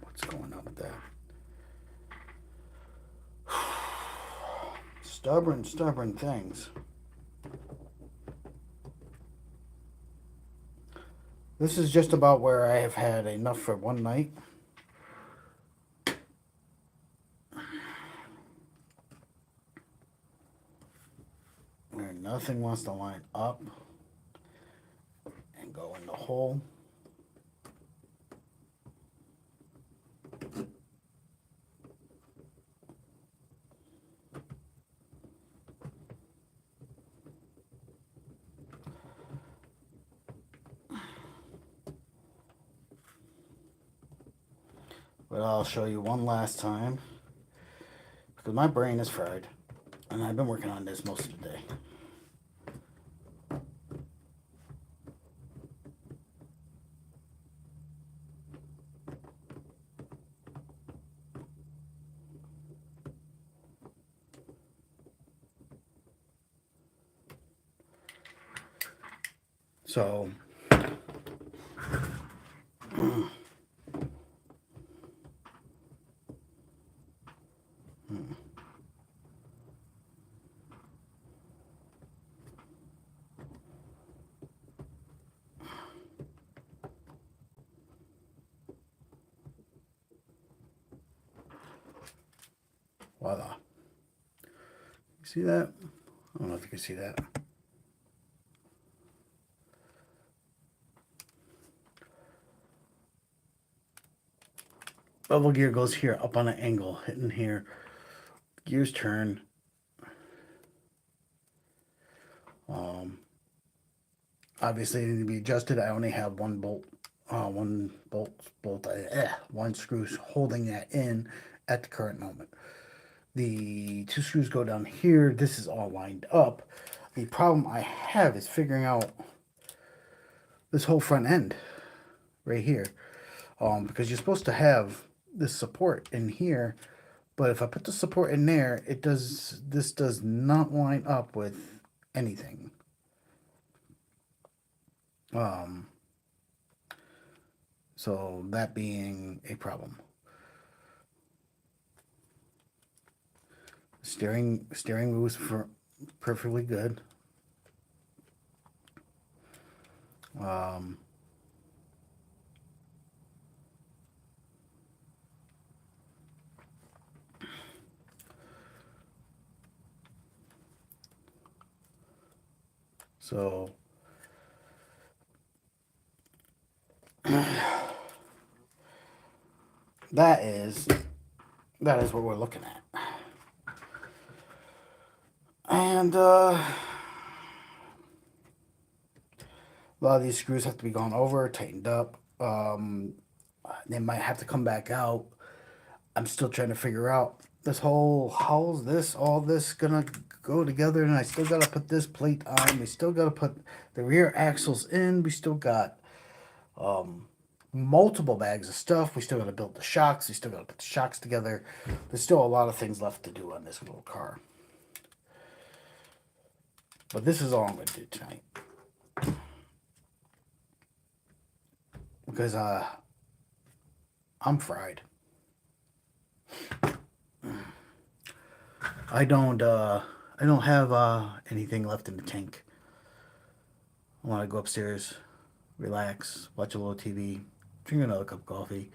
What's going on with that? stubborn things. This is just about where I have had enough for one night. Where nothing wants to line up and go in the hole. But I'll show you one last time because my brain is fried and I've been working on this most of the day. So voila. You see that? I don't know if you can see that. Bevel gear goes here up on an angle, hitting here. Gears turn. Obviously, it needs to be adjusted. I only have one one screw holding that in at the current moment. The two screws go down here. This is all lined up. The problem I have is figuring out this whole front end right here, because you're supposed to have this support in here, but if I put the support in there, this does not line up with anything. So that being a problem. Steering moves for perfectly good. So that is what we're looking at. And a lot of these screws have to be gone over, tightened up. They might have to come back out. I'm still trying to figure out this whole how's all this gonna go together, and I still gotta put this plate on. We still gotta put the rear axles in. We still got multiple bags of stuff. We still gotta build the shocks. We still gotta put the shocks together. There's still a lot of things left to do on this little car. But this is all I'm gonna do tonight. Because I'm fried. I don't have anything left in the tank. I want to go upstairs, relax, watch a little TV, drink another cup of coffee.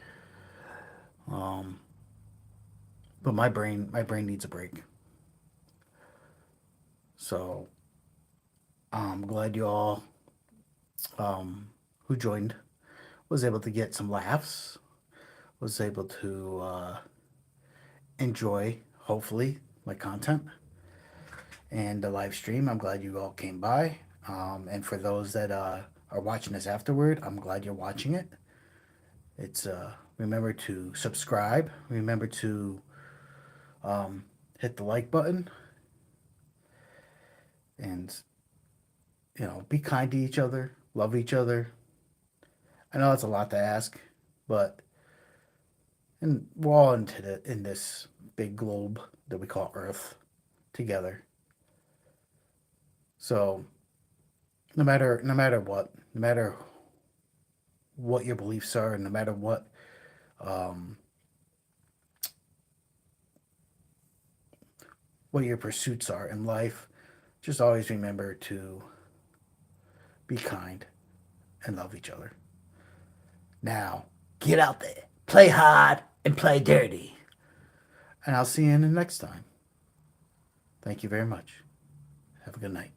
But my brain needs a break. So I'm glad you all who joined was able to get some laughs, was able to enjoy, hopefully, my content and the live stream. I'm glad you all came by. And for those that are watching this afterward, I'm glad you're watching it. It's remember to subscribe. Remember to hit the like button. And be kind to each other, love each other. I know it's a lot to ask, but we're all in this big globe that we call Earth together. So no matter what your beliefs are, no matter what what your pursuits are in life, just always remember to be kind and love each other. Now, get out there, play hard, and play dirty. And I'll see you in the next time. Thank you very much. Have a good night.